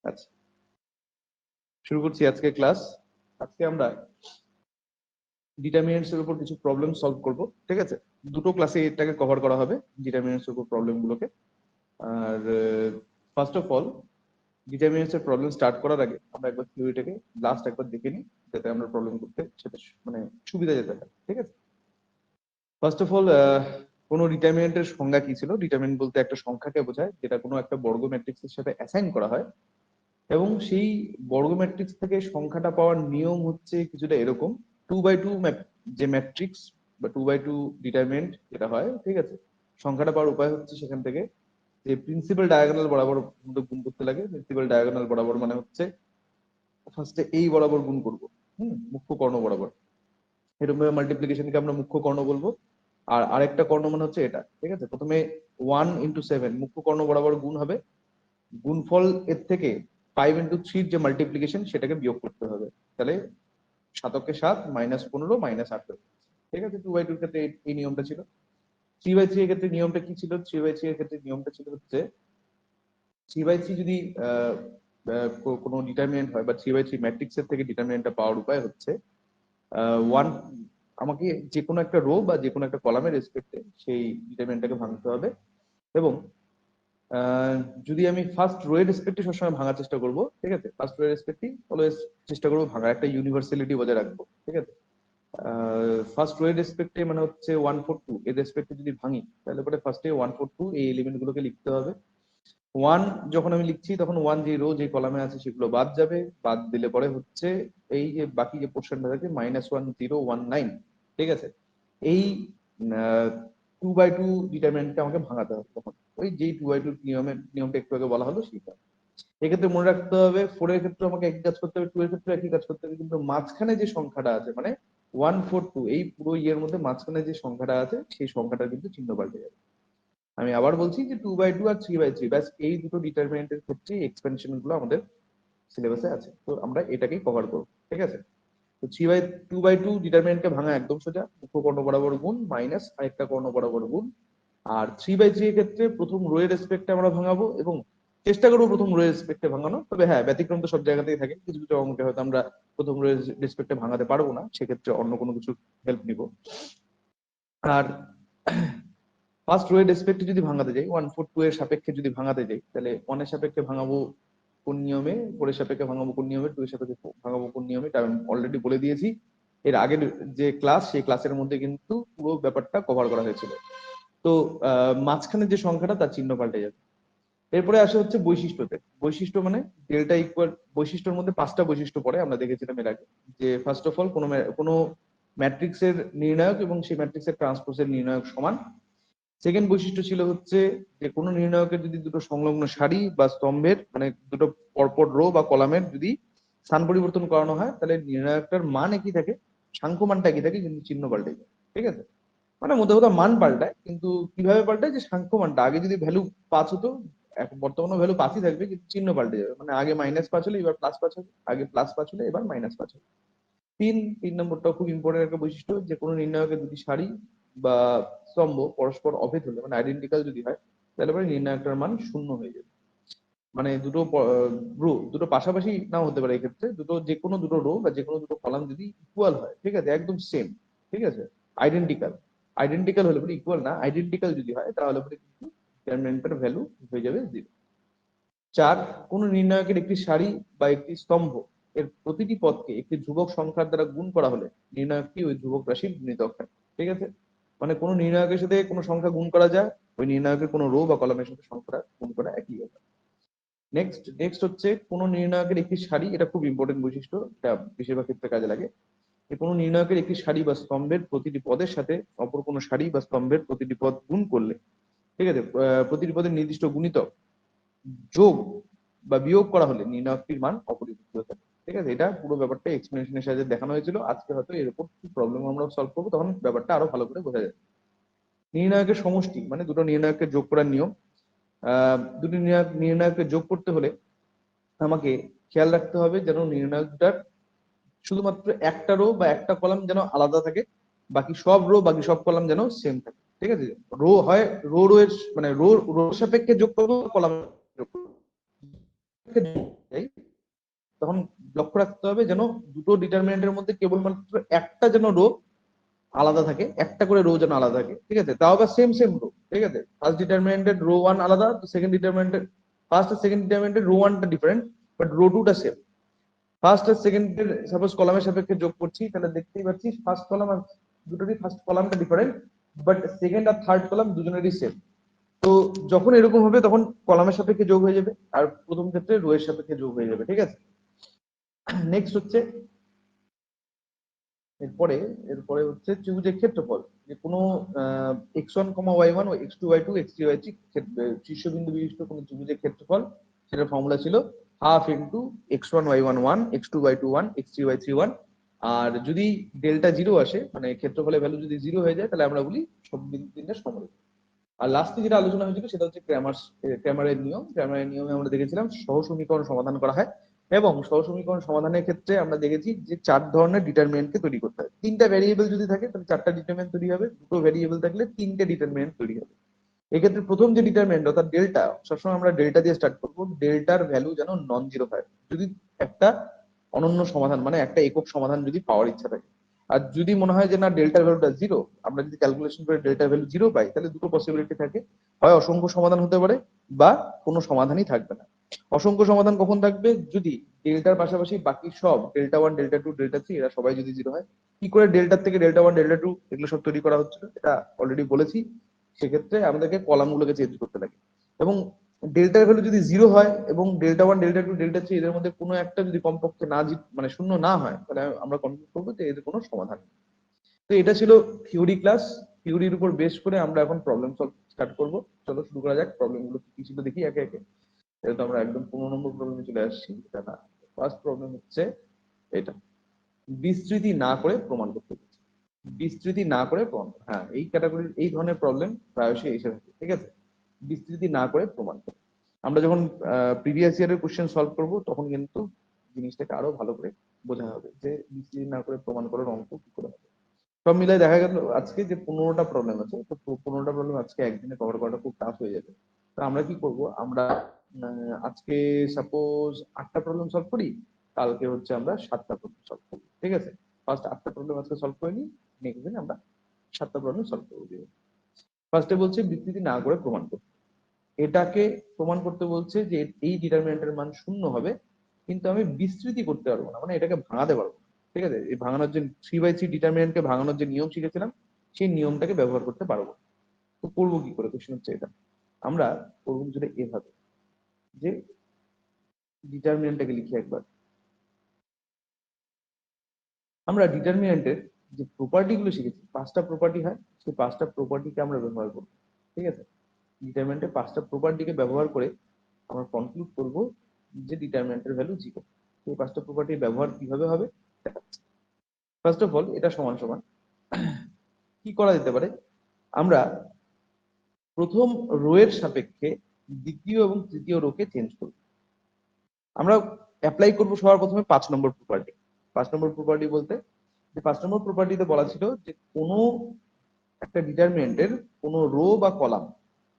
আচ্ছা, শুরু করছি আজকে ক্লাস। আজকে আমরা ডিটারমিনেন্টস এর উপর কিছু প্রবলেম সলভ করব, ঠিক আছে? দুটো ক্লাসে এটাকে কভার করা হবে, ডিটারমিনেন্টস এর উপর প্রবলেম গুলোকে। আর ফার্স্ট অফ অল, ডিটারমিনেন্টস এর প্রবলেম স্টার্ট করার আগে আমরা একবার থিওরিটাকে লাস্ট একবার দেখে নিই, যাতে আমরা প্রবলেম করতে সেটা মানে সুবিধা যেতে হয়, ঠিক আছে? ফার্স্ট অফ অল, কোনো ডিটারমিনেন্টের সংজ্ঞা কি ছিল? ডিটারমিনেন্ট বলতে একটা সংখ্যাকে বোঝায় যেটা কোনো একটা বর্গ ম্যাট্রিক্সের সাথে অ্যাসাইন করা হয়, এবং সেই বর্গ ম্যাট্রিক্স থেকে সংখ্যাটা পাওয়ার নিয়ম হচ্ছে কিছুটা এরকম। 2x2 যে ম্যাট্রিক্স বা 2x2 ডিটারমিনেন্ট যেটা হয়, ঠিক আছে, সংখ্যাটা পাওয়ার উপায় হচ্ছে সেখান থেকে যে প্রিন্সিপাল ডায়াগোনাল বরাবর গুণ করতে লাগে। প্রিন্সিপাল ডায়াগোনাল বরাবর মানে হচ্ছে ফার্স্টে এই বরাবর গুণ করবো, মুখ্য কর্ণ বরাবর। এরকম ভাবে মাল্টিপ্লিকেশনকে আমরা মুখ্য কর্ণ বলবো। আর আরেকটা কর্ণ মানে হচ্ছে এটা, ঠিক আছে? প্রথমে 1 × 7 মুখ্য কর্ণ বরাবর গুণ হবে, গুণফল এর থেকে 5 × 3 যে মাল্টিপ্লিকেশন সেটাকে বিয়োগ করতে হবে। তাহলে 7 × 7 -15 -8, ঠিক আছে? 2x2 এর ক্ষেত্রে এই নিয়মটা ছিল। 3x3 এর ক্ষেত্রে নিয়মটা কি ছিল? 3x3 এর ক্ষেত্রে নিয়মটা ছিল হচ্ছে 3x3 যদি কোনো ডিটারমিনেন্ট হয় বা 3x3 ম্যাট্রিক্স এর থেকে ডিটারমিনেন্টটা পাওয়ার উপায় হচ্ছে ওয়ান, আমাকে যে কোনো একটা রো বা যে কোনো একটা কলামের রেসপেক্টে সেই ডিটারমিনেন্টটাকে ভাঙতে হবে। এবং যদি আমি ফার্স্ট রো এর রেসপেক্টে সবসময় ভাঙার চেষ্টা করব, ঠিক আছে? ফার্স্ট রো এর রেসপেক্টই অলওয়েজ চেষ্টা করবো ভাঙার, একটা ইউনিভার্সালিটি বজায় রাখবো, ঠিক আছে? ফার্স্ট রো এর রেসপেক্টে মানে হচ্ছে 142 এর রেসপেক্টে যদি ভাঙি, তাহলে পরে ফার্স্টে 142 এই এলিমেন্ট গুলোকে লিখতে হবে। 1 যখন আমি লিখছি তখন 1 যে রো যে কলামে আছে সেগুলো বাদ যাবে, বাদ দিলে পরে হচ্ছে এই যে বাকি যে পোর্শনটা থাকে -1019, ঠিক আছে? এই 2x2 ডিটারমিনেন্টটা আমাকে ভাঙাতে হবে তখন, ওই যেই 2x2 নিয়মটা একটু আগে বলা হলো সেইটা। এক্ষেত্রে মনে রাখতে হবে 4 এর ক্ষেত্রে আমাকে একই কাজ করতে হবে, 2 এর ক্ষেত্রে একই কাজ করতে হবে, কিন্তু মাঝখানে যে সংখ্যাটা আছে মানে 142, এই পুরো ইয়ের মধ্যে মাঝখানে যে সংখ্যাটা আছে সেই সংখ্যাটা কিন্তু চিহ্ন পাল্টে যাবে। আমি আবার বলছি যে 2x2 আর 3x3, ব্যাস এই দুটো ডিটারমিনেন্টের ক্ষেত্রে এক্সপেনশন গুলো আমাদের সিলেবাসে আছে, তো আমরা এটাকেই কভার করবো, ঠিক আছে? তো 2x2 ডিটারমিনেন্টকে ভাঙা একদম সোজা, মুখ্য কর্ণ বরাবর গুণ মাইনাস আরেকটা কর্ণ বরাবর গুণ। আর 3x3 এর ক্ষেত্রে প্রথম রো এর রেসপেক্টে আমরা ভাঙাবো এবং চেষ্টা করবো প্রথম রো এর রেসপেক্টে ভাঙানো। তবে হ্যাঁ, ব্যতিক্রম তো সব জায়গাতেই থাকে, কিছু কিছু অঙ্কে হয়তো আমরা প্রথম রো এর রেসপেক্টে ভাঙাতে পারবো না, সেক্ষেত্রে অন্য কোনো কিছু হেল্প নিব। আর ফার্স্ট রো এর রেসপেক্টে যদি ভাঙাতে যাই, 142 এর সাপেক্ষে যদি ভাঙাতে যাই, তাহলে 1 এর সাপেক্ষে ভাঙাবো কোন নিয়মে, 4 এর সাপেক্ষে ভাঙাবো কোন নিয়মে, 2 এর সাপেক্ষে ভাঙাবো কোন নিয়মে, এটা আমি অলরেডি বলে দিয়েছি এর আগের যে ক্লাস, সেই ক্লাসের মধ্যে কিন্তু পুরো ব্যাপারটা কভার করা হয়েছিল। তো মাঝখানে যে সংখ্যাটা তার চিহ্ন পাল্টে যাবে। এরপরে আসে হচ্ছে বৈশিষ্ট্যতে। বৈশিষ্ট্য মানে ডেল্টা ইকুয়াল, বৈশিষ্ট্যের মধ্যে 5টা বৈশিষ্ট্য পড়ে, আমরা দেখেছিলাম এর আগে। যে ফার্স্ট অফ অল কোনো ম্যাট্রিক্সের নির্ণায়ক এবং সেই ম্যাট্রিক্সের ট্রান্সপোজের নির্ণায়ক সমান। সেকেন্ড বৈশিষ্ট্য ছিল হচ্ছে যে কোনো নির্ণায়কের যদি দুটো সংলগ্ন সারি বা স্তম্ভের মানে দুটো পরপর রো বা কলামের যদি স্থান পরিবর্তন করানো হয়, তাহলে নির্ণায়কটার মান একই থাকে, সাংখ্য মানটা একই থাকে, কিন্তু চিহ্ন পাল্টে যায়, ঠিক আছে? মানে মধ্যে কোথাও মান পাল্টায়, কিন্তু কিভাবে পাল্টায়, যে সাংখ্য মানটা আগে যদি ভ্যালু 5 হতো, এখন বর্তমানে ভ্যালু 5ই থাকবে, কিন্তু চিহ্ন পাল্টে যাবে। মানে আগে -5 হলে এবার +5 হবে, আগে +5 হলে এবার -5 হবে। তিন নম্বরটাও খুব ইম্পর্টেন্ট একটা বৈশিষ্ট্য, যে কোনো নির্ণায়কের দুটি সারি বা স্তম্ভ পরস্পর অভেদ হলে মানে আইডেন্টিক্যাল যদি হয়, তাহলে পরে নির্ণায়কটার মান 0 হয়ে যাবে। মানে দুটো রো দুটো পাশাপাশি নাও হতে পারে, এক্ষেত্রে যে কোনো দুটো রো বা যে কোনো দুটো কলাম যদি ইকুয়াল হয়, ঠিক আছে, একদম সেম, ঠিক আছে, আইডেন্টিক্যাল, আইডেন্টিক্যাল হলে পরে ইকুয়াল না, আইডেন্টিক্যাল যদি হয় তাহলে পরে কিন্তু ডিটারমিনেন্টের ভ্যালু হয়ে যাবে 0। 4, কোন নির্ণায়কের একটি সারি বা একটি স্তম্ভ এর প্রতিটি পদকে একটি ধ্রুবক সংখ্যার দ্বারা গুণ করা হলে নির্ণায়কটি ওই ধ্রুবক রাশির গুণিতক হয়, ঠিক আছে? মানে কোন নির্ণায়কের সাথে কোনো সংখ্যা গুণ করা যায়, ওই নির্ণায়কের কোনো রো বা কলামের সাথে সংখ্যাটা গুণ করা একই হবে। নেক্সট হচ্ছে কোন নির্ণায়কের একটি সারি, এটা খুব ইম্পর্টেন্ট বৈশিষ্ট্য, এটা বেশিরভাগ ক্ষেত্রে কাজে লাগে। যে কোনো নির্ণায়কের একটি সারি বা স্তম্ভের প্রতিটি পদের সাথে অপর কোনো সারি বা স্তম্ভের প্রতিটি পদ গুণ করলে, ঠিক আছে, প্রতিটি পদের নির্দিষ্ট গুণিতক যোগ বা বিয়োগ করা হলে নির্ণায়কটির মান অপরিবর্তিত থাকে, ঠিক আছে? এটা পুরো ব্যাপারটা এক্সপ্লেনেশনের সাহায্যে দেখানো হয়েছিল। আজকে হয়তো এর উপর কি প্রবলেম আমরা সলভ করবো, তখন ব্যাপারটা আরো ভালো করে বোঝা যায়। নির্ণায়কের সমষ্টি মানে দুটো নির্ণায়ককে যোগ করার নিয়ম। দুটি নির্ণায়ককে যোগ করতে হলে আমাকে খেয়াল রাখতে হবে যেন নির্ণায়কটার শুধুমাত্র একটা রো বা একটা কলাম যেন আলাদা থাকে, বাকি সব রো বাকি সব কলাম যেন সেম থাকে, ঠিক আছে? রো হয় রো এর মানে রো সাপেক্ষে যোগ করবো, কলাম তখন লক্ষ্য রাখতে হবে যেন দুটো ডিটারমিনেন্টের মধ্যে কেবলমাত্র একটা যেন রো আলাদা থাকে, একটা করে রো যেন আলাদা থাকে, ঠিক আছে, তাও আবার সেম সেম রো, ঠিক আছে। ফার্স্ট ডিটারমিনেন্টের রো ওয়ান আলাদা, সেকেন্ড ডিটারমিনেন্টের ফার্স্ট আর সেকেন্ড ডিটারমিনেন্টের রো ওয়ানটা ডিফারেন্ট, বাট রো টুটা সেম। ফার্স্ট আর সেকেন্ডের সাপোজ কলামের সাপেক্ষে যোগ করছি, তাহলে দেখতেই পাচ্ছি ফার্স্ট কলাম আর দুটোরই ফার্স্ট কলামটা ডিফারেন্ট, বাট সেকেন্ড আর থার্ড কলাম দুজনেরই সেম। তো যখন এরকম হবে তখন কলামের সাপেক্ষে যোগ হয়ে যাবে, আর প্রথম ক্ষেত্রে রো এর সাপেক্ষে যোগ হয়ে যাবে, ঠিক আছে। নেক্সট হচ্ছে এরপরে এরপরে হচ্ছে ত্রিভুজের ক্ষেত্রফল, যে কোনো x1 y1 ও x2 y2 x3 y3 শীর্ষবিন্দু বিশিষ্ট কোনো ত্রিভুজের ক্ষেত্রফল, সেটার ফর্মুলা ছিল half into x1 y1 1 x2 y2 1 x3 y3 1। আর যদি ডেল্টা জিরো আসে, মানে ক্ষেত্রফলের ভ্যালু যদি জিরো হয়ে যায়, তাহলে আমরা বলি সব বিন্দু তিনটা সমান। আর লাস্টে যেটা আলোচনা হয়েছিল সেটা হচ্ছে ক্র্যামারের নিয়ম। ক্র্যামারের নিয়মে আমরা দেখেছিলাম সহ সমীকরণ সমাধান করা হয়, এবং সহ সমীকরণ সমাধানের ক্ষেত্রে আমরা দেখেছি যে চার ধরনের ডিটারমিনেন্টকে তৈরি করতে হয়। তিনটা ভ্যারিয়েবল যদি থাকে তাহলে চারটা ডিটারমিনেন্ট তৈরি হবে, দুটো ভ্যারিয়েবল থাকলে তিনটে ডিটারমিনেন্ট তৈরি হবে। এক্ষেত্রে প্রথম যে ডিটারমিনেন্ট অর্থাৎ ডেল্টা, সবসময় আমরা ডেল্টা দিয়ে স্টার্ট করবো। ডেল্টার ভ্যালু যেন নন জিরো হয়, যদি একটা অনন্য সমাধান মানে একটা একক সমাধান যদি পাওয়ার ইচ্ছা থাকে। আর যদি মনে হয় যে না ডেল্টার ভ্যালুটা জিরো, আমরা যদি ক্যালকুলেশন করে ডেল্টার ভ্যালু জিরো পাই, তাহলে দুটো পসিবিলিটি থাকে, হয় অসংখ্য সমাধান হতে পারে বা কোনো সমাধানই থাকবে না। অসংখ্য সমাধান কখন থাকবে? যদি ডেল্টার পাশাপাশি বাকি সব delta one delta two delta three এরা সবাই যদি জিরো হয়। কি করে ডেল্টার থেকে ডেল্টা ওয়ান ডেল্টা টু এগুলো সব তৈরি করা হচ্ছিল এটা অলরেডি বলেছি। সেক্ষেত্রে আমাদেরকে কলাম গুলোকে চেঞ্জ করতে লাগে, এবং ডেল্টার ভ্যালু যদি জিরো হয় এবং delta one delta two delta three এদের মধ্যে কোনো একটা যদি কমপক্ষে না মানে শূন্য না হয়, তাহলে আমরা কনক্লুড করবো যে এদের কোনো সমাধান নেই। তো এটা ছিল থিওরি ক্লাস। থিওরির উপর বেস করে আমরা এখন প্রবলেম সলভ স্টার্ট করবো। চলো শুরু করা যাক। প্রবলেম গুলো কি ছিল দেখি একে একে। এটা তো আমরা একদম 15 নম্বর প্রবলেমে চলে আসছি, এটা না। ফার্স্ট প্রবলেম হচ্ছে এটা, বিস্তৃতি না করে প্রমাণ করতে হচ্ছে। বিস্তৃতি না করে প্রমাণ, হ্যাঁ এই ক্যাটাগরির এই ধরনের প্রবলেম প্রায়শই এসে থাকে, ঠিক আছে। বিস্তৃতি না করে প্রমাণ করে। আমরা যখন প্রিভিয়াস ইয়ারের কোশ্চেন সলভ করব তখন কিন্তু জিনিসটাকে আরো ভালো করে বোঝা হবে যে বিস্তৃতি না করে প্রমাণ করার অঙ্ক কি করে হবে। সব মিলাই দেখা গেল আজকে যে 15টা প্রবলেম আছে, তো 15টা প্রবলেম আজকে একদিনে কভার করাটা খুব টাফ হয়ে যাবে। তো আমরা কি করব, আমরা আজকে সাপোজ 8টা প্রবলেম সলভ করি, কালকে হচ্ছে আমরা 7টা প্রবলেম সলভ করি, ঠিক আছে। ফার্স্ট 8টা প্রবলেম আজকে সলভ করে নিই, নেক্সট দিন আমরা 7টা প্রবলেম সলভ করে দিব। ফার্স্টে বলছে বিস্তৃতি না করে প্রমাণ করতে। এটাকে প্রমাণ করতে বলছে যে এই ডিটারমিনেন্টের মান শূন্য হবে, কিন্তু আমি বিস্তৃতি করতে পারবো না, মানে এটাকে ভাঙাতে পারবো না, ঠিক আছে। এই ভাঙানোর যে 3/3 ডিটারমিনেন্টকে ভাঙানোর যে নিয়ম শিখেছিলাম, সেই নিয়মটাকে ব্যবহার করতে পারবো। তো করবো কি করে, কোশ্চেন হচ্ছে এটা। আমরা করবো যেটা এভাবে, যে ডিটারমিনেন্টটাকে লিখি একবার। আমরা ডিটারমিনেন্টের যে প্রপার্টি গুলো শিখেছি, 5টা প্রপার্টি হয়, সেই 5টা প্রপার্টিকে আমরা ব্যবহার করবো, ঠিক আছে। ডিটারমিনেন্টের 5টা প্রপার্টিকে ব্যবহার করে আমরা কনক্লুড করব যে ডিটারমিনেন্টের ভ্যালু জিরো। এই 5টা প্রপার্টির ব্যবহার কিভাবে হবে দেখাচ্ছি। ফার্স্ট অফ অল এটা সমান সমান কি করা যেতে পারে, আমরা প্রথম রো এর সাপেক্ষে দ্বিতীয় এবং তৃতীয় রোকে চেঞ্জ করব। আমরা অ্যাপ্লাই করব সবার প্রথমে 5 নম্বর প্রপার্টি। 5 নম্বর প্রপার্টি বলতে, যে 5 নম্বর প্রপার্টিতে বলা ছিল যে কোনো একটা ডিটারমিনেন্টের কোনো রো বা কলাম,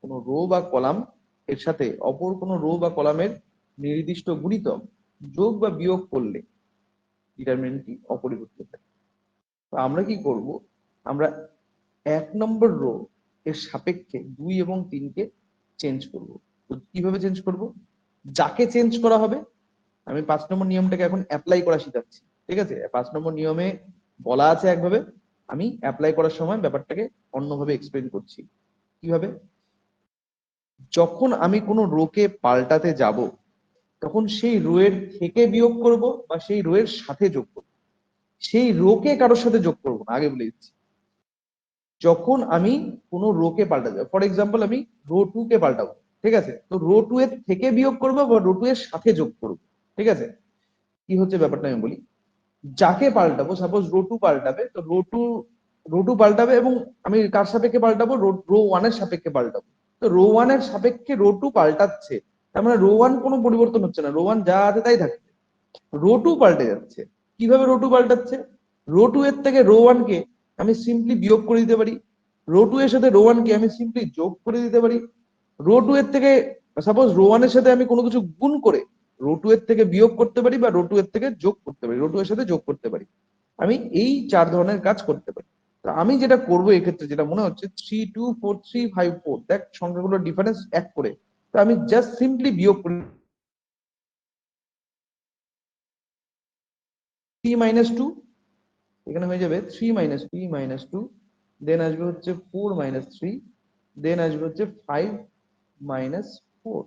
কোনো রো বা কলাম এর সাথে অপর কোনো রো বা কলামের নির্দিষ্ট গুণিতক যোগ বা বিয়োগ করলে ডিটারমিনেন্টটি অপরিবর্তিত থাকে। তো আমরা কি করব, আমরা 1 নম্বর রো এর সাপেক্ষে 2 এবং 3কে চেঞ্জ করব। তো কিভাবে চেঞ্জ করব, যাকে চেঞ্জ করা হবে, আমি 5 নম্বর নিয়মটাকে এখন অ্যাপ্লাই করা শিখাচ্ছি, ঠিক আছে। 5 নম্বর নিয়মে বলা আছে একভাবে, আমি অ্যাপ্লাই করার সময় ব্যাপারটাকে অন্যভাবে এক্সপ্লেন করছি। কিভাবে, যখন আমি কোনো রোকে পাল্টাতে যাব, তখন সেই রো এর থেকে বিয়োগ করব বা সেই রো এর সাথে যোগ করব। সেই রোকে কারোর সাথে যোগ করবো না, আগে বলে দিচ্ছি। যখন আমি কোনো রোকে পাল্টাতে যাবো, ফর এক্সাম্পল আমি রো টু কে পাল্টাবো, ঠিক আছে, তো রো টু এর থেকে বিয়োগ করবো বা রো টু এর সাথে যোগ করবো, ঠিক আছে। কি হচ্ছে ব্যাপারটা আমি বলি, যাকে পাল্টাবো, সাপোজ রো টু পাল্টাবে, তো রো টু পাল্টাবে এবং আমি কার সাপেক্ষে পাল্টাবো, রো ওয়ান এর সাপেক্ষে পাল্টাবো। তো রো ওয়ান এর সাপেক্ষে রো টু পাল্টাচ্ছে, তার মানে রো ওয়ান কোনো পরিবর্তন হচ্ছে না, রো ওয়ান যা আছে তাই থাকছে। রো টু পাল্টে যাচ্ছে। কিভাবে রো টু পাল্টাচ্ছে, রো টু এর থেকে রো ওয়ান কে আমি সিম্পলি বিয়োগ করে দিতে পারি, রো টু এর সাথে রো ওয়ান কে আমি সিম্পলি যোগ করে দিতে পারি। রো টু এর থেকে সাপোজ রো ওয়ান এর সাথে আমি কোনো কিছু গুণ করে রো টু এর থেকে বিয়োগ করতে পারি বা রো টু এর থেকে যোগ করতে পারি, রো টু এর সাথে যোগ করতে পারি। আমি এই 4 ধরনের কাজ করতে পারি। তো আমি যেটা করবো এক্ষেত্রে, যেটা মনে হচ্ছে 3 2 4 3 5 4, দেখ সংখ্যাগুলোর ডিফারেন্স এক করে, তো আমি জাস্ট সিম্পলি বিয়োগ করি। 3 - 2, এখানে হয়ে যাবে 3 - 2, দেন আসবে হচ্ছে 4 - 3, দেন আসবে হচ্ছে 5 - 4,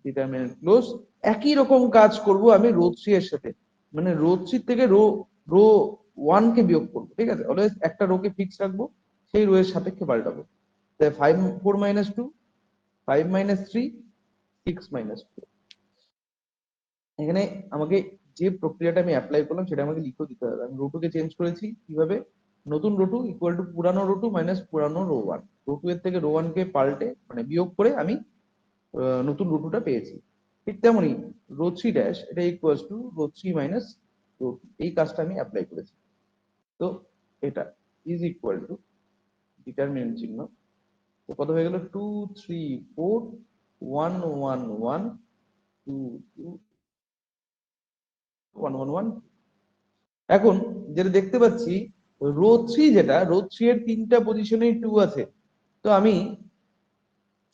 ডিটারমিনেন্ট ক্লোজ। একই রকম কাজ করব আমি রো থ্রি এর সাথে, মানে রো থ্রি থেকে রো রো ওয়ান কে বিয়োগ করবো, ঠিক আছে, অলওয়েজ একটা রো কে ফিক্স রাখবো, সেই রো এর সাপেক্ষে পাল্টাবো। 4 - 2, 5 - 3, 6 - 4। এখানে আমাকে যে প্রক্রিয়াটা আমি অ্যাপ্লাই করলাম সেটা আমাকে লিখে দিতে হবে। আমি রো টু কে চেঞ্জ করেছি কিভাবে, নতুন রো টু ইকুয়াল টু পুরানো রো টু মাইনাস পুরানো রো ওয়ান, রো টু এর থেকে রো ওয়ান কে পাল্টে মানে বিয়োগ করে আমি নতুন রো টুটা পেয়েছি। ঠিক তেমনই রো থ্রি ড্যাশ এটা equal to row three minus row two, এই কাজটা আমি অ্যাপ্লাই করেছি। তো এটা ইজ ইকুয়াল টু ডিটারমিনেন্ট চিহ্ন, তো কত হয়ে গেল 2 3 4 1 1 1 2 2 1 1 1। এখন যেটা দেখতে পাচ্ছি রো থ্রি, যেটা রো থ্রি এর তিনটা পজিশনেই টু আছে। তো আমি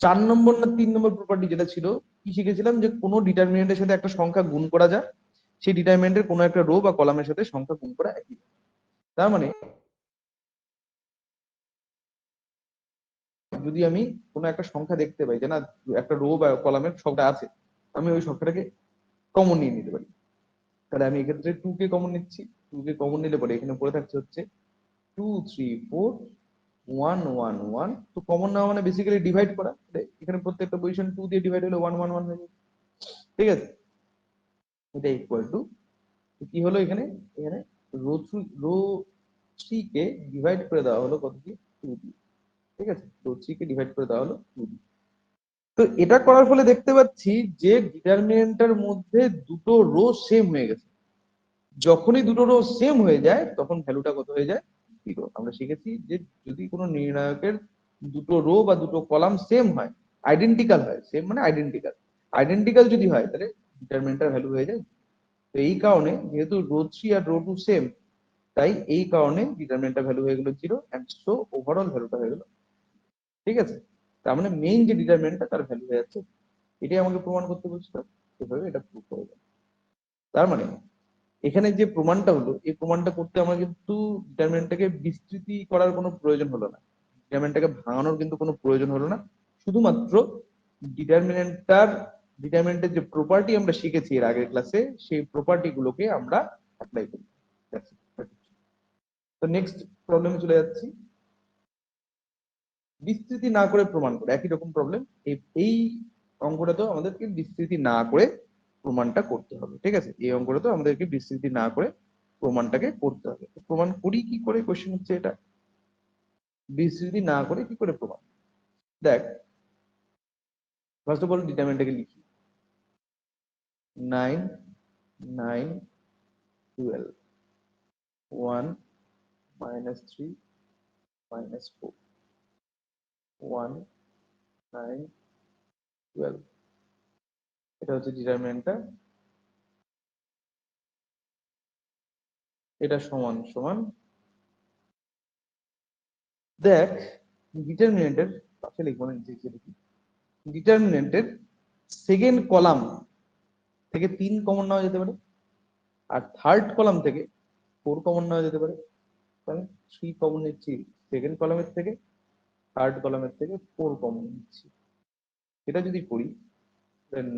4 নম্বর না 3 নম্বর প্রপার্টি যেটা ছিল, কি শিখেছিলাম, যে কোনো ডিটারমিনেন্টের সাথে একটা সংখ্যা গুণ করা যায়, সেই ডিটারমিনেন্টের কোনো একটা রো বা কলামের সাথে সংখ্যা গুণ করা একই। তার মানে যদি আমি কোনো একটা সংখ্যা দেখতে পাই যে না একটা রো বা কলামের সংখ্যা আছে, আমি ওই সংখ্যাটাকে কমন নিয়ে নিতে পারি। তাহলে আমি এক্ষেত্রে টু কে কমন নিচ্ছি, টু কে কমন নিলে পরে এখানে পড়ে থাকছে হচ্ছে 2 3 4 1 1 1। তো কমন নেওয়া মানে বেসিক্যালি ডিভাইড করা, এখানে প্রত্যেকটা পজিশন টু দিয়ে ডিভাইড হলে 1 1 1 হয়ে যাবে, ঠিক আছে। এটা ইকুয়াল টু কি হলো এখানে, এখানে রো থ্রি কে ডিভাইড করে দেওয়া হলো কত দিয়ে, টু দিয়ে, ঠিক আছে, রো থ্রি কে ডিভাইড করে দেওয়া হলো টু দিয়ে। তো এটা করার ফলে দেখতে পাচ্ছি যে ডিটারমিনেন্টের মধ্যে দুটো রো সেম হয়ে গেছে। যখনই দুটো রো সেম হয়ে যায় তখন ভ্যালুটা কত হয়ে যায়, জিরো। আমরা শিখেছি যে যদি কোনো নির্ণায়কের দুটো রো বা দুটো কলাম সেম হয়, আইডেন্টিক্যাল হয়, সেম মানে আইডেন্টিক্যাল, আইডেন্টিক্যাল যদি হয় তাহলে ডিটারমিনেন্টের ভ্যালু হয়ে যায়। তো এই কারণে যেহেতু রো থ্রি আর রো টু সেম, তাই এই কারণে ডিটারমিনেন্টের ভ্যালু হয়ে গেল জিরো, এন্ড সো ওভারঅল ভ্যালুটা হয়ে গেল, ঠিক আছে। তার মানে মেইন যে ডিটারমিনেন্টটা তার ভ্যালু হয়ে যাচ্ছে, এটাই আমাকে প্রমাণ করতে বলছিল, এভাবে এটা প্রুফ হয়ে গেল। তার মানে এখানে যে প্রমাণটা হলো, এই প্রমাণটা করতে আমার কিন্তু ডিটারমিনেন্টটাকে বিস্তৃতি করার কোনো প্রয়োজন হলো না, ডিটারমিনেন্টটাকে ভাঙানোর কিন্তু কোনো প্রয়োজন হলো না। শুধুমাত্র ডিটারমিনেন্টটার ডিটারমিনেন্টের যে প্রপার্টি আমরা শিখেছি এর আগের ক্লাসে, সেই প্রপার্টি গুলোকে আমরা অ্যাপ্লাই করি। তো নেক্সট প্রবলেমে চলে যাচ্ছি, বিস্তৃতি না করে প্রমাণ করে, একই রকম প্রবলেম। এই অঙ্কটাতেও আমাদেরকে বিস্তৃতি না করে প্রমাণটা করতে হবে, ঠিক আছে, এই অঙ্কটাতেও আমাদেরকে বিস্তৃতি না করে প্রমাণটাকে করতে হবে। প্রমাণ করি কি করে, কোশ্চেন হচ্ছে এটা, বিস্তৃতি না করে কি করে প্রমাণ। দেখ, ফার্স্ট অফ অল ডিটারমিনেন্টটাকে লিখি, 9 9 12, 1 - 3 - 4, 1 9 12, এটা হচ্ছে ডিটারমিনেন্টটা, এটা সমান সমান। দেখ ডিটারমিনেন্টের পাশে লিখবো না, নিচে লিখি, ডিটারমিনেন্টের সেকেন্ড কলাম থেকে 3 কমন নেওয়া যেতে পারে, আর থার্ড কলাম থেকে 4 কমন নেওয়া যেতে পারে। তাহলে 3 কমন নিচ্ছি সেকেন্ড কলামের থেকে, থার্ড কলামের থেকে 4 কমন নিচ্ছি। এটা যদি করি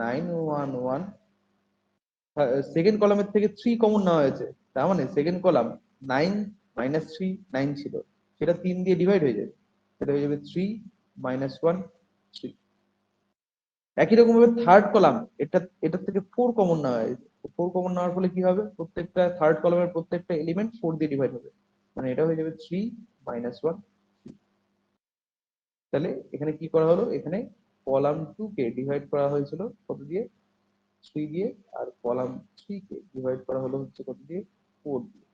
9 1 1, সেকেন্ড কলামের থেকে 3 কমন নেওয়া হয়েছে, তার মানে সেকেন্ড কলাম 9 - 3 9 ছিল, সেটা 3 দিয়ে ডিভাইড হয়ে যাবে, সেটা হয়ে যাবে 3 - 1 3। একই রকম ভাবে থার্ড কলাম, এটার থেকে 4 কমন নেওয়া হয়েছে, 4 কমন নেওয়ার ফলে কি হবে, প্রত্যেকটা থার্ড কলামের প্রত্যেকটা এলিমেন্ট 4 দিয়ে ডিভাইড হবে, মানে এটা হয়ে যাবে 3 - 1। তাহলে এখানে কি করা হলো, এখানে কলাম টু কে ডিভাইড করা হয়েছিল কত দিয়ে, 3 দিয়ে, আর কলাম থ্রি কে ডিভাইড করা হলো হচ্ছে কত দিয়ে, 4 দিয়ে,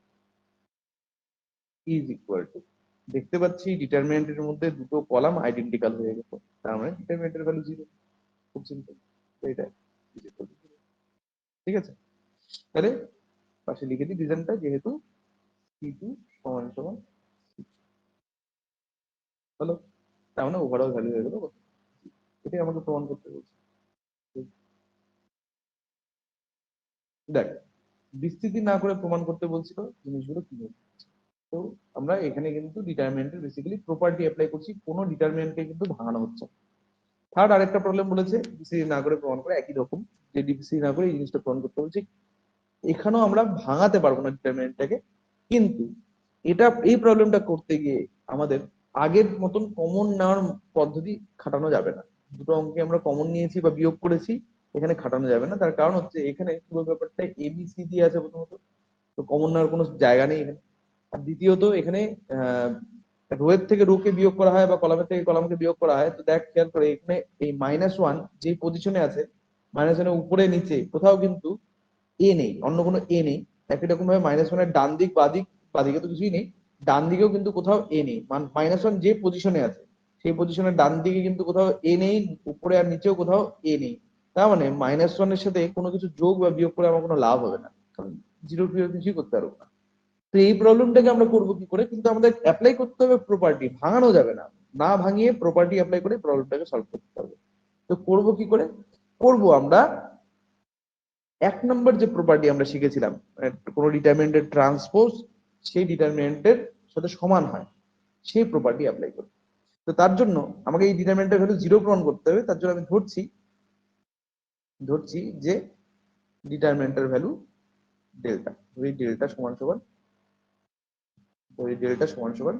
ইজ ইকুয়াল টু, দেখতে পাচ্ছি ডিটারমিনেন্টের মধ্যে দুটো কলাম আইডেন্টিক্যাল হয়ে গেছে, তার মানে ডিটারমিনেন্টের ভ্যালু জিরো। খুব সিম্পল, তো এটা is equal to 0। ঠিক আছে, তাহলে পাশে লিখে দিই রিজনটা, যেহেতু C2 সমান সমান হলো, তার মানে ওভারঅল ভ্যালু হয়ে গেল, এটাই আমাকে প্রমাণ করতে বলছে। দেখ, বিস্তৃতি না করে প্রমাণ করতে বলছিল জিনিসগুলো কি হবে। তো আমরা এখানে কিন্তু ডিটারমিনেন্টের বেসিক্যালি প্রপার্টি অ্যাপ্লাই করছি, কোনো ডিটারমিনেন্টকে কিন্তু ভাঙানো হচ্ছে। থার্ড আরেকটা প্রবলেম বলেছে বিসিডি না করে প্রমাণ করে, একই রকম যে ডিবিসিডি না করে এই জিনিসটা প্রমাণ করতে বলছে। এখানেও আমরা ভাঙাতে পারবো না ডিটারমিনেন্টটাকে, কিন্তু এটা এই প্রবলেমটা করতে গিয়ে আমাদের আগের মতন কমন নেওয়ার পদ্ধতি খাটানো যাবে না। দুটো অঙ্কে আমরা কমন নিয়েছি বা বিয়োগ করেছি, এখানে খাটানো যাবে না। তার কারণ হচ্ছে এখানে পুরো ব্যাপারটা এবিসি দিয়ে আছে প্রথমত, তো কমন নেওয়ার কোনো জায়গা নেই এখানে। আর দ্বিতীয়ত এখানে আহ রোয়ের থেকে রোকে বিয়োগ করা হয় বা কলামের থেকে কলামকে বিয়োগ করা হয়, তো দেখ খেয়াল করে এখানে এই -1 যে পজিশনে আছে, -1 উপরে নিচে কোথাও কিন্তু এ নেই, অন্য কোনো এ নেই। একই রকম ভাবে -1 ডান দিক বাদিক, বাদিকে তো কিছুই নেই, ডান দিকেও কিন্তু কোথাও এ নেই। -1 যে পজিশনে আছে সেই পজিশনের ডান দিকে কিন্তু কোথাও এ নেই, উপরে আর নিচেও কোথাও এ নেই। তার মানে -1 এর সাথে কোনো কিছু যোগ বা বিয়োগ করে আমার কোনো লাভ হবে না, কারণ জিরো ফিরো কিছুই করতে পারবো না। তো এই প্রবলেমটাকে আমরা করবো কি করে, কিন্তু আমাদের অ্যাপ্লাই করতে হবে প্রপার্টি, ভাঙানো যাবে না। না ভাঙিয়ে প্রপার্টি অ্যাপ্লাই করে প্রবলেমটাকে সলভ করতে হবে। তো করবো কি করে, করবো আমরা 1 নম্বর যে প্রপার্টি আমরা শিখেছিলাম, মানে কোনো ডিটারমিনেন্টের ট্রান্সপোজ সেই ডিটারমিনেন্টের সাথে সমান হয়, সেই প্রপার্টি অ্যাপ্লাই করবো। তো তার জন্য আমাকে এই ডিটারমিনেন্টের ভ্যালু জিরো প্রমাণ করতে হবে। তার জন্য আমি ধরছি ধরছি যে ডিটারমিনেন্টের ভ্যালু ডেল্টা, ধরি ডেল্টা সমান সমান, ধরি ডেল্টা সমান সমান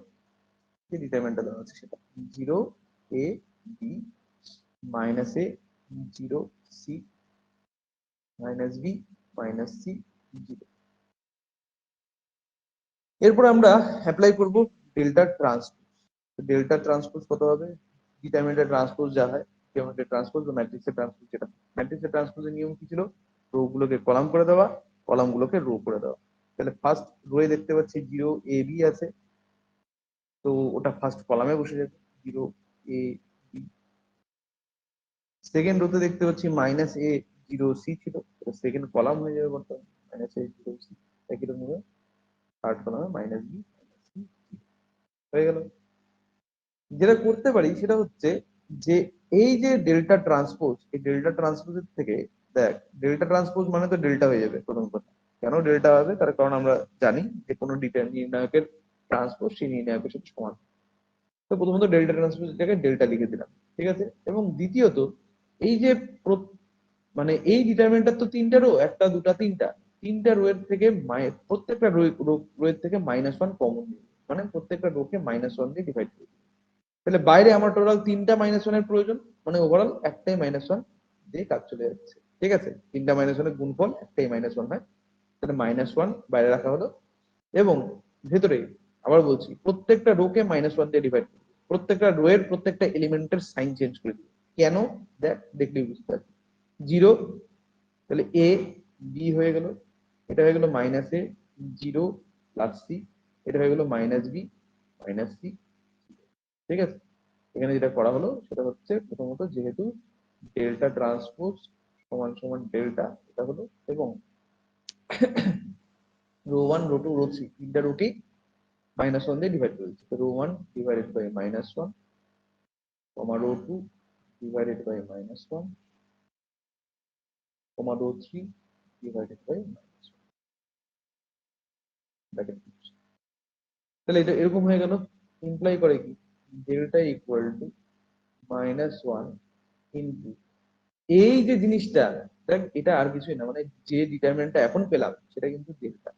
যে ডিটারমিনেন্টটা দেওয়া আছে সেটা 0 a b -a 0 c -b -c 0। এরপর আমরা অ্যাপ্লাই করব ডেল্টা ট্রান্সপোজ। ডেল্টা ট্রান্সপোজ কত হবে, ডিটারমিনেন্টের ট্রান্সপোজ যা হয়, ডিটারমিনেন্টের ট্রান্সপোজ বা ম্যাট্রিক্সের ট্রান্সপোজ, যেটা ম্যাট্রিক্সের ট্রান্সপোজের নিয়ম কি ছিল, রো গুলোকে কলাম করে দেওয়া, কলাম গুলোকে রো করে দেওয়া। তাহলে ফার্স্ট রোয়ে দেখতে পাচ্ছি 0 a b আছে, তো ওটা ফার্স্ট কলামে বসে যাবে 0 a b। সেকেন্ড রোতে দেখতে পাচ্ছি -a 0 c ছিল, সেকেন্ড কলাম হয়ে যাবে বর্তমানে -a 0 c। একই রকম থার্ড কলামে -b -c হয়ে গেল। যেটা করতে পারি সেটা হচ্ছে যে এই যে ডেল্টা ট্রান্সপোজ, এই ডেল্টা ট্রান্সপোজের থেকে, দেখ ডেল্টা ট্রান্সপোজ মানে তো ডেল্টা হয়ে যাবে প্রথম কথা। কেন ডেল্টা হবে, তার কারণ আমরা জানি যে কোনো নির্ণায়কের ট্রান্সপোজ সেই নির্ণায়কের সাথে সমান। তো প্রথমত ডেল্টা ট্রান্সপোজ জায়গায় ডেল্টা লিখে দিলাম, ঠিক আছে। এবং দ্বিতীয়ত এই যে মানে এই ডিটারমিনেন্টটা তো তিনটা রো, একটা দুটা তিনটা, তিনটা রো এর থেকে প্রত্যেকটা রো এর থেকে -1 কমন নিই, মানে প্রত্যেকটা রো কে -1 দিয়ে ডিভাইড করি। তাহলে বাইরে আমার টোটাল তিনটা -1 প্রয়োজন, মানে ওভারঅল একটাই -1 দিয়ে কাজ চলে যাচ্ছে। ঠিক আছে, তিনটা -1 গুণফল একটাই -1 হয়, তাহলে -1 বাইরে রাখা হলো। এবং ভেতরে আবার বলছি প্রত্যেকটা রো কে -1 দিয়ে ডিভাইড করি, প্রত্যেকটা রো এর প্রত্যেকটা এলিমেন্টের সাইন চেঞ্জ করে দিই। কেন, দেখ দেখলেই বুঝতে পারছি। 0, তাহলে এ বি হয়ে গেল, এটা হয়ে গেল -a 0 + c, এটা হয়ে গেল -b -c। ঠিক আছে, এখানে যেটা করা হলো সেটা হচ্ছে প্রথমত যেহেতু ডেল্টা ট্রান্সপোজ সমান সমান ডেল্টা, এটা হলো, এবং রো 1 রো 2 রো 3 তিনটা রোকেই -1 দিয়ে ডিভাইড করে দিচ্ছি। Row 1 divided by -1, row 2 divided by -1, row 3 divided by bracket. তাহলে এটা এরকম হয়ে গেল, ইমপ্লাই করে কি, ডেল্টা ইকুয়াল টু -1 ইনটু এই যে জিনিসটা, দেখ এটা আর কিছুই না, মানে যে ডিটারমিনেন্টটা এখন পেলাম সেটা কিন্তু ডেল্টা।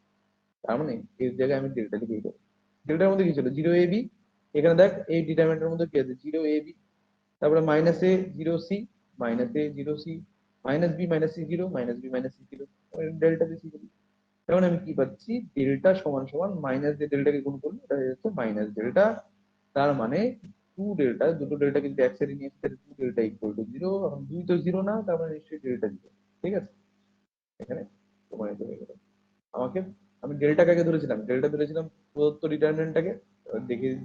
তার মানে এর জায়গায় আমি ডেল্টা লিখে দেবো। ডেল্টার মধ্যে কি ছিল 0 a b, এখানে দেখ এই ডিটারমিনেন্টের মধ্যে কি আছে 0 a b, তারপরে -a 0 c, -a 0 c, -b -c 0, -b -c 0, delta বেশি করি। তখন আমি কি পাচ্ছি, ডেল্টা সমান সমান মাইনাস দিয়ে ডেল্টাকে গুণ করলে এটা হয়ে যাচ্ছে মাইনাস ডেল্টা। তার মানে টু ডেল্টা, দুটো ডেল্টা কিন্তু এক সাইডে নিয়ে এসেছে, টু ডেল্টা ইকুয়াল টু 0। এখন 2 তো 0 না, তার মানে নিশ্চয়ই ডেল্টা 0। ঠিক আছে, এখানে প্রমাণিত হয়ে গেল। আমাকে, আমি ডেল্টা কাকে ধরেছিলাম, ডেল্টা ধরেছিলাম প্রদত্ত ডিটারমিনেন্টটাকে,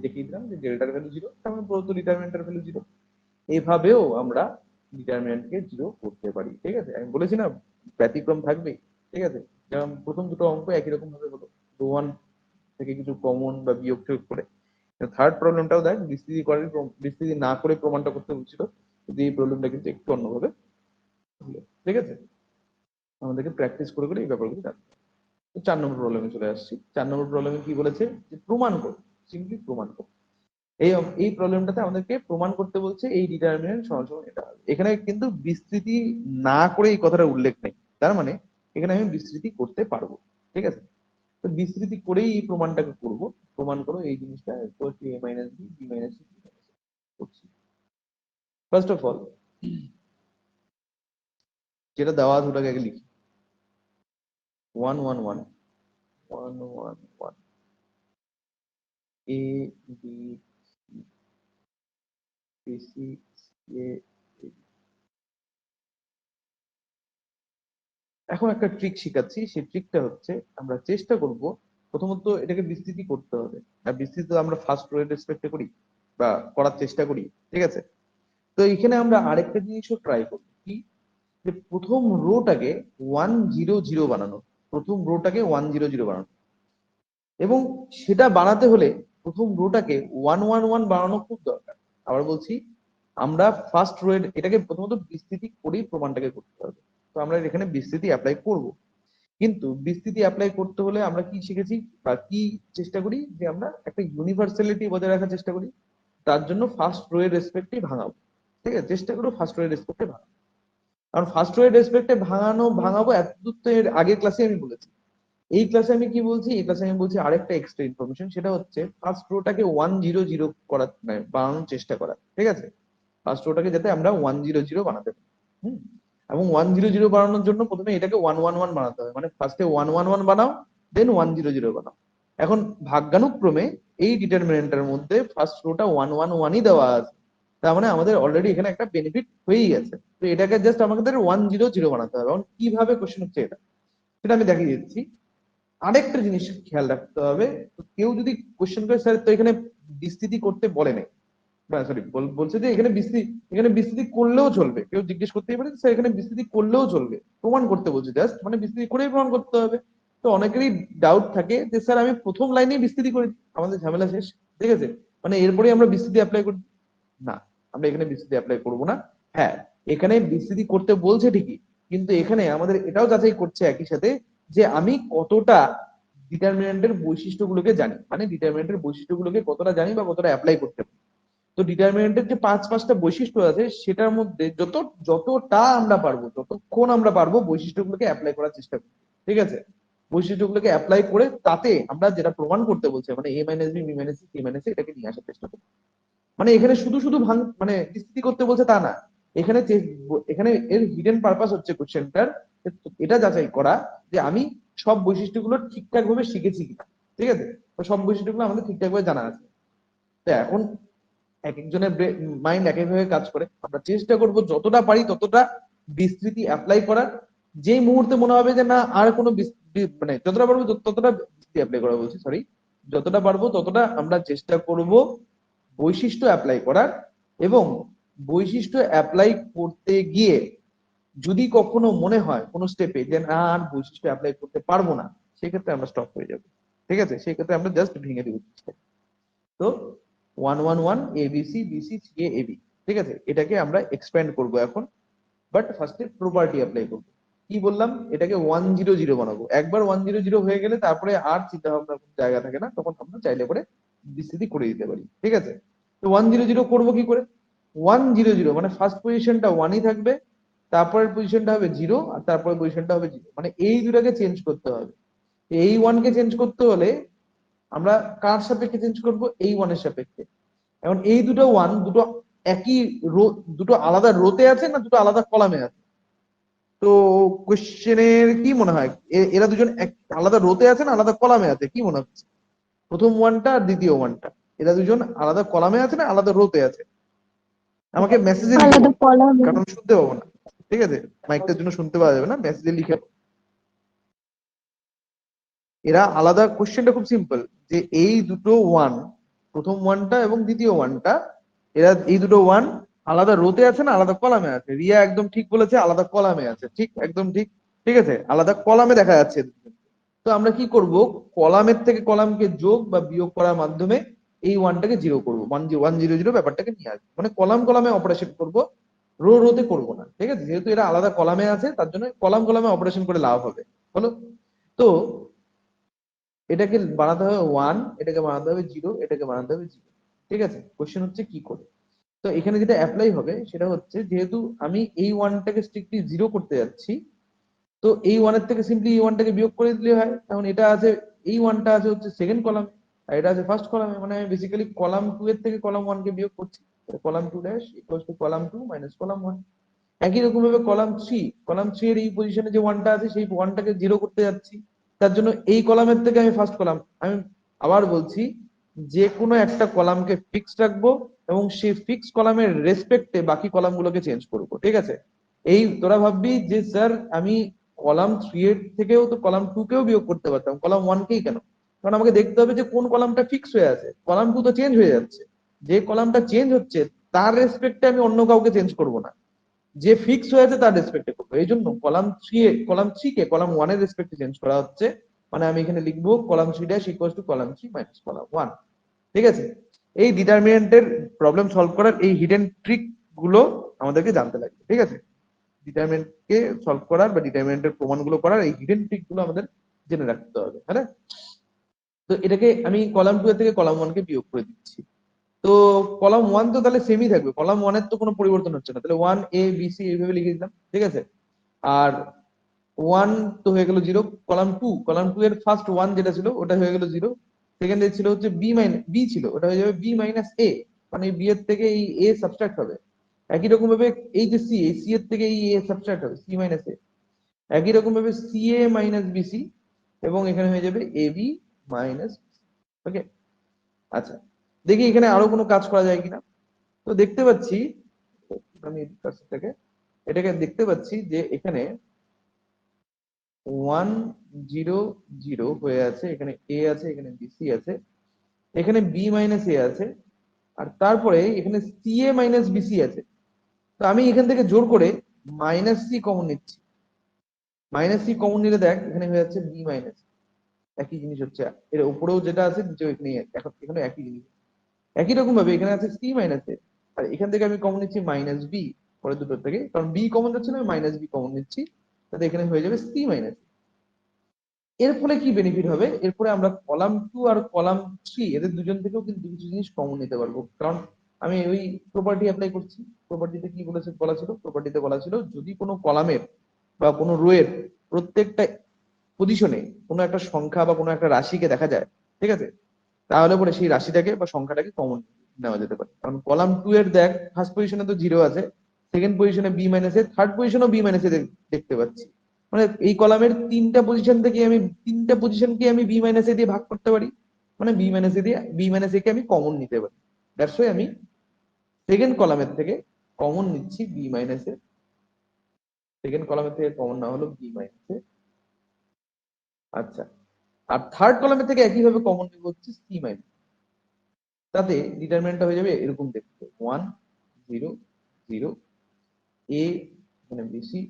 দেখিয়ে দিলাম যে ডেল্টার ভ্যালু 0, তার মানে প্রদত্ত ডিটারমিনেন্টের ভ্যালু 0। এইভাবেও আমরা ডিটারমিনেন্টকে জিরো করতে পারি। ঠিক আছে, আমি বলেছি না ব্যতিক্রম থাকবে। ঠিক আছে, যেমন প্রথম দুটো অঙ্ক একই রকম ভাবে হলো, ওয়ান থেকে কিছু কমন বা বিয়োগ টিয়োগ করে। থার্ড প্রবলেমটাও দেখ বিস্তৃতি করে, বিস্তৃতি না করে প্রমাণটা করতে বলছিল, কিন্তু এই প্রবলেমটা কিন্তু একটু অন্যভাবে হলো। ঠিক আছে, আমাদেরকে প্র্যাকটিস করে করে এই ব্যাপারগুলো জানতে হবে। তো 4 নম্বর প্রবলেমে চলে আসছি। 4 নম্বর প্রবলেমে কি বলেছে, যে প্রমাণ করো, সিম্পলি প্রমাণ করো। এই এই প্রবলেমটাতে আমাদেরকে প্রমাণ করতে বলছে এই ডিটারমিনেন্ট সমান সমান এটা হবে। এখানে কিন্তু বিস্তৃতি না করে এই কথাটা উল্লেখ নেই, তার মানে এখানে আমি বিস্তৃতি করতে পারবো। ঠিক আছে, তো বিস্তৃতি করেই এই প্রমাণটাকে করব। প্রমাণ করো এই জিনিসটা a minus B B minus C করছি। ফার্স্ট অফ অল যেটা দেওয়া আছে ওটাকে আগে লিখি। 1 1 1 1 1 1 a b c c a a। এখন একটা ট্রিক শিখাচ্ছি, সেই ট্রিকটা হচ্ছে আমরা চেষ্টা করব প্রথমত এটাকে বিস্তৃতি করতে হবে। আর বিস্তৃতি তো আমরা ফার্স্ট রো এর রেসপেক্টে করি বা করার চেষ্টা করি। ঠিক আছে, তো এখানে আমরা আরেকটা জিনিসও ট্রাই করব, কি, যে প্রথম রোটাকে 1 0 0 বানানো। প্রথম রোটাকে 1 0 0 বানানো, এবং সেটা বানাতে হলে প্রথম রোটাকে 1 1 1 বানানো খুব দরকার। আবার বলছি, আমরা ফার্স্ট রো এর এটাকে প্রথমত বিস্তৃতি করেই প্রমাণটাকে করতে হবে। তো আমরা এখানে বিস্তৃতি অ্যাপ্লাই করব, কিন্তু বিস্তৃতি অ্যাপ্লাই করতে হলে আমরা কি শিখেছি বা কি চেষ্টা করি, যে আমরা একটা ইউনিভার্সালিটি বজায় রাখার চেষ্টা করি। তার জন্য ফার্স্ট রো এর রেসপেক্টে ভাঙাবো। ঠিক আছে, চেষ্টা করবো ফার্স্ট রো এর রেসপেক্টে ভাঙাবো। কারণ ফার্স্ট রো এর রেসপেক্টে ভাঙাবো এতদূর তো এর আগের ক্লাসে আমি বলেছি। এই ক্লাসে আমি কি বলছি, এই ক্লাসে আমি বলছি আরেকটা এক্সট্রা ইনফরমেশন, সেটা হচ্ছে ফার্স্ট রোটাকে 1 0 0 করার মানে বানানোর চেষ্টা করা। ঠিক আছে, ফার্স্ট রোটাকে যাতে আমরা 1 0 0 বানাতে পারি। হুম, এবং 1 0 0 বানানোর জন্য প্রথমে এটাকে 1 1 1 বানাতে হবে, মানে ফার্স্টে 1 1 1 বানাও, দেন 1 0 0 বানাও। এখন ভাগ্যানুক্রমে এই ডিটারমিনেন্টের মধ্যে ফার্স্ট রোটা 1 1 1ই দেওয়া আছে, তার মানে আমাদের অলরেডি এখানে একটা বেনিফিট হয়েই গেছে। তো এটাকে জাস্ট আমাদের 1 0 0 বানাতে হবে। এখন কিভাবে কোশ্চেন হচ্ছে এটা, সেটা আমি দেখিয়ে দিচ্ছি। আরেকটা জিনিস খেয়াল রাখতে হবে, তো কেউ যদি কোশ্চেন করে স্যার তো এখানে বিস্তৃতি করতে বলে নাই, সরি বলছে যে এখানে বিস্তৃতি করলেও চলবে, কেউ জিজ্ঞেস করতেই পারে স্যার এখানে বিস্তৃতি করলেও চলবে, প্রমাণ করতে বলছে জাস্ট, মানে বিস্তৃতি করেই প্রমাণ করতে হবে। তো অনেকেরই ডাউট থাকে যে স্যার আমি প্রথম লাইনেই বিস্তৃতি করি, আমাদের ঝামেলা শেষ। ঠিক আছে, মানে এরপরে আমরা বিস্তৃতি অ্যাপ্লাই করি না, আমরা এখানে বিস্তৃতি অ্যাপ্লাই করব না। হ্যাঁ, এখানে বিস্তৃতি করতে বলছে ঠিকই, কিন্তু এখানে আমাদের এটাও যাচাই করছে একই সাথে যে আমি কতটা ডিটারমিনেন্টের বৈশিষ্ট্যগুলোকে জানি, মানে ডিটারমিনেন্টের বৈশিষ্ট্যগুলোকে কতটা জানি বা কতটা অ্যাপ্লাই করতে পারি। তো ডিটারমিনেন্টের যে 5টা বৈশিষ্ট্য আছে সেটার মধ্যে যতটা আমরা পারবো, যতক্ষণ আমরা পারবো বৈশিষ্ট্যগুলোকে অ্যাপ্লাই করার চেষ্টা করি। ঠিক আছে, বৈশিষ্ট্যগুলোকে অ্যাপ্লাই করে তাতে আমরা যেটা প্রমাণ করতে বলছে, মানে a minus B B minus C C minus এটাকে নিয়ে আসার চেষ্টা করি। মানে এখানে শুধু শুধু মানে বিস্তৃতি করতে বলছে তা না, এখানে এখানে এর হিডেন পারপাস হচ্ছে কোশ্চেনটার এটা যাচাই করা যে আমি সব বৈশিষ্ট্যগুলো ঠিকঠাক ভাবে শিখেছি কিনা। ঠিক আছে, তো সব বৈশিষ্ট্যগুলো আমাদের ঠিকঠাক ভাবে জানা আছে। তো এখন এক একজনের মাইন্ড এক একভাবে কাজ করে, আমরা চেষ্টা করব যতটা পারি ততটা বিস্তৃতি অ্যাপ্লাই করার। যেই মুহূর্তে মনে হবে যে না আর কোনো মানে যতটা পারবো ততটা বিস্তৃতি অ্যাপ্লাই করা বলছি, সরি, যতটা পারবো ততটা আমরা চেষ্টা করব বৈশিষ্ট্য অ্যাপ্লাই করার। এবং বৈশিষ্ট্য অ্যাপ্লাই করতে গিয়ে যদি কখনো মনে হয় কোনো স্টেপে যে না আর বৈশিষ্ট্য অ্যাপ্লাই করতে পারবো না, সেক্ষেত্রে আমরা স্টপ হয়ে যাবো। ঠিক আছে, সেই ক্ষেত্রে আমরা জাস্ট ভেঙে দিব। তো 1 1 1 ABC BC C A AB. ঠিক আছে, এটাকে আমরা এক্সপ্যান্ড করব এখন, বাট ফার্স্টে প্রপার্টি অ্যাপ্লাই করব। কি বললাম, এটাকে 1 0 0 বানাবো। একবার 1 0 0 হয়ে গেলে তারপরে আর চিন্তা ভাবনার কোনো জায়গা থাকে না, তখন আমরা চাইলে পরে বিস্তৃতি করে দিতে পারি। ঠিক আছে, তো 1 0 0 করবো কি করে, 1 0 0 মানে ফার্স্ট পজিশনটা 1ই থাকবে, তারপরের পজিশনটা হবে 0, আর তারপরের পজিশনটা হবে 0, মানে এই দুটাকে চেঞ্জ করতে হবে। এই 1 কে চেঞ্জ করতে হলে আমরা কার সাপেক্ষে চেঞ্জ করব, এই 1 এর সাপেক্ষে। এখন এই দুটো 1 দুটো একই রো, দুটো আলাদা রোতে আছে না দুটো আলাদা কলামে আছে? তো কোশ্চেনের কি মনে হয় এরা দুজন আলাদা রোতে আছে না আলাদা কলামে আছে, কি মনে হচ্ছে? প্রথম 1টা আর দ্বিতীয় 1টা, এরা দুজন আলাদা কলামে আছে না আলাদা রোতে আছে? আমাকে মেসেজে লিখে আলাদা বলো, কলামে। কারণ শুনতে পাবো না। ঠিক আছে, মাইকটার জন্য শুনতে পাওয়া যাবে না, মেসেজে লিখে। এরা আলাদা, কোশ্চেনটা খুব সিম্পল, যে এই দুটো ওয়ান, প্রথম 1টা এবং দ্বিতীয় 1টা, এরা এই দুটো 1 আলাদা রোতে আছে না আলাদা কলামে আছে? রিয়া একদম ঠিক বলেছে, আলাদা কলামে আছে, ঠিক একদম ঠিক। ঠিক আছে, আলাদা কলামে দেখা যাচ্ছে। তো আমরা কি করব, কলামের থেকে কলামকে যোগ বা বিয়োগ করার মাধ্যমে এই ওয়ানটাকে জিরো করবো, 1 0 0 ব্যাপারটাকে নিয়ে আসবো, মানে কলাম কলামে অপারেশন করব, রো রোতে করব না। ঠিক আছে, যেহেতু এরা আলাদা কলামে আছে তার জন্য কলাম কলামে অপারেশন করে লাভ হবে। বলো। তো এটাকে বানাতে হবে 1, এটাকে বানাতে হবে 0, এটাকে বানাতে হবে 0। ঠিক আছে, কোশ্চেন হচ্ছে কি করে। তো এখানে যেটা অ্যাপ্লাই হবে সেটা হচ্ছে, যেহেতু আমি এই ওয়ানটাকে স্ট্রিক্টলি 0 করতে যাচ্ছি, তো এই ওয়ানের থেকে সিম্পলি এই ওয়ানটাকে বিয়োগ করে দিলে হয়। কারণ এটা আছে, এই ওয়ানটা আছে হচ্ছে সেকেন্ড কলাম, আর এটা আছে ফার্স্ট কলামে, মানে আমি বেসিক্যালি কলাম 2 এর থেকে কলাম 1 কে বিয়োগ করছি। Column 2 dash equals to column 2 minus column 1। একই রকম ভাবে কলাম 3 এর এই পজিশনে যে ওয়ানটা আছে সেই ওয়ানটাকে 0 করতে যাচ্ছি, তার জন্য এই কলামের থেকে আমি ফার্স্ট কলাম, আমি আবার বলছি, যে কোনো একটা কলামকে ফিক্স রাখবো এবং সেই ফিক্স কলামের রেসপেক্টে বাকি কলামগুলোকে চেঞ্জ করব। ঠিক আছে, এই তোরা ভাববি যে স্যার আমি কলাম 3 এর থেকেও তো কলাম 2 কেও বিয়োগ করতে পারতাম, কলাম 1 কেই কেন? কারণ আমাকে দেখতে হবে যে কোন কলামটা ফিক্স হয়ে আছে, কলাম 2 তো চেঞ্জ হয়ে যাচ্ছে, যে কলামটা চেঞ্জ হচ্ছে তার রেসপেক্টে আমি অন্য কাউকে চেঞ্জ করব না, যে ফিক্স হয়েছে তার রেসপেক্টে করবো। এই জন্য কলাম থ্রি কে কলাম 1 এর রেসপেক্টে চেঞ্জ করা হচ্ছে, মানে আমি এখানে লিখবো column 3 dash equal to column 3 minus column 1। ঠিক আছে, এই ডিটারমিনেন্টের প্রবলেম সলভ করার এই হিডেন ট্রিক গুলো আমাদেরকে জানতে লাগবে। ঠিক আছে, ডিটারমিনেন্ট কে সলভ করার বা ডিটারমিনেন্টের প্রমাণগুলো করার এই হিডেন ট্রিক গুলো আমাদের জেনে রাখতে হবে, হ্যাঁ। তো এটাকে আমি কলাম 2 এর থেকে কলাম 1 কে বিয়োগ করে দিচ্ছি। তো কলাম 1 তো তাহলে সেমই থাকবে, কলাম 1 এর তো কোনো পরিবর্তন হচ্ছে না, তাহলে 1 A B C এইভাবে লিখে দিলাম। ঠিক আছে, আর 1 তো হয়ে গেল 0। কলাম টু এর ফার্স্ট 1 যেটা ছিল ওটা হয়ে গেল 0। সেকেন্ডে ছিল হচ্ছে বি ছিল, ওটা হয়ে যাবে B-A, মানে বি এর থেকে এই এ সাবট্রাক্ট হবে। একই রকম ভাবে এই যে সি, এই সি এর থেকে এই এ সাবট্রাক্ট হবে, C-A। একই রকম ভাবে CA-BC, এবং এখানে হয়ে যাবে AB-, ওকে। আচ্ছা, দেখি এখানে আরো কোনো কাজ করা যায় কিনা। তো দেখতে পাচ্ছি, আমি কাজটাকে এটাকে দেখতে পাচ্ছি যে এখানে 1 0 0 হয়ে আছে, এখানে এ আছে, এখানে বিসি আছে, এখানে B-A আছে, আর তারপরে এখানে CA-BC আছে। তো আমি এখান থেকে জোর করে -C কমন নিচ্ছি। -C কমন নিলে দেখ এখানে হয়ে যাচ্ছে B-, একই জিনিস হচ্ছে, এর উপরেও যেটা আছে নিচেও এখানে এখন এখানে একই জিনিস। একই রকম ভাবে এখানে আছে C-, আর এখান থেকে আমি কমন নিচ্ছি -B, পরে দুটোর থেকে, কারণ বি কমন যাচ্ছে না, আমি -B কমন নিচ্ছি, তাহলে এখানে হয়ে যাবে C-। এর ফলে কি বেনিফিট হবে, এর ফলে আমরা কলাম 2 আর কলাম 3 এদের দুজন থেকেও কিন্তু কিছু জিনিস কমন নিতে পারবো, কারণ আমি ওই প্রপার্টি অ্যাপ্লাই করছি। প্রপার্টিতে কি বলা ছিল, যদি কোনো কলামের বা কোনো রো এর প্রত্যেকটা পজিশনে কোনো একটা সংখ্যা বা কোনো একটা রাশিকে দেখা যায়, ঠিক আছে, তাহলে পরে সেই রাশিটাকে বা সংখ্যাটাকে কমন নেওয়া যেতে পারে। কারণ কলাম 2 এর দেখ ফার্স্ট পজিশনে তো 0 আছে, সেকেন্ড পজিশনে B-, থার্ড পজিশনেও B-, দেখতে পাচ্ছি, মানে এই কলামের তিনটা পজিশনকে আমি B-, দিয়ে ভাগ করতে পারি, মানে B-, কে আমি কমন নিতে পারি। দ্যাটস ওয়াই আমি সেকেন্ড কলামের থেকে কমন নিচ্ছি B-, সেকেন্ড কলামের থেকে কমন না হলো B-। আচ্ছা, আর থার্ড কলামের থেকে একইভাবে কমন নিব হচ্ছে C-। তাতে ডিটারমিনেন্টটা হয়ে যাবে এরকম দেখতে, 1 0 0 এ, এখানে বিসি।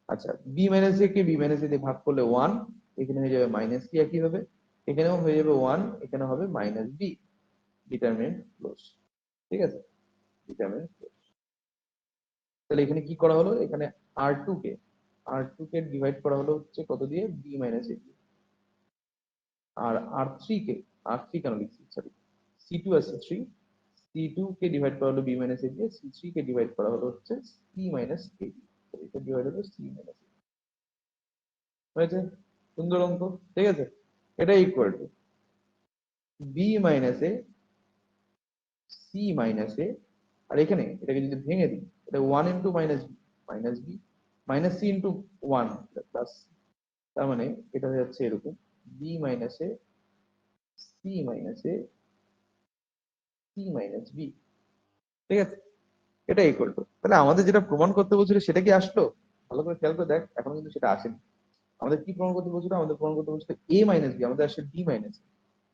আচ্ছা, B-, কে B-, দিয়ে ভাগ করলে 1, এখানে হয়ে যাবে -C, একই হবে এখানেও হয়ে যাবে 1, এখানে হবে -B। Determinant close. ঠিক আছে, ডিটারমিনেন্ট ক্লোজ। তাহলে এখানে কি করা হলো, এখানে R2 কে ডিভাইড করা হলো হচ্ছে কত দিয়ে, B-, দিয়ে। আর আর থ্রি কেন লিখছি, সরি, C2 আছে 3, C2 কে ডিভাইড করা হলো B-, দিয়ে, C3 কে ডিভাইড করা হলো হচ্ছে C-, এটা ডিভাইড হলো C-। হয়েছে, সুন্দর অঙ্ক। ঠিক আছে, এটা ইকুয়াল টু B-, C-, আর এখানে এটাকে যদি ভেঙে দিই, এটা 1 into -B, -C into 1 plus, তার মানে এটা হয়ে যাচ্ছে এরকম B-, C-, C-B। ঠিক আছে, এটা ইকুয়াল টু, তাহলে আমাদের যেটা প্রমাণ করতে বলছিল সেটা কি আসলো? ভালো করে খেয়াল করে দেখ, এখন কিন্তু সেটা আসেনি। আমাদের কি প্রমাণ করতে বলছিল, আমাদের প্রমাণ করতে বলছিল A-, B, আমাদের আসছে D-,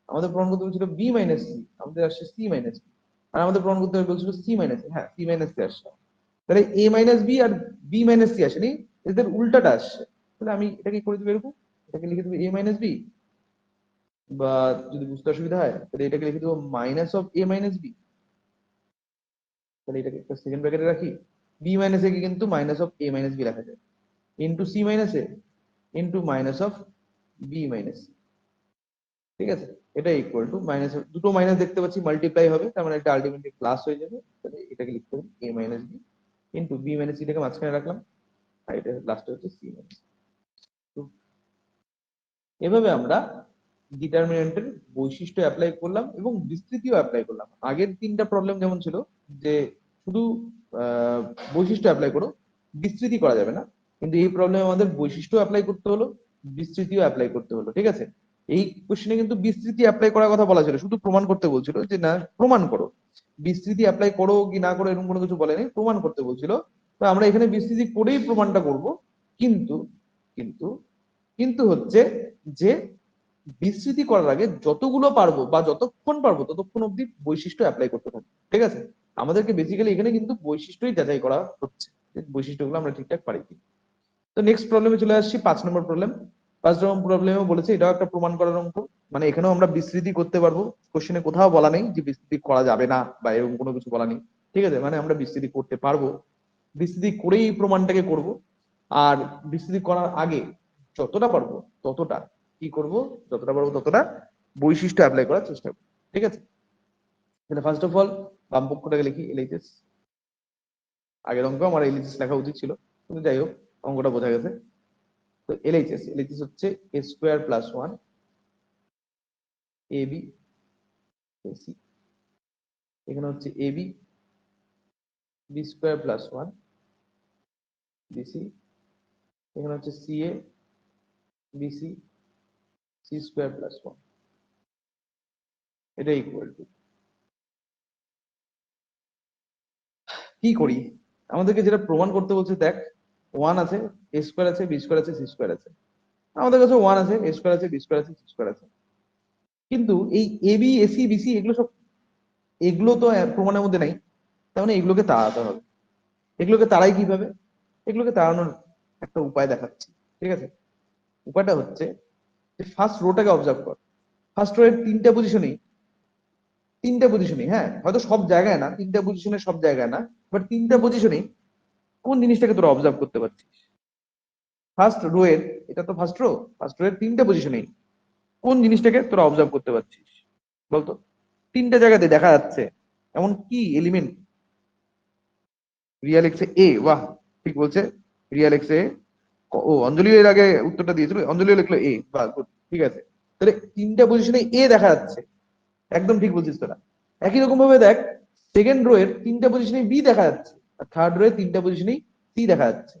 আমাদের প্রমাণ করতে বলছিল B-, C, আমাদের আসছে C-, B। আর আমাদের প্রমাণ করতে হবে বলছিল সি মাইনাস, হ্যাঁ সি মাইনাস সি আসছে, তাহলে এ মাইনাস বি আর বি মাইনাস সি আসেনি, এদের উল্টাটা আসছে। তাহলে আমি এটাকে করে দেবো এরকম, এটাকে লিখে দেবো এ মাইনাস বি, বা যদি বুঝতে অসুবিধা হয় তাহলে এটাকে লিখে দেবো minus of A minus B. তাহলে এটাকে একটা সেকেন্ড ব্র্যাকেটে রাখি, বি মাইনাস এ কে কিন্তু minus of A minus B রাখা যায়, into C minus A into minus of B minus, ঠিক আছে। এটা ইকুয়াল টু মাইনাস, দুটো মাইনাস দেখতে পাচ্ছি মাল্টিপ্লাই হবে, তার মানে এটা আলটিমেটলি প্লাস হয়ে যাবে। তাহলে এটাকে লিখতে হবে A minus B into B minus সিটাকে মাঝখানে রাখলাম, আর এটা লাস্টে হচ্ছে সি মাইনাস। এভাবে আমরা ডিটারমিনেন্টের বৈশিষ্ট্য অ্যাপ্লাই করলাম এবং বিস্তৃতিও অ্যাপ্লাই করলাম। আগের তিনটা প্রবলেম যেমন ছিল যে শুধু আহ, বৈশিষ্ট্য অ্যাপ্লাই করো, বিস্তৃতি করা যাবে না, কিন্তু এই প্রবলেমে আমাদের বৈশিষ্ট্য অ্যাপ্লাই করতে হলো, বিস্তৃতিও অ্যাপ্লাই করতে হলো, ঠিক আছে। এই কোশ্চেনে কিন্তু বিস্তৃতি অ্যাপ্লাই করার কথা বলা ছিল, শুধু প্রমাণ করতে বলছিল যে না প্রমাণ করো, বিস্তৃতি অ্যাপ্লাই করো কি না করো এরকম কোনো কিছু বলেনি, প্রমাণ করতে বলছিল। তো আমরা এখানে বিস্তৃতি করেই প্রমাণটা করব, কিন্তু কিন্তু কিন্তু হচ্ছে যে বিস্তৃতি করার আগে যতগুলো পারবো বা যতক্ষণ পারবো ততক্ষণ অব্দি বৈশিষ্ট্য অ্যাপ্লাই করতে থাকবো, ঠিক আছে। আমাদেরকে বেসিক্যালি এখানে কিন্তু বৈশিষ্ট্যই যাচাই করা হচ্ছে, যে বৈশিষ্ট্যগুলো আমরা ঠিকঠাক পারি কি। তো নেক্সট প্রবলেমে চলে আসছি, 5 নম্বর প্রবলেম। 5 নম্বর প্রবলেমে বলেছে এটাও একটা প্রমাণ করার অঙ্ক, মানে এখানেও আমরা বিস্তৃতি করতে পারবো, কোশ্চেনে কোথাও বলা নেই যে বিস্তৃতি করা যাবে না বা এরকম কোনো কিছু বলা নেই, ঠিক আছে, মানে আমরা বিস্তৃতি করতে পারবো, বিস্তৃতি করেই প্রমাণটাকে করব। আর বিস্তৃতি করার আগে যতটা পারবো ততটা কি করব, যতটা পারবো ততটা বৈশিষ্ট্য অ্যাপ্লাই করার চেষ্টা করবো, ঠিক আছে। তাহলে ফার্স্ট অফ অল বাম পক্ষটাকে লিখি এলএইচএস, আগের অঙ্ক আমার এলএইচএস লেখা উচিত ছিল, কিন্তু যাই হোক অঙ্কটা বোঝা গেছে। তো এলএইচএস এলএইচএস হচ্ছে A square plus one A B C, এখানে হচ্ছে A B B square plus one BC, এখানে হচ্ছে C A BC C square plus one, এটা ইকুয়াল টু কি করি, আমাদেরকে যেটা প্রমাণ করতে বলছে দেখ, ওয়ান আছে, এ স্কোয়ার আছে, বি স্কোয়ার আছে, সি স্কোয়ার আছে, আমাদের কাছে ওয়ান আছে, এ স্কোয়ার আছে, বি স্কোয়ার আছে, সি স্কোয়ার আছে, কিন্তু এই এ বি এসি বিসি এগুলো সব, এগুলো তো প্রমাণের মধ্যে নাই, তার মানে এগুলোকে তাড়াতে হবে। এগুলোকে তাড়াই কিভাবে, এগুলোকে তাড়ানোর একটা উপায় দেখাচ্ছি, ঠিক আছে। উপায়টা হচ্ছে যে ফার্স্ট রোটাকে অবজার্ভ কর, ফার্স্ট রো এর তিনটা পজিশনই, হ্যাঁ হয়তো সব জায়গায় না, তিনটা পজিশনে সব জায়গায় না, বাট তিনটা পজিশনেই কোন জিনিসটাকে তোরা অবজার্ভ করতে পারছিস। ফার্স্ট রো এর, এটা তো ফার্স্ট রো এর তিনটা পজিশনেই কোন জিনিসটাকে তোরা অবজার্ভ করতে পারছিস বলতো, তিনটা জায়গাতে দেখা যাচ্ছে এমন কি এলিমেন্ট। রিয়াল এক্স এ, বাহ ঠিক বলছে, রিয়াল এক্স এ, ও অঞ্জলি এর আগে উত্তরটা দিয়েছিল, অঞ্জলিও লিখলো এ, বাহ গুড, ঠিক আছে। তাহলে তিনটা পজিশনে এ দেখা যাচ্ছে, একদম ঠিক বলছিস তোরা। একই রকম ভাবে দেখ, সেকেন্ড রো এর তিনটা পজিশনে বি দেখা যাচ্ছে, আর থার্ড রো এর তিনটা পজিশনেই সি দেখা যাচ্ছে।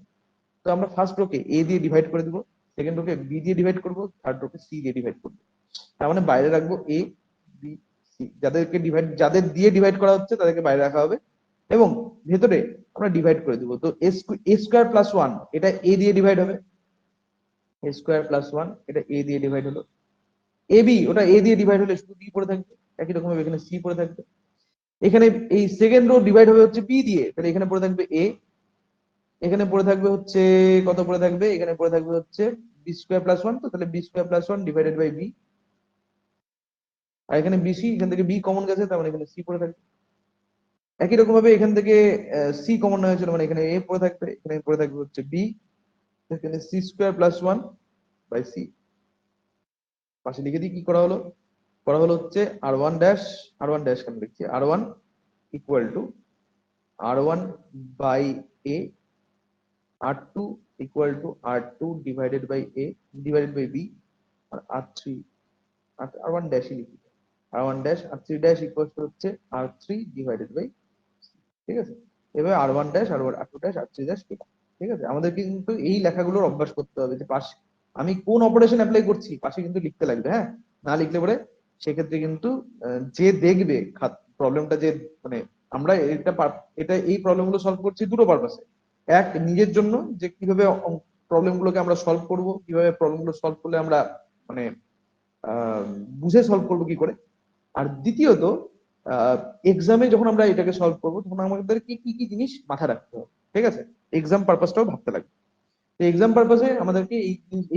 তো আমরা ফার্স্ট রোকে এ দিয়ে ডিভাইড করে দিব, সেকেন্ড রোকে বি দিয়ে ডিভাইড করব, থার্ড রোকে সি দিয়ে ডিভাইড করব। তার মানে বাইরে রাখবো এ বি সি, যাদের দিয়ে ডিভাইড করা হচ্ছে তাদেরকে বাইরে রাখা হবে, এবং ভেতরে আমরা ডিভাইড করে দিব। তো এ স্কোয়ার প্লাস ওয়ান এটা এ দিয়ে ডিভাইড হবে, এ স্কোয়ার প্লাস ওয়ান এটা এ দিয়ে ডিভাইড হলো, এ বি ওটা এ দিয়ে ডিভাইড হলে শুধু বি পড়ে থাকবে, একই রকম ভাবে এখানে সি পড়ে থাকবে। এখানে এই সেকেন্ড রো ডিভাইড হবে হচ্ছে বি দিয়ে, তাহলে এখানে পড়ে থাকবে এ, এখানে পড়ে থাকবে হচ্ছে কত পড়ে থাকবে, এখানে পড়ে থাকবে হচ্ছে বি স্কোয়ার প্লাস ওয়ান, তো তাহলে B square plus one divided by B, আর এখানে বিসি, এখান থেকে বি কমন গেছে, তার মানে এখানে সি পড়ে থাকবে। একই রকম ভাবে এখান থেকে সি কমন নেওয়া হয়েছিল, মানে এখানে এ পড়ে থাকবে, এখানে পড়ে থাকবে হচ্ছে বি, এখানে C square plus one by C. পাশে লিখে দিই কি করা হলো, করা হলো হচ্ছে আর ওয়ান ড্যাশ কেন লিখছি, R one equal to R one by A, R two equal to R two divided by A divided by B, আর আর থ্রি, আর ওয়ান ড্যাশই লিখি, R one dash R three dash equal to হচ্ছে R three divided by, ঠিক আছে। এবার R one dash R two dash R three dash, ঠিক আছে। আমাদের কিন্তু এই লেখাগুলোর অভ্যাস করতে হবে, যে পাশে আমি কোন অপারেশন অ্যাপ্লাই করছি পাশে কিন্তু লিখতে লাগবে, হ্যাঁ, না লিখলে পরে সেক্ষেত্রে কিন্তু যে দেখবে প্রবলেমটা, যে মানে আমরা এটা এই প্রবলেম গুলো সলভ করছি দুটো পারপাসে, এক নিজের জন্য যে কিভাবে প্রবলেম গুলোকে আমরা সলভ করব, কিভাবে প্রবলেম গুলো সলভ করলে আমরা মানে আহ বুঝে সলভ করবো কি করে, আর দ্বিতীয়ত এক্সামে যখন আমরা এটাকে সলভ করবো তখন আমাদের কি কি কি জিনিস মাথায় রাখতে হবে, ঠিক আছে? এক্সাম পারপাসটাও ভাবতে লাগবে। এক্সাম পারপাসে আমাদেরকে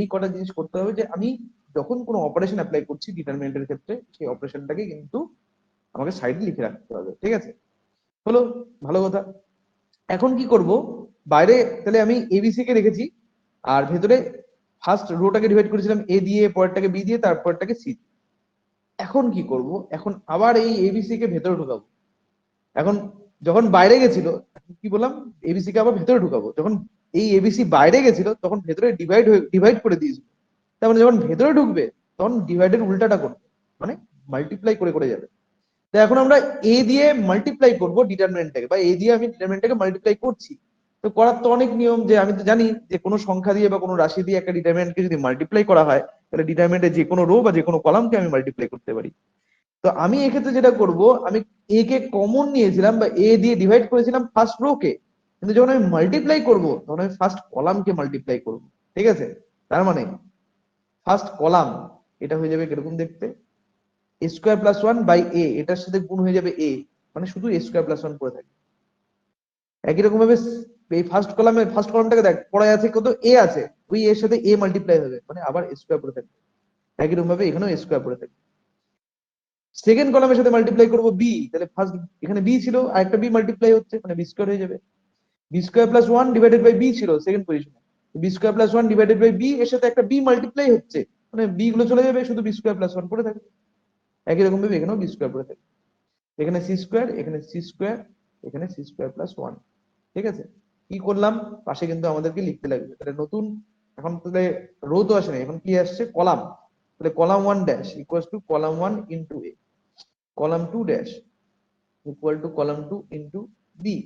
এই কটা জিনিস করতে হবে, যে আমি যখন কোনো অপারেশন অ্যাপ্লাই করছি ডিটারমিনেন্টের ক্ষেত্রে, সেই অপারেশনটাকে কিন্তু আমাকে সাইডে লিখে রাখতে হবে, ঠিক আছে? হলো, ভালো কথা। এখন কি করব, বাইরে তাহলে আমি এবিসি কে রেখেছি, আর ভেতরে ফার্স্ট রোটাকে ডিভাইড করেছিলাম এ দিয়ে, পরেরটাকে বি দিয়ে, তারপরটাকে সি। এখন কি করব, এখন আবার এই এবিসি কে ভেতরে ঢুকাবো। এখন যখন বাইরে গেছিল, কি বললাম, এবিসি কে আবার ভেতরে ঢুকাবো। যখন এই এবিসি বাইরে গেছিল তখন ভেতরে ডিভাইড করে দিয়েছিল। তার মানে যখন ভেতরে ঢুকবে তখন ডিভাইডের উল্টাটা করবে, মানে মাল্টিপ্লাই করে করে যাবে। তো এখন আমরা এ দিয়ে মাল্টিপ্লাই করব ডিটারমিনেন্টটাকে, বা এ দিয়ে আমি ডিটারমিনেন্টটাকে মাল্টিপ্লাই করছি। তো করার তো অনেক নিয়ম, যে আমি তো জানি যে কোনো সংখ্যা দিয়ে বা কোনো রাশি দিয়ে একটা ডিটারমিনেন্টকে যদি মাল্টিপ্লাই করা হয়, তাহলে ডিটারমিনেন্টের যে কোনো রো বা যে কোনো কলামকে আমি মাল্টিপ্লাই করতে পারি। তো আমি এক্ষেত্রে যেটা করব, আমি এ কে কমন নিয়েছিলাম বা এ দিয়ে ডিভাইড করেছিলাম ফার্স্ট রো কে, কিন্তু যখন আমি মাল্টিপ্লাই করব তখন আমি ফার্স্ট কলামকে মাল্টিপ্লাই করব, ঠিক আছে? তার মানে ফার্স্ট কলাম এটা হয়ে যাবে কিরকম দেখতে, এ স্কোয়ার প্লাস ওয়ান বাই এ, এটার সাথে গুণ হয়ে যাবে এ, মানে শুধু এ স্কোয়ার প্লাস ওয়ান পড়ে থাকে। একই রকম ভাবে এই ফার্স্ট কলামটাকে দেখ, পড়ে আছে কত, এ আছে, ওই এর সাথে এ মাল্টিপ্লাই হবে, মানে আবার স্কোয়ার পড়ে থাকবে। একই রকম ভাবে এখানেও স্কোয়ার পড়ে থাকবে। সেকেন্ড কলামের সাথে মাল্টিপ্লাই করবো বি, তাহলে ফার্স্ট এখানে বি ছিল আর একটা বি মাল্টিপ্লাই হচ্ছে, মানে বি স্কোয়ার হয়ে যাবে। B square plus one divided by B ছিল সেকেন্ড পজিশনে, B square plus one divided by B, এর সাথে একটা বি মাল্টিপ্লাই হচ্ছে, মানে বি গুলো চলে যাবে, শুধু বি স্কোয়ার প্লাস ওয়ান পড়ে থাকবে। একই রকম ভাবে এখানেও বি স্কোয়ার পড়ে থাকবে, এখানে সি স্কোয়ার, এখানে সি স্কোয়ার, এখানে সি স্কোয়ার প্লাস ওয়ান। ঠিক আছে? কি করলাম, পাশে কিন্তু আমাদেরকে লিখতে লাগবে। তাহলে নতুন, এখন তাহলে রো তো আসে না, এখন কি আসছে, কলাম। তাহলে column one dash equal to column one into A, column two dash equal to column two into B,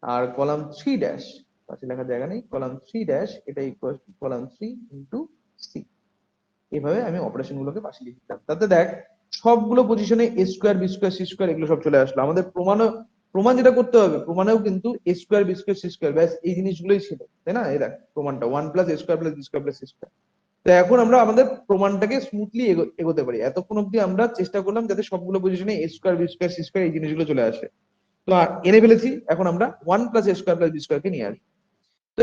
আর কলাম থ্রি ড্যাশ, পাশে লেখার জায়গা নেই, কলাম থ্রি ড্যাশ এটা equal to column three into C. এভাবে আমি operation গুলোকে পাশে লিখে দিলাম। তাতে দেখ সবগুলো পজিশনে A square B square C square এগুলো সব চলে আসলো। আমাদের প্রমাণ যেটা করতে হবে, প্রমাণেও কিন্তু A square B square C square ব্যাস এই জিনিসগুলোই ছিল, তাই না? এই দেখ প্রমাণটা ওয়ান প্লাস এ square plus B square plus C square. তো এখন আমরা আমাদের প্রমাণটাকে স্মুথলি এগোতে পারি। এতক্ষণ অব্দি আমরা চেষ্টা করলাম যাতে সবগুলো পজিশনে A square B square C square এই জিনিসগুলো চলে আসে। তো এনে ফেলেছি, এখন আমরা ওয়ান প্লাস এ স্কোয়ার প্লাস বি স্কোয়ার কে নিয়ে আসি। তো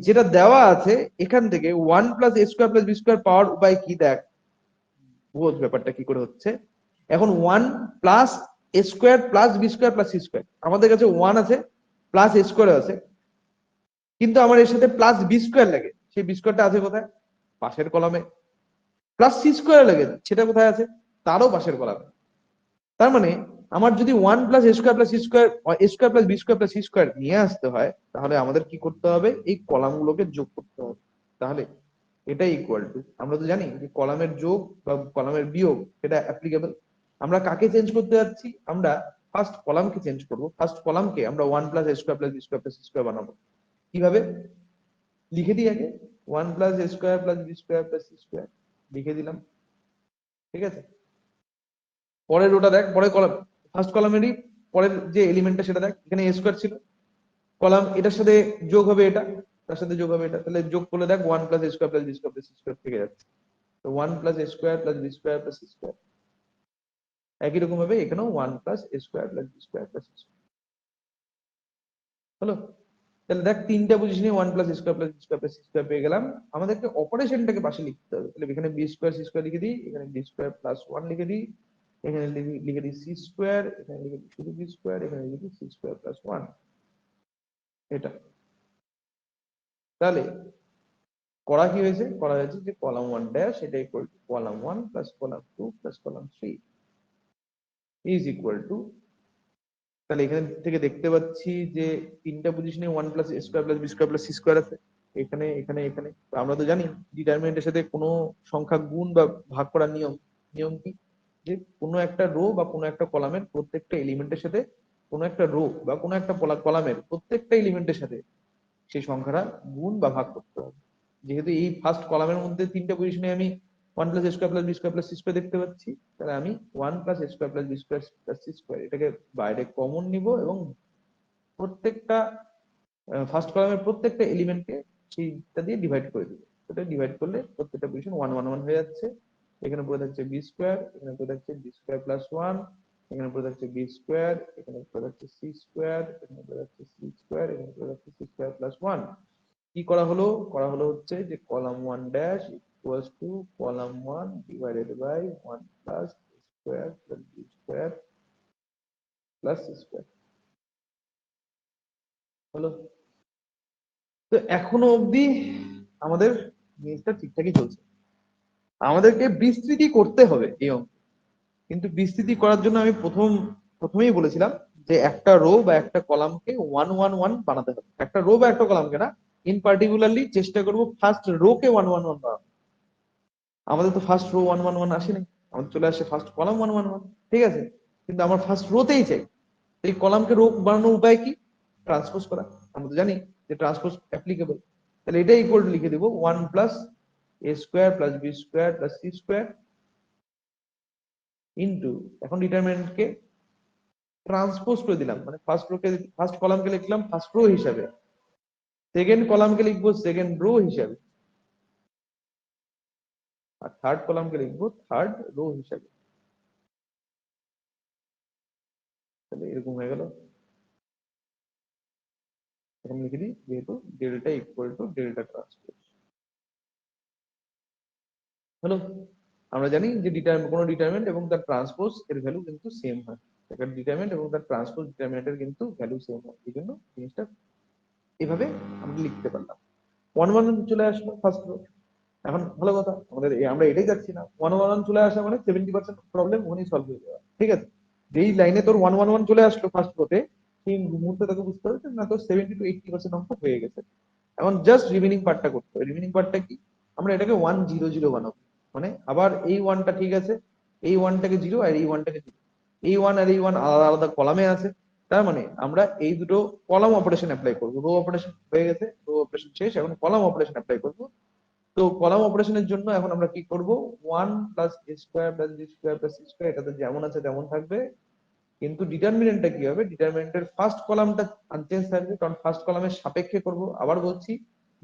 যেটা দেওয়া আছে এখান থেকে ওয়ান প্লাস এ স্কোয়ার প্লাস বি স্কোয়ার পাওয়ার উপায় কি দেখ, বোঝ ব্যাপারটা কি করে হচ্ছে। এখন ওয়ান প্লাস এ square plus B square plus C square, আমাদের কাছে ওয়ান আছে, প্লাস এ স্কোয়ার আছে, কিন্তু আমার এর সাথে প্লাস বি স্কোয়ার লাগে, সেই বি স্কোয়ারটা আছে কোথায়, পাশের কলামে। প্লাস সি স্কোয়ার লাগে, সেটা কোথায় আছে, তারও পাশের কলামে। তার মানে আমার যদি one plus A square plus C square, A square plus B square plus C square নিয়ে আসতে হয়, তাহলে আমাদের কি করতে হবে, এই কলামগুলোকে যোগ করতে হবে। তাহলে এটাই ইকুয়াল টু, আমরা তো জানি যে কলামের যোগ বা কলামের বিয়োগ এটা অ্যাপ্লিকেবল। আমরা কাকে চেঞ্জ করতে যাচ্ছি, আমরা ফার্স্ট কলামকে চেঞ্জ করব। ফার্স্ট কলামকে আমরা ওয়ান প্লাস এ square plus B square plus C square বানাবো। কিভাবে, লিখে দিই আগে, ওয়ান প্লাস এ square plus B square plus C square লিখে দিলাম, ঠিক আছে? পরের ওটা দেখ, পরের কলাম, ফার্স্ট কলামেরই পরের যে এলিমেন্টটা সেটা দেখ, এখানে এ স্কোয়ার ছিল, কলাম এটার সাথে যোগ হবে এটা, তার সাথে যোগ হবে এটা, তাহলে যোগ করলে দেখ ওয়ান প্লাস এ square plus B square plus C square থেকে যাচ্ছে। তো ওয়ান প্লাস এ square plus B square plus C square. একই রকম ভাবে এখানেও ওয়ান প্লাস এ square plus B square plus C square হলো। তাহলে দেখ তিনটা পজিশনে one plus square plus B square plus C square পেয়ে গেলাম। আমাদেরকে অপারেশনটাকে পাশে লিখতে হবে। তাহলে এখানে বি স্কোয়ার সি স্কোয়ার লিখে দিই, এখানে বি স্কোয়ার প্লাস ওয়ান লিখে দিই, এখানে লিখে দিই সি স্কোয়ার, এখানে লিখে দিই শুধু বি স্কোয়ার, এখানে লিখে দিই সি স্কোয়ার প্লাস ওয়ান। এটা তাহলে করা কি হয়েছে, করা হয়েছে যে কলাম ওয়ান ড্যাশ এটা equal to column one plus column two plus column three is equal to, তাহলে এখানে থেকে দেখতে পাচ্ছি যে তিনটা পজিশনে one plus square plus B square plus C square আছে, এখানে এখানে এখানে। তো আমরা তো জানি ডিটারমিনেন্টের সাথে কোনো সংখ্যা গুণ বা ভাগ করার নিয়ম, নিয়ম কি, যে কোনো একটা রো বা কোনো একটা কলামের প্রত্যেকটা এলিমেন্টের সাথে, কোনো একটা রো বা কোনো একটা কলামের প্রত্যেকটা এলিমেন্টের সাথে সেই সংখ্যাটা গুণ বা ভাগ করতে হবে। যেহেতু এই ফার্স্ট কলামের মধ্যে তিনটা পজিশনে আমি one plus square plus B square plus C square দেখতে পাচ্ছি, তাহলে আমি one plus square plus B square plus C square এটাকে বাইরে কমন নিব, এবং প্রত্যেকটা ফার্স্ট কলামের প্রত্যেকটা এলিমেন্টকে সেইটা দিয়ে ডিভাইড করে দিব। সেটা ডিভাইড করলে প্রত্যেকটা পজিশন ওয়ান ওয়ান ওয়ান হয়ে যাচ্ছে। এখানে পড়ে থাকছে বি স্কোয়ার, এখানে পড়ে থাকছে বি স্কোয়ার প্লাস ওয়ান, এখানে পড়ে থাকছে বি স্কোয়ার, এখানে পড়ে থাকছে সি স্কোয়ার, এখানে পড়ে থাকছে সি স্কোয়ার, এখানে পড়ে থাকছে সি স্কোয়ার প্লাস ওয়ান। কি করা হলো? করা হলো হচ্ছে যে column one dash equals to column one divided by one plus square plus B square plus C square. হলো? তো এখনো অবধি আমাদের জিনিসটা ঠিকঠাকই চলছে। আমাদেরকে বিস্তৃতি করতে হবে এই অঙ্ক, কিন্তু বিস্তৃতি করার জন্য আমি প্রথমেই বলেছিলাম যে একটা রো বা একটা কলামকে 1 1 1 বানাতে হবে। একটা রো বা একটা কলামকে না, ইন পার্টিকুলারলি চেষ্টা করব ফার্স্ট রো কে 1 1 1 বানাবো। আমাদের তো ফার্স্ট রো 1 1 1 আসেনি, আমাদের চলে আসে ফার্স্ট কলাম 1 1 1। ঠিক আছে, কিন্তু আমার ফার্স্ট রোতেই চাই। এই কলামকে রো বানানোর উপায় কি? ট্রান্সপোজ করা। আমরা তো জানি যে ট্রান্সপোজ অ্যাপ্লিকেবল। তাহলে এটা ইকুয়াল টু লিখে দিব 1 প্লাস এ square plus B square plus C square into, এখন ডিটারমিনেন্টকে ট্রান্সপোজ করে দিলাম, মানে ফার্স্ট কলামকে লিখলাম ফার্স্ট রো হিসাবে, সেকেন্ড কলামকে লিখবো সেকেন্ড রো হিসাবে, আর থার্ড কলামকে লিখবো থার্ড রো হিসাবে। তাহলে এরকম হয়ে গেল। এখন লিখে দিই যেহেতু delta equal to delta transpose. হলো? আমরা জানি যে কোনো ডিটারমিনেন্ট এবং তার ট্রান্সপোজ এর ভ্যালু কিন্তু সেম হয়। একটা ডিটারমিনেন্ট এবং তার ট্রান্সপোজ ডিটারমিনেন্টের কিন্তু ভ্যালু সেম হয়, এই জন্য জিনিসটা এভাবে আমরা লিখতে পারলাম। 1 1 চলে আসলো ফার্স্ট রো। এখন ভালো কথা, আমরা এটাই যাচ্ছি না, 1 1 1 চলে আসা মানে 70% প্রবলেম ওখানেই সলভ হয়ে যাওয়া। ঠিক আছে, যেই লাইনে তোর 1 1 1 চলে আসলো ফার্স্ট রোতে, সেই মুহূর্তে তাকে বুঝতে হবে যে না, তোর 70 to 80% অঙ্ক হয়ে গেছে। এখন জাস্ট রিমেনিং পার্টটা করতে হবে। রিমেনিং পার্টটা কি? আমরা এটাকে 1 0 0 বানাবো, মানে আবার এই ওয়ানটা ঠিক আছে, এই ওয়ানটাকে জিরো আর এই ওয়ানটাকে জিরো, এই ওয়ান আর এই ওয়ান আলাদা আলাদা কলামে আছে। তার মানে আমরা এই দুটো কলাম অপারেশন অ্যাপ্লাই করবো। রো অপারেশন হয়ে গেছে, রো অপারেশন শেষ, এখন কলাম অপারেশন অ্যাপ্লাই করবো। তো কলাম অপারেশনের জন্য এখন আমরা কি করব? 1 প্লাস এ square plus B square plus C square, এটা তো যেমন আছে তেমন থাকবে, কিন্তু ডিটারমিনেন্টটা কি হবে? ডিটারমিনেন্টের ফার্স্ট কলামটা আনচেঞ্জ থাকবে, কারণ ফার্স্ট কলামের সাপেক্ষে করব। আবার বলছি,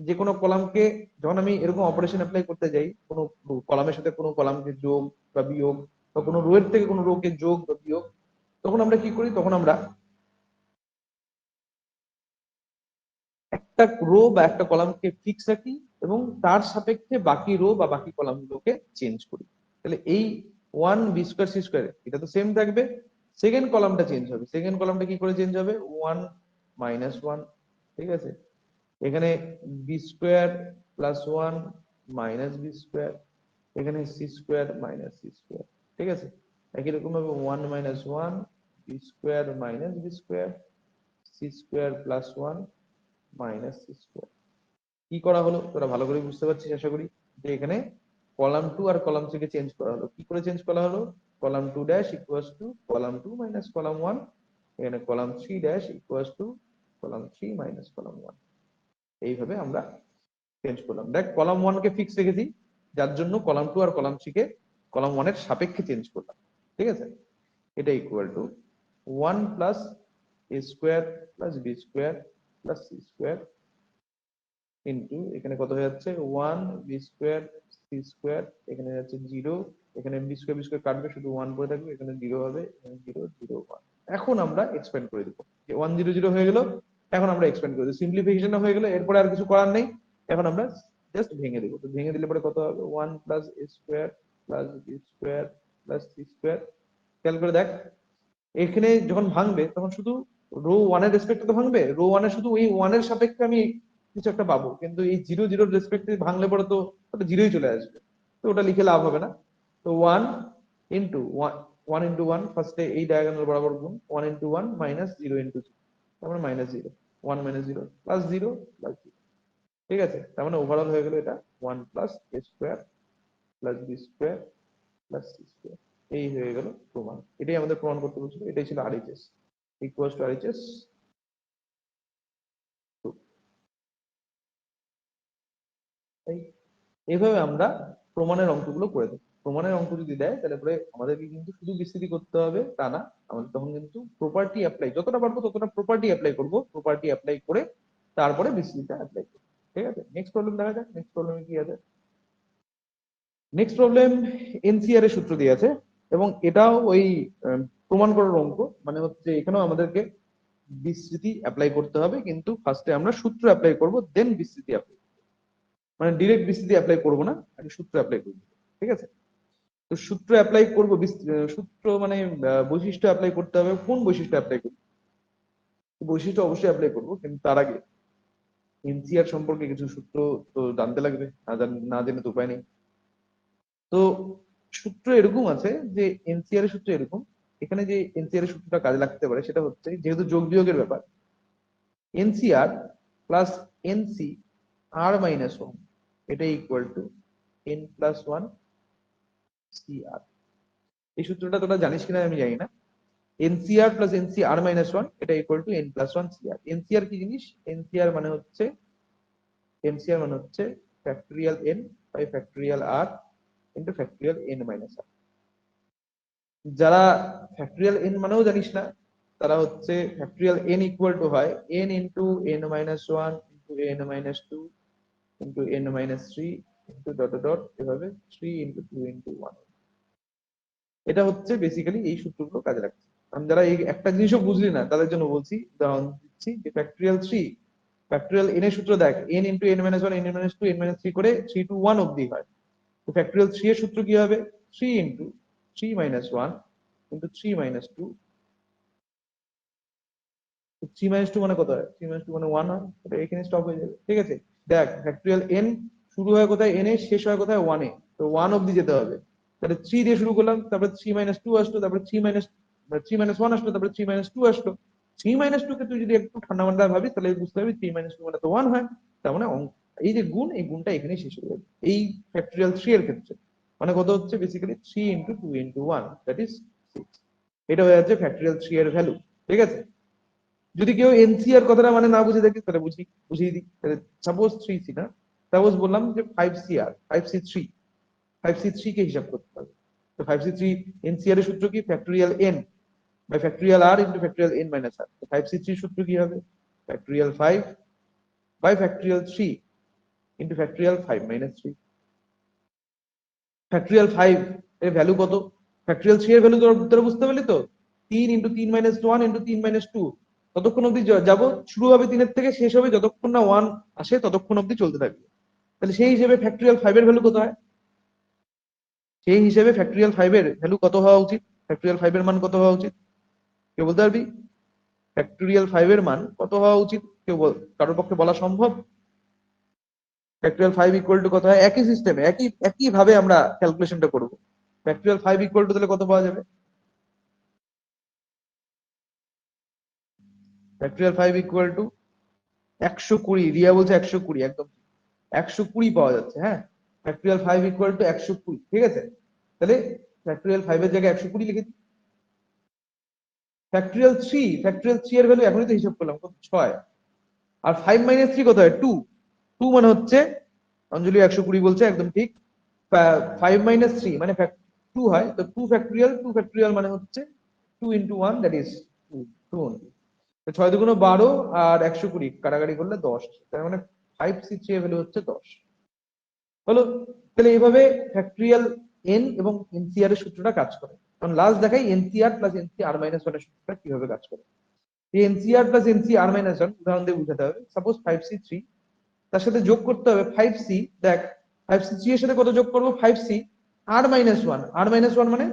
যে কোনো কলামকে যখন আমি এরকম অপারেশন অ্যাপ্লাই করতে যাই, কোনো কলামের সাথে কোনো কলামকে যোগ বা বিয়োগ, বা কোনো রো এর থেকে কোনো রোকে যোগ বা বিয়োগ, তখন আমরা কি করি? তখন আমরা একটা রো বা একটা কলামকে ফিক্স রাখি এবং তার সাপেক্ষে বাকি রো বা বাকি কলামগুলোকে চেঞ্জ করি। তাহলে এই 1 বি স্কোয়ার সি স্কোয়ার এটা তো সেম থাকবে, সেকেন্ড কলামটা চেঞ্জ হবে। সেকেন্ড কলামটা কি করে চেঞ্জ হবে? 1 - 1। ঠিক আছে, এখানে B square plus 1 - B square, এখানে C square minus C square. ঠিক আছে, একই রকম ভাবে 1 - 1 B square minus B square, C square plus 1 - C square. কি করা হলো তোরা ভালো করে বুঝতে পারছিস আশা করি, যে এখানে কলাম টু আর কলাম থ্রি কে চেঞ্জ করা হলো। কি করে চেঞ্জ করা হলো? Column two dash equals to column two minus column one, এখানে column three dash equals to column three minus column one. এইভাবে আমরা চেঞ্জ করলাম। দেখ, কলাম ওয়ান কে ফিক্স রেখেছি, যার জন্য কলাম টু আর কলাম থ্রি কে কলাম ওয়ানের সাপেক্ষে চেঞ্জ করলাম। ঠিক আছে, এটা equal to 1 plus A square plus B square plus C square into, এখানে কত হয়ে যাচ্ছে? 1 বি স্কোয়ার সি স্কোয়ার, এখানে যাচ্ছে জিরো, এখানে বি স্কোয়ার কাটবে, শুধু ওয়ান পড়ে থাকবে, এখানে জিরো হবে, এখানে 0 0 1। এখন আমরা এক্সপেন্ড করে দেবো, যে 1 0 0 হয়ে গেল। এখন আমরা এক্সপেন্ড করে দেবো, সিম্পলিফিকেশন হয়ে গেল, এরপরে আর কিছু করার নেই। এখন আমরা জাস্ট ভেঙে দেবো। তো ভেঙে দিলে পরে কত হবে? 1 প্লাস এ square plus B square plus C square. খেয়াল করে দেখ, এখানে যখন ভাঙবে তখন শুধু রো ওয়ান এর রেসপেক্টে তো ভাঙবে, রো ওয়ান এর শুধু ওই ওয়ান এর সাপেক্ষে আমি কিছু একটা পাবো, কিন্তু এই 0 0 রেসপেক্টে ভাঙলে পরে তো ওটা জিরোই চলে আসবে, তো ওটা লিখে লাভ হবে না। তো ওয়ান ইন্টু ওয়ান ফার্স্টে এই ডায়াগোনাল বরাবর গুণ, 1 × 1 মাইনাস 0 × 0, তারপরে minus zero, 1 - 0 plus zero plus zero. ঠিক আছে, তার মানে ওভারঅল হয়ে গেল এটা 1 প্লাস এ square plus B square plus C square. এই হয়ে গেল প্রমাণ। এটাই আমাদের প্রমাণ করতে বলছিল, এটাই ছিল আরএইচএস ইকুয়ালস টু আরএইচএস। এইভাবে আমরা প্রমাণের অঙ্কগুলো করে থাকি। প্রমাণের অঙ্ক যদি দেয় তাহলে পরে আমাদেরকে কিন্তু শুধু বিস্তৃতি করতে হবে তা না, আমাদের তখন কিন্তু প্রপার্টি অ্যাপ্লাই, যতটা পারবো ততটা প্রপার্টি অ্যাপ্লাই করব, প্রপার্টি অ্যাপ্লাই করে তারপরে বিস্তৃতিটা অ্যাপ্লাই করবো। ঠিক আছে, নেক্সট প্রবলেম দেখা যাক। নেক্সট প্রবলেমে কি আছে? নেক্সট প্রবলেম এনসিআর এর সূত্র দিয়ে আছে। এবং এটাও ওই প্রমাণ করার অঙ্ক, মানে হচ্ছে এখানেও আমাদেরকে বিস্তৃতি অ্যাপ্লাই করতে হবে, কিন্তু ফার্স্টে আমরা সূত্র অ্যাপ্লাই করব, দেন বিস্তৃতি অ্যাপ্লাই, মানে ডিরেক্ট বিস্তৃতি অ্যাপ্লাই করব না, আগে সূত্র অ্যাপ্লাই করব। ঠিক আছে, তো সূত্র অ্যাপ্লাই করব, সূত্র মানে বৈশিষ্ট্য অ্যাপ্লাই করতে হবে। কোন বৈশিষ্ট্য অ্যাপ্লাই করব? বৈশিষ্ট্য অবশ্যই অ্যাপ্লাই করব, কিন্তু তার আগে এনসিআর সম্পর্কে কিছু সূত্র তো জানতে লাগবে, না জেনে তো উপায় নেই। তো সূত্র এরকম আছে যে এনসিআর এর সূত্র এরকম, এখানে যে এনসিআর এর সূত্রটা কাজে লাগতে পারে সেটা হচ্ছে, যেহেতু যোগ বিয়োগের ব্যাপার, NCR plus NC R minus one, এটা equal to N plus one C R. এই সূত্রটা তোরা জানিস কিনা আমি জানি না। NCR plus NC R minus one, এটা equal to N plus one C R. NCR কি জিনিস? এনসিআর মানে হচ্ছে factorial N by factorial R into factorial N minus R. যারা ফ্যাক্টরিয়াল এন মানেও জানিস না, তারা হচ্ছে ফ্যাক্টরিয়াল এন ইকুয়াল টু হয় N into N minus one into N minus two into N minus three into dot dot, এভাবে three into two into one. এটা হচ্ছে বেসিক্যালি এই সূত্রগুলো কাজে লাগছে। আমি যারা এই একটা জিনিসও বুঝলি না তাদের জন্য বলছি, উদাহরণ দিচ্ছি, যে ফ্যাক্টরিয়াল থ্রি, ফ্যাক্টরিয়াল এন এর সূত্র দেখ, N into N minus one N minus two N minus three করে থ্রি টু ওয়ান অব্দি হয়। তো ফ্যাক্টরিয়াল থ্রি এর সূত্র কি হবে? Three into three minus one into three minus two. Three minus two মানে কত হয়? থ্রি মাইনাস টু মানে ওয়ান হয়, এটা এখানে স্টপ হয়ে যাবে। ঠিক আছে, দেখ ফ্যাক্টরিয়াল এন শুরু হয় কোথায়? এন এ, শেষ হয় কোথায়? ওয়ানে। তো ওয়ান অব্দি যেতে হবে। তাহলে থ্রি দিয়ে শুরু করলাম, তারপরে থ্রি মাইনাস টু আসলো, তারপরে থ্রি মাইনাস ওয়ান আসলো, তারপরে থ্রি মাইনাস টু আসলো। থ্রি মাইনাস টু কে তুই যদি একটু ঠান্ডা মান্ডা ভাবিস তাহলে বুঝতে পারবি থ্রি মাইনাস টু মানে তো ওয়ান হয়। তার মানে এই যে গুণ, এই গুণটা এখানেই শেষ হয়ে যাবে এই ফ্যাক্টরিয়াল থ্রি এর ক্ষেত্রে। মানে কত হচ্ছে? Basically three into two into one, that is six. এটা হয়ে যাচ্ছে ফ্যাক্টরিয়াল থ্রি এর ভ্যালু। ঠিক আছে, যদি কেউ এনসিআর কথাটা মানে না বুঝে থাকি তাহলে বুঝিয়ে দিই। সাপোজ থ্রি সি না, সাপোজ বললাম যে five C R, five C three, five C three কে হিসাব করতে হবে। তো ফাইভ সি থ্রি এনসিআর এর সূত্র কি? Factorial N by factorial R into factorial N minus R. তো ফাইভ সি থ্রি সূত্র কি হবে? Factorial five by factorial three into factorial five minus three. Factorial five এর ভ্যালু কত? ফ্যাক্টরিয়াল থ্রি এর ভ্যালু তোরা বুঝতে পারলি তো? তিন ইন্টু তিন মাইনাস ওয়ান ইন্টু তিন মাইনাস টু। ততক্ষণ অব্দি যাবো, শুরু হবে তিনের থেকে, শেষ হবে যতক্ষণ না ওয়ান আসে ততক্ষণ অব্দি চলতে থাকবে। তাহলে সেই হিসেবে ফ্যাক্টরিয়াল ফাইভ এর ভ্যালু কত হয়? সেই হিসেবে ফ্যাক্টরিয়াল ফাইভ এর ভ্যালু কত হওয়া উচিত? ফ্যাক্টরিয়াল ফাইভ এর মান কত হওয়া উচিত? কেউ বলতে পারবি? ফ্যাক্টরিয়াল ফাইভ এর মান কত হওয়া উচিত? কারোর পক্ষে বলা সম্ভব? ফ্যাক্টরিয়াল ফাইভ ইকুয়াল টু কত হয়? একই সিস্টেমে, একই ভাবে আমরা ক্যালকুলেশনটা করবো। ফ্যাক্টরিয়াল ফাইভ ইকুয়াল টু তাহলে কত পাওয়া যাবে? Factorial five equal to 120। Riya বলছে 120, একদম 120 পাওয়া যাচ্ছে। হ্যাঁ, ফ্যাক্টরিয়াল ফাইভ ইকুয়াল টু 120। ঠিক আছে, তাহলে ফ্যাক্টরিয়াল ফাইভ এর জায়গায় 120 লিখেছি। ফ্যাক্টরিয়াল থ্রি এর ভ্যালু এখনই তো হিসাব করলাম, কত? 6। আর ফাইভ মাইনাস থ্রি কত হয়? টু। টু মানে হচ্ছে, অঞ্জলি 120 বলছে, একদম ঠিক। ফাইভ মাইনাস থ্রি মানে টু হয়, তো টু ফ্যাক্টরিয়াল মানে হচ্ছে two into one, that is two. Two only. ছয় দুগুণ 12 আর 120 কাটাকাটি করলে 10, তার মানে ফাইভ সি থ্রি এর ভ্যালু হচ্ছে 10। হলো। তাহলে এইভাবে ফ্যাক্টরিয়াল এন এবং এনসিআর এর সূত্রটা কাজ করে। কারণ লাস্ট দেখাই NCR plus NC R minus one এর সূত্রটা কিভাবে কাজ করে। NCR plus NC R minus one উদাহরণ দিয়ে বুঝাতে হবে। সাপোজ ফাইভ সি থ্রি, তার সাথে যোগ করতে হবে ফাইভ সি। দেখ, ফাইভ সি থ্রি এর সাথে কত যোগ করবো? Five C R minus one. R minus one মানে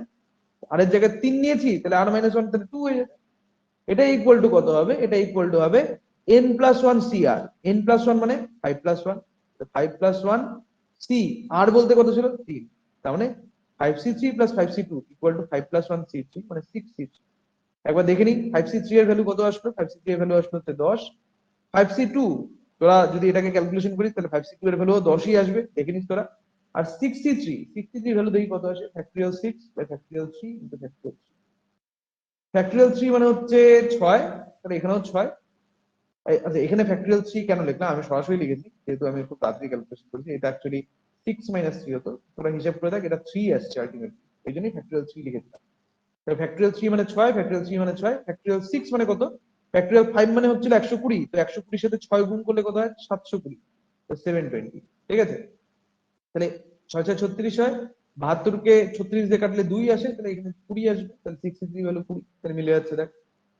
আর এর জায়গায় তিন নিয়েছি, তাহলে আর মাইনাস ওয়ান তাহলে টু হয়ে যাবে। এটা ইকুয়াল টু কত হবে? এটা ইকুয়াল টু হবে N plus one C R. N plus one মানে five plus one, five plus one C R বলতে কত ছিল? তিন। তার মানে five C three plus five C two equal to five plus one C three, মানে six C three. একবার দেখে নিই ফাইভ সি থ্রি এর ভ্যালু কত আসলো। ফাইভ সি থ্রি এর ভ্যালু আসলো হচ্ছে 10। ফাইভ সি টু, তোরা যদি এটাকে ক্যালকুলেশন করিস তাহলে ফাইভ সি টু এর ভ্যালু 10ই আসবে, দেখে নিস তোরা। আর সিক্স সি থ্রি ভ্যালু দেখি কত আসে। Factorial six by factorial three into factorial three. Factorial three মানে হচ্ছে 6, তাহলে এখানেও 6। আচ্ছা, এখানে ফ্যাক্টরিয়াল থ্রি কেন লিখলাম? আমি সরাসরি লিখেছি যেহেতু আমি খুব তাড়াতাড়ি ক্যালকুলেশন করেছি। এটা অ্যাকচুয়ালি সিক্স মাইনাস থ্রি হতো, তোরা হিসাব করে দেখ, এটা থ্রি আসছে আলটিমেটলি, এই জন্যই ফ্যাক্টরিয়াল থ্রি লিখেছিলাম। ফ্যাক্টরিয়াল থ্রি মানে 6, ফ্যাক্টরিয়াল থ্রি মানে 6, ফ্যাক্টরিয়াল সিক্স মানে কত? ফ্যাক্টরিয়াল ফাইভ মানে হচ্ছিল 120, তো 120 সাথে 6 গুণ করলে কত হয়? 720, তো 720। ঠিক আছে, তাহলে 6 6 36 হয়, 72 কে 36 দিয়ে কাটলে 2 আসে, তাহলে এখানে 20 আসবে, তাহলে 63 হলো 20, তাহলে মিলে যাচ্ছে দেখ।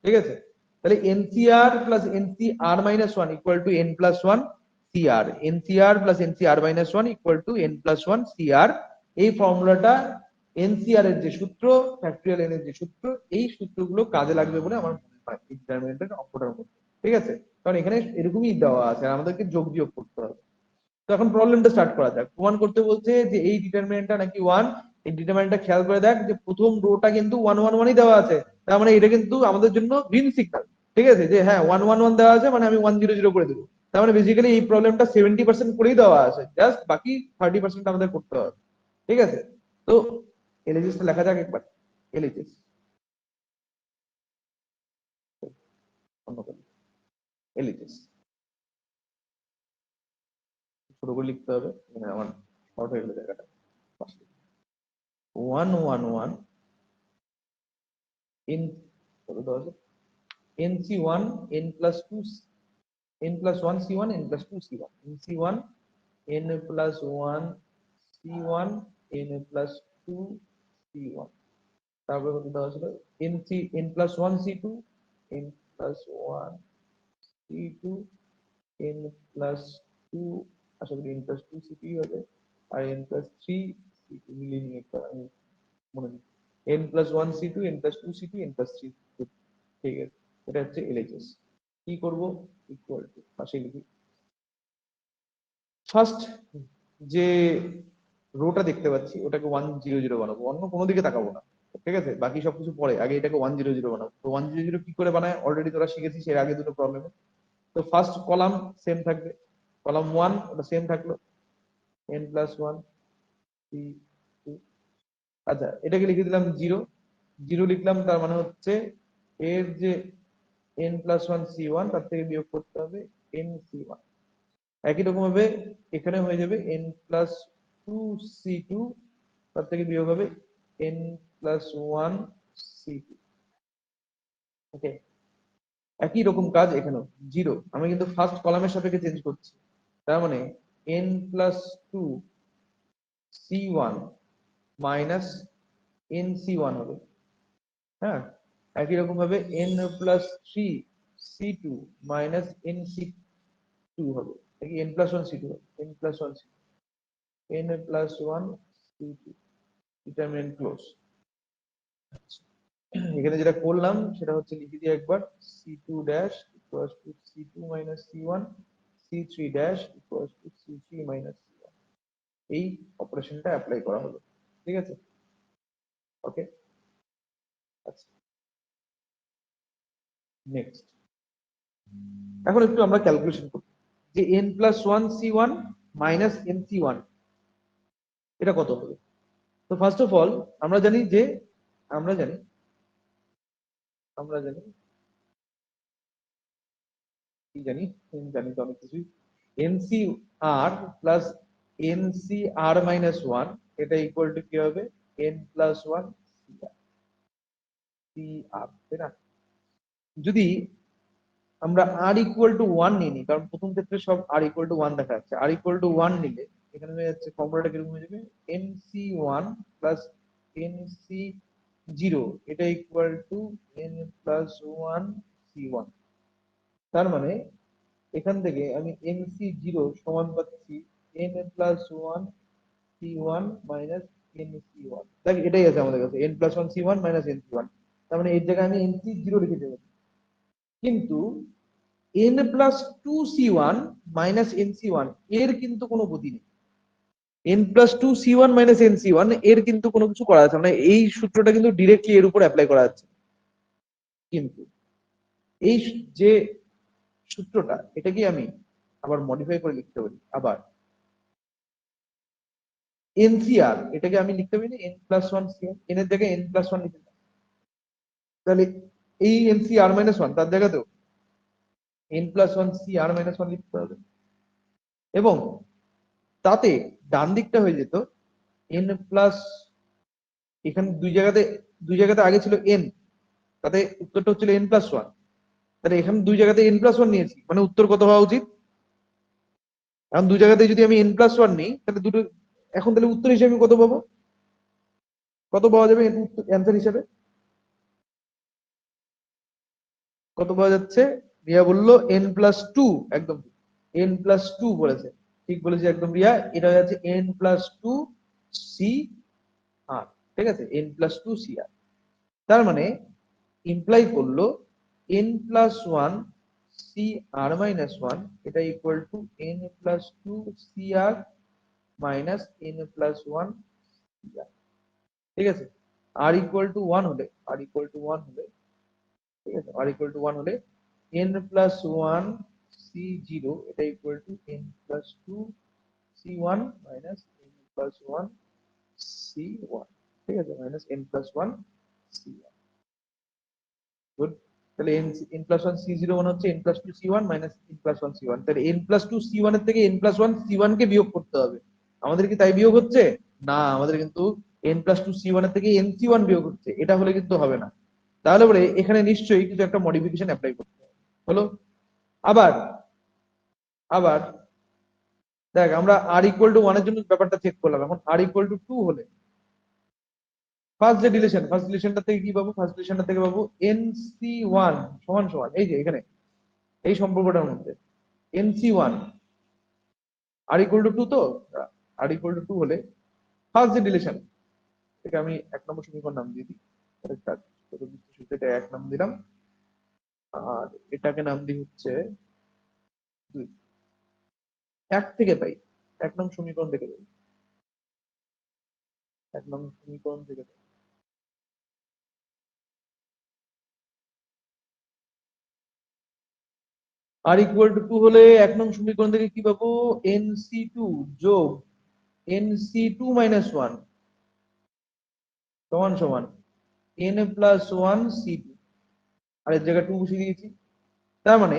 ঠিক আছে, তাহলে NCR plus NCR minus one equal to N plus one CR, NCR plus NCR minus one equal to N plus one CR. এই ফর্মুলাটা এনসিআর এর যে সূত্র, ফ্যাক্টরিয়াল এন এর যে সূত্র, এই সূত্রগুলো কাজে লাগবে বলে আমার মনে হয় ডিটারমিনেন্টের অঙ্কটার মধ্যে। ঠিক আছে, কারণ এখানে এরকমই দেওয়া আছে, আর আমাদেরকে যোগ বিয়োগ করতে হবে। তো এখন প্রবলেমটা স্টার্ট করা যাক। প্রমাণ করতে বলছে যে এই ডিটারমিনেন্টটা নাকি ওয়ান। এই ডিটারমিনেন্টটা খেয়াল করে দেখ যে প্রথম রোটা কিন্তু ওয়ান ওয়ান ওয়ানই দেওয়া আছে, তার মানে এটা কিন্তু আমাদের জন্য গ্রিন সিগন্যাল। ঠিক আছে, যে হ্যাঁ ওয়ান ওয়ান ওয়ান দেওয়া আছে মানে আমি 100 করে দেবো। তার মানে বেসিক্যালি এই প্রবলেমটা 70% করেই দেওয়া আছে, জাস্ট বাকি 30% আমাদের করতে হবে। ঠিক আছে, তো এলএইচএস লেখা যাক একবার। এলএইচএস এলএইচএস ছোট করে লিখতে হবে, মানে আমার শর্ট হয়ে গেল জায়গাটা। 111 in nc1 n plus 2 n plus 1 c1 n plus 2 c1 nc1 n plus 1 c1 n plus 2 c1। তারপরে কত দেওয়া ছিল, nc n plus 1 c2 n plus 1 c2 n plus 2, আশা করি n plus 2 c2 হবে, আর n plus 3 c2 মিলিয়ে নিয়ে একটা আমি মনে নেই, n plus 1 c2 n plus 2 c2 n plus 3 c2। ঠিক আছে, এটা হচ্ছে এলএইচএস। কি করব, ইকুয়াল টু পাশে লিখি। ফার্স্ট যে রোটা দেখতে পাচ্ছি ওটাকে 100 বানাবো, অন্য কোনো দিকে তাকাবো না। ঠিক আছে, বাকি সবকিছু পরে, আগে এটাকে 100 বানাবো। তো 100 কি করে বানায় অলরেডি তোরা শিখেছিস এর আগে দুটো প্রবলেমে। তো ফার্স্ট কলাম সেম থাকবে, কলাম 1 ওটা সেম থাকলো, n প্লাস 1 সি 2। আচ্ছা, এটাকে লিখে দিলাম 0, 0 লিখলাম, তার মানে হচ্ছে এর যে n প্লাস 1 c1 তার থেকে বিয়োগ করতে হবে n c1। একই রকম ভাবে এখানে হয়ে যাবে n প্লাস 2 c2, তার থেকে বিয়োগ হবে n প্লাস 1 c2। ওকে, একই রকম কাজ এখানেও। 0 আমি কিন্তু ফার্স্ট কলামের সাপেক্ষে চেঞ্জ করছি, তার মানে n plus 2 c1 minus n c1 হবে। হ্যাঁ, একই রকম ভাবে n plus 3 c2 minus n c2 হবে, n প্লাস 1 c2 হবে, n plus 1 c2, n plus 1 c2, determinant close. এখানে যেটা করলাম সেটা হচ্ছে লিখে দিই একবার, c2 dash equals two c2 minus c1, c3 dash equals two c3 minus c1। এই অপারেশনটা অ্যাপ্লাই করা হলো। ঠিক আছে, ওকে। আচ্ছা, নেক্সট এখন একটু আমরা ক্যালকুলেশন করি যে n plus 1 c1 minus n c1 এটা কত হবে। তো ফার্স্ট অফ অল আমরা জানি যে আমরা জানি আমরা জানি কি জানি, জানি তো অনেক কিছুই। এনসি আর plus NC R minus one এটা ইকুয়াল টু কি হবে, এন প্লাস ওয়ান সি আর, তাই না? যদি আমরা আর ইকুয়াল টু ওয়ান নিয়ে নিই, কারণ প্রথম ক্ষেত্রে সব আর ইকুয়াল টু ওয়ান দেখা যাচ্ছে, আর ইকুয়াল টু ওয়ান নিলে এখানে হয়ে যাচ্ছে ফর্মুলাটা কিরকম হয়ে যাবে, N C one plus N C zero এটা equal to N plus one C one. তার মানে এখান থেকে আমি এনসি জিরো সমান পাচ্ছি N plus one C one minus N C one. দেখ এটাই আছে আমাদের কাছে, N plus one C one minus N C one. তার মানে এর জায়গায় আমি এনসি জিরো লিখে দেবো, কিন্তু N plus two C one minus N C one এর কিন্তু কোনো গতি নেই। N plus two C one minus N C one এর কিন্তু কোনো কিছু করা যাচ্ছে মানে এই সূত্রটা কিন্তু ডিরেক্টলি এর উপর অ্যাপ্লাই করা যাচ্ছে। কিন্তু এই যে সূত্রটা এটাকে আমি আবার মডিফাই করে লিখতে পারি, আবার এনসিআর এটাকে আমি লিখতে পারি N plus one CR, N এর জায়গায় এন প্লাস ওয়ান লিখতে, তাহলে এই এনসিআর মাইনাস ওয়ান তার জায়গাতেও N plus one C R minus one লিখতে হবে, এবং তাতে ডান দিকটা হয়ে যেত এন প্লাস, এখানে দুই জায়গাতে আগে ছিল এন, তাতে উত্তরটা হচ্ছিল এন প্লাস ওয়ান, তাহলে এখানে দুই জায়গাতে এন প্লাস ওয়ান নিয়েছি, মানে উত্তর কত হওয়া উচিত, এখন দুই জায়গাতে যদি আমি এন প্লাস ওয়ান নিই তাহলে দুটো, এখন তাহলে উত্তর হিসেবে আমি কত পাবো, কত পাওয়া যাবে অ্যান্সার হিসেবে? কত পাওয়া যাচ্ছে? রিয়া বললো n+2। একদম n+2 বলেছে, ঠিক বলেছে একদম রিয়া। এটা হয়ে যাচ্ছে n+2 CR। ঠিক আছে, n+2 CR। তার মানে ইমপ্লাই করলো n+1 CR-1 এটা equal two n+2 CR-n+1 CR। ঠিক আছে, r=1 হলে ঠিক আছে, r=1 হলে n+1 C0 এটা equal two n+2 C1 - n+1 C1। ঠিক আছে, -n+1 C1। গুড। তাহলে n+1 C0 মানে হচ্ছে n+2 C1 - n+1 C1। তাহলে n+2 C1 এর থেকে n+1 C1 কে বিয়োগ করতে হবে। আমাদের কি তাই বিয়োগ হচ্ছে? না, আমাদের কিন্তু n+2 C1 এর থেকে nC1 বিয়োগ হচ্ছে। এটা হলে কিন্তু হবে না। তাহলে বলে এখানে নিশ্চয়ই কিছু একটা মডিফিকেশন অ্যাপ্লাই করতে হবে। হলো? আবার আবার দেখ, আমরা r=1 এর জন্য ব্যাপারটা চেক করলাম। এখন r=2 হলে ফার্স্ট রিলেশনটা থেকে কি পাবো? ফার্স্ট রিলেশনটা থেকে পাবো nC1 সমান সমান এই যে এখানে এই সম্পর্কটার মধ্যে nC1 r=2। তো r=2 হলে ফার্স্ট যে রিলেশন, থেকে আমি 1 নম্বর সমীকরণ নাম দিয়ে দিই। এটা 1 নাম দিলাম, আর এটাকে নাম দিই হচ্ছে 2। 1 থেকে পাই, 1 নং সমীকরণ থেকে পাই, 1 নং সমীকরণ থেকে পাই। r=2 হলে 1 নং সমীকরণ থেকে কি পাবো? nC2 যোগ nC2 - 1 সমান সমান n+1 C2। আর এর জায়গায় 2 বসিয়ে দিয়েছি। তার মানে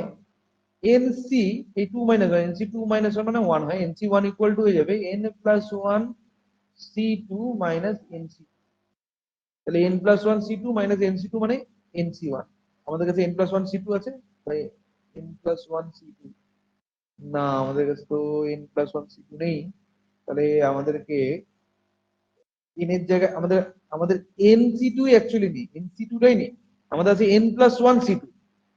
এনসি, এই 2 - 1, nC2 - 1 মানে 1 হয়। nC1 ইকুয়াল টু হয়ে যাবে n+1 C2 - nC। তাহলে n+1 C2 - nC2 মানে nC1। আমাদের কাছে n+1 C2 আছে, তাই n+1 C2। না, আমাদের কাছে তো n+1 C2 নেই। তাহলে আমাদেরকে n এর জায়গায় আমাদের আমাদের nC2 অ্যাকচুয়ালি নেই, nC2টাই নেই। আমাদের আছে n+1 C2।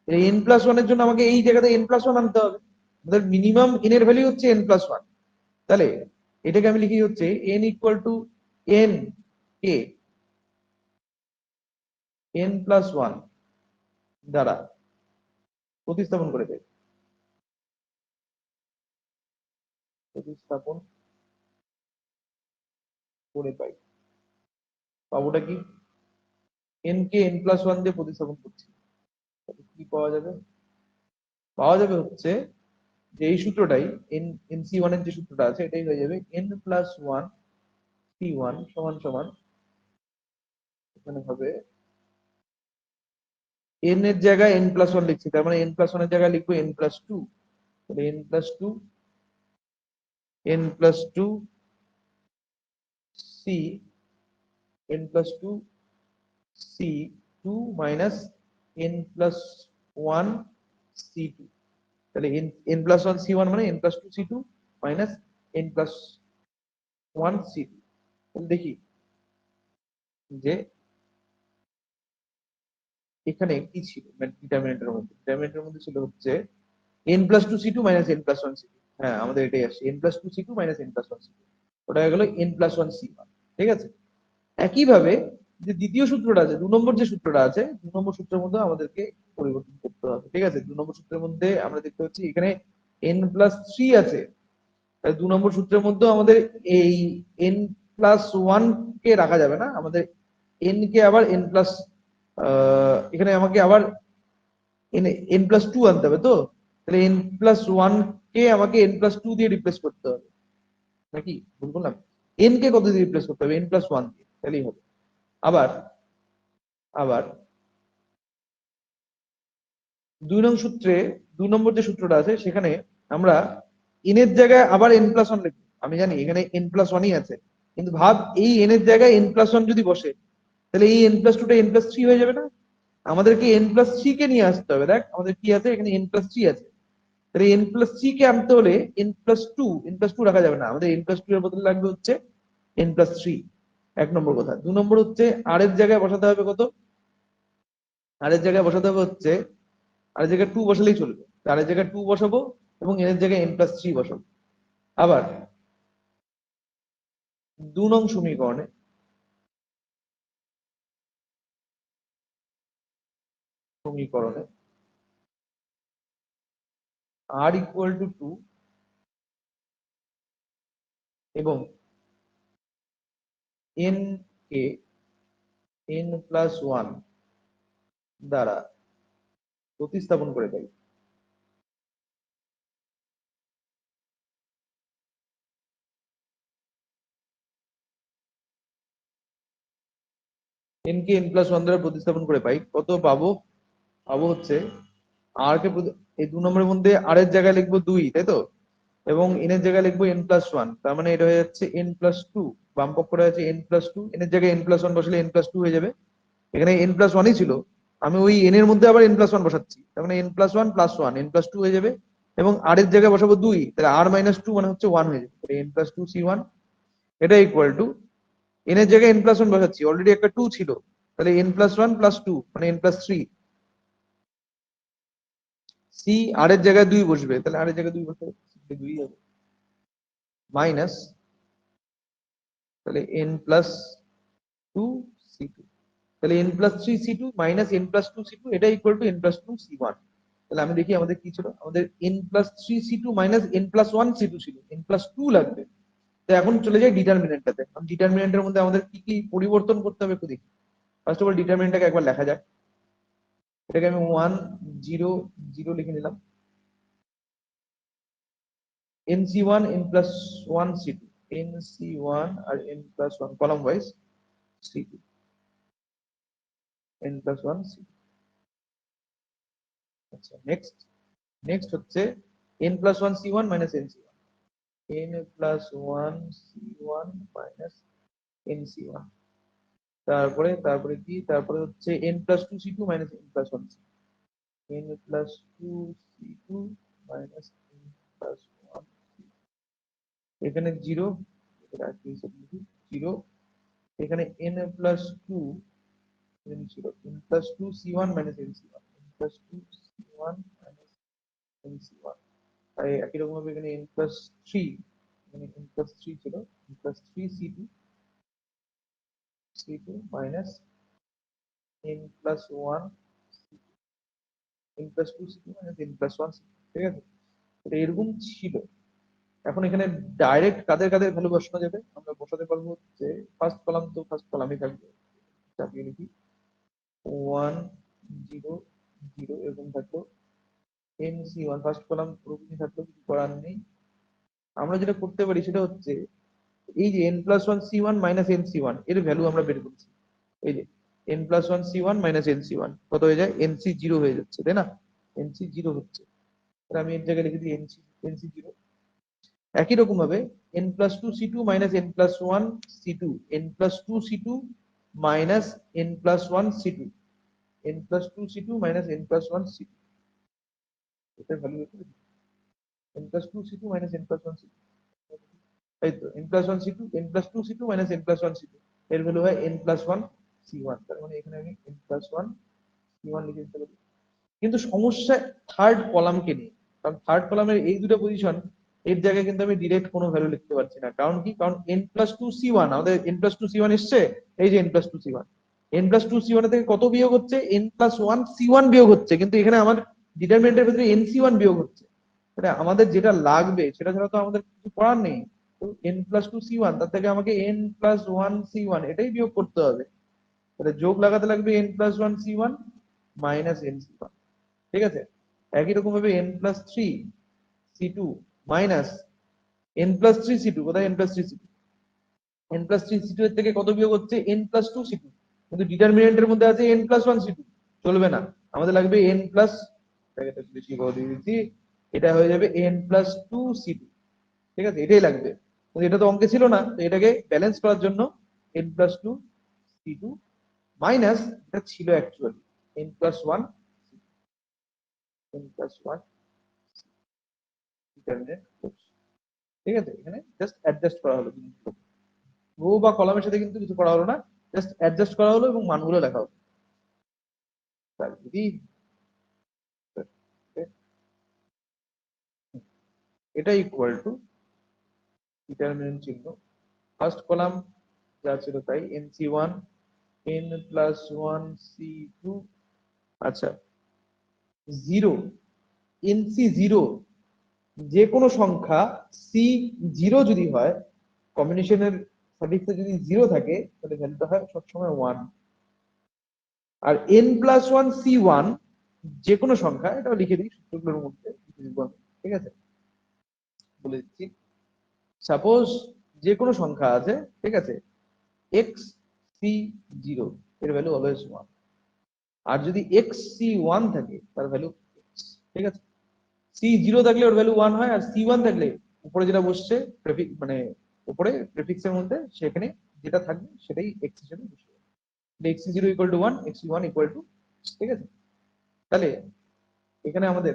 এই n+1 এর জন্য আমাকে এই জায়গাতে n+1 আনতে হবে। আমাদের মিনিমাম n এর ভ্যালু হচ্ছে n+1। তাহলে এটাকে আমি লিখি হচ্ছে n কে n+1 দ্বারা প্রতিস্থাপন করে দেয়। প্রতিস্থাপন করে পাই, পাবোটা কি? n কে n+1 দিয়ে প্রতিস্থাপন করছি, কি পাওয়া যাবে? পাওয়া যাবে হচ্ছে যে এই সূত্রটাই nC1 এর যে সূত্রটা আছে এটাই হয়ে যাবে n+1 C1 সমান সমান, এখানে হবে n এর জায়গায় n+1 লিখছি, তার মানে n+1 এর জায়গায় লিখবো n+2। তাহলে n+2 C n+2 C2 minus n+1 C2। তাহলে n+1 C1 মানে n+2 C2 minus n+1 C2। তাহলে দেখি যে এখানে কি ছিল ডিটারমিনেন্টের মধ্যে ছিল হচ্ছে n+2 C2 minus n+1 C2। হ্যাঁ, আমাদের এটাই আসছে n+2 C2 minus n+1 C2। ওটা হয়ে গেল n+1 C1। ঠিক আছে, একইভাবে যে দ্বিতীয় সূত্রটা আছে, 2 নম্বর যে সূত্রটা আছে, 2 নম্বর সূত্রের মধ্যে আমাদেরকে পরিবর্তন করতে হবে। ঠিক আছে, 2 নম্বর সূত্রের মধ্যে আমরা দেখতে পাচ্ছি এখানে n+3 আছে। তাহলে 2 নম্বর সূত্রের মধ্যে আমাদের এই n+1 কে রাখা যাবে না, আমাদের n কে আবার এখানে আমাকে আবার n+2 আনতে হবে। তো তাহলে n+1 কে আমাকে n+2 দিয়ে রিপ্লেস করতে হবে, নাকি ভুল বললাম? n কে কত দিয়ে রিপ্লেস করতে হবে? n+1 দিয়ে, তাহলেই হবে। আবার আবার 2 নং সূত্রে 2 নম্বর যে সূত্রটা আছে সেখানে আমরা n এর জায়গায় আবার n+1 লিখবো। আমি জানি এখানে n+1ই আছে, কিন্তু ভাব এই n এর জায়গায় n+1 যদি বসে, তাহলে এই n+2টা n+3 হয়ে যাবে না? আমাদেরকে n+3 কে নিয়ে আসতে হবে। দেখ আমাদের কি আছে, এখানে n+3 আছে। তাহলে n+3 কে আনতে হলে n+2 রাখা যাবে না, আমাদের n+2 এর বদলে লাগবে হচ্ছে n+3। এক নম্বর কথা। 2 নম্বর হচ্ছে আর এর জায়গায় বসাতে হবে কত, আর এর জায়গায় বসাতে হবে হচ্ছে, আর এর জায়গায় 2 বসালেই চলবে, আর এর জায়গায় 2 বসাবো এবং এর জায়গায় n+3 বসাবো। আবার 2 নং সমীকরণে সমীকরণে r ইকুয়াল টু 2 এবং n কে n+1 দ্বারা প্রতিস্থাপন করে পাই। n কে n+1 দ্বারা প্রতিস্থাপন করে পাই কত পাবো, পাবো হচ্ছে আর কে এই 2 নম্বরের মধ্যে আর এর জায়গায় লিখবো 2, তাই তো, এবং এন এর জায়গায় লিখবো n+1, তার মানে এটা হয়ে যাচ্ছে n+2। বাম পক্ষটা আছে n+2, এন এর জায়গায় n+1 বসালে n+2 হয়ে যাবে। এখানে n+1ই ছিল, আমি ওই n এর মধ্যে আবার n+1 বসাচ্ছি, তার মানে n+1+1 n+2 হয়ে যাবে। এবং আর এর জায়গায় বসাবো 2, তাহলে r-2 মানে হচ্ছে 1 হয়ে যাবে, তাহলে n+2c1। এটা ইকুয়াল টু এন এর জায়গায় n+1 বসাচ্ছি, অলরেডি একটা 2 ছিল, তাহলে n+1+2 মানে n+3। সি আর এর জায়গায় 2 বসবে, তাহলে আর এর জায়গায় 2 বসবে, 2 হবে, মাইনাস, তাহলে n+2 c2, তাহলে n+3c2 মাইনাস n+2c2, এটা ইকুয়াল টু n+2c1। তাহলে আমি দেখি আমাদের কি ছিল, আমাদের n+3c2 মাইনাস n+1c2 ছিল, n+2 লাগবে। তো এখন চলে যাই ডিটারমিনেন্টটাতে। ডিটারমিনেন্টের মধ্যে আমাদের কি কি পরিবর্তন করতে হবে একটু দেখি। ফার্স্ট অফ অল ডিটারমিনেন্টটাকে একবার লেখা যাক। এটাকে আমি 1 0 0 লিখে নিলাম, nc1 n+1c2, nc1 আর n+1 column wise c2, n+1c2। আচ্ছা, নেক্সট, নেক্সট হচ্ছে n+1c1 minus nc1, n+1c1 minus nc1। তারপরে তারপরে কি, তারপরে হচ্ছে n+2c2 minus n+1c, n+2c2 minus n+1। এখানে 0, এটা কি লিখি 0, এখানে n+2 ছিল n+2c1 minus n+c1, n+2c1 minus n+c1। তাই একই রকম ভাবে এখানে n+3, এখানে n+3 ছিল, n+3c2 minus n+1, n+2c2 minus n+1c, ঠিক আছে, এটা এরকম ছিল। এখন এখানে ডাইরেক্ট কাদের কাদের ভ্যালু বসানো যাবে, আমরা বসাতে পারবো যে ফার্স্ট কলাম, তো ফার্স্ট কলামই থাকবে, চাপিয়ে লিখি 1 0 0 এরকম থাকলো, nc1 ফার্স্ট কলাম পুরোপুরি থাকলো, কিছু করার নেই। আমরা যেটা করতে পারি সেটা হচ্ছে এই যে n+1c1 মাইনাস nc1 এর ভ্যালু আমরা বের করছি। এই যে n+1c1 মাইনাস nc1 কত হয়ে যায়, nc0 হয়ে যাচ্ছে, তাই না, nc0 হচ্ছে। তাহলে আমি এর জায়গায় লিখে দিই nc0। একই রকম ভাবে n+2c2 minus n+1c2, n+2c2 minus n+1c2, n+2c2 minus n+1c2, এটার ভ্যালু n+2c2 মাইনাস n+1c2, এই তো n+1c2, n+2c2 মাইনাস n+1c2, এর ভ্যালু হয় n+1c1। তার মানে এখানে আমি n+1c1 লিখে দিতে পারি। কিন্তু সমস্যা থার্ড কলামকে নিয়ে, কারণ থার্ড কলামের এই দুটো পজিশন, এর জায়গায় কিন্তু আমি ডিরেক্ট কোনো ভ্যালু লিখতে পারছি না। কারণ কি, কারণ n+2c1, আমাদের n+2c1 এসছে, এই যে n+2c1, n+2c1 থেকে কত বিয়োগ হচ্ছে, n+1c1 বিয়োগ হচ্ছে, কিন্তু এখানে আমার ডিটারমিনেন্টের ভিতরে nc1 বিয়োগ হচ্ছে। মানে আমাদের যেটা লাগবে সেটা ছাড়া তো আমাদের কিছু করার নেই। তো n+2c1 তার থেকে আমাকে n+1c1 এটাই বিয়োগ করতে হবে। তাহলে যোগ লাগাতে লাগবে n+1c1 মাইনাস nc1, ঠিক আছে। একই রকম ভাবে n+3c2 মাইনাস n+3c2, কোথায় n+3c2, n+3c2 এর থেকে কত বিয়োগ হচ্ছে, n+2c2, কিন্তু ডিটারমিনেন্টের মধ্যে আছে n+1c2, চলবে না, আমাদের লাগবে n প্লাস, বেশি করে দিয়ে দিচ্ছি, এটা হয়ে যাবে n+2c2, ঠিক আছে, এটাই লাগবে। কিন্তু এটা তো অঙ্কে ছিল না, তো এটাকে ব্যালেন্স করার জন্য n+2c2 মাইনাস, এটা ছিল অ্যাকচুয়ালি n+1, n+1 ডিটারমিনেন্ট, ঠিক আছে, এখানে জাস্ট অ্যাডজাস্ট করা হলো জিনিসগুলো। রো বা কলামের সাথে কিন্তু কিছু করা হলো না, জাস্ট অ্যাডজাস্ট করা হলো এবং মানগুলো লেখা হলো। যদি এটা ইকুয়াল টু ডিটারমিনেন্ট চিহ্ন, ফার্স্ট কলাম যা ছিল তাই, nc1 n প্লাস 1c2, আচ্ছা 0 nc0, যে কোনো সংখ্যা সি জিরো যদি হয়, কম্বিনেশনের সাফিক্সে যদি জিরো থাকে তাহলে ভ্যালুটা হয় সবসময় 1। আর n প্লাস 1c1, যে কোনো সংখ্যা, এটা লিখে দিই সূত্রগুলোর মধ্যে, ঠিক আছে বলে দিচ্ছি। সাপোজ যে কোনো সংখ্যা আছে, ঠিক আছে, এক্স সি জিরো, এর ভ্যালু অলওয়েজ 1। আর যদি এক্স সি 1 থাকে তার ভ্যালু x, ঠিক আছে। সি জিরো থাকলে ওর ভ্যালু 1 হয়, আর সি 1 থাকলে উপরে যেটা বসছে মানে উপরে প্রেফিক্সের মধ্যে সেখানে যেটা থাকবে সেটাই এক্স হিসেবে বসবে। X zero equal to 1, x 1 equal to, ঠিক আছে। তাহলে এখানে আমাদের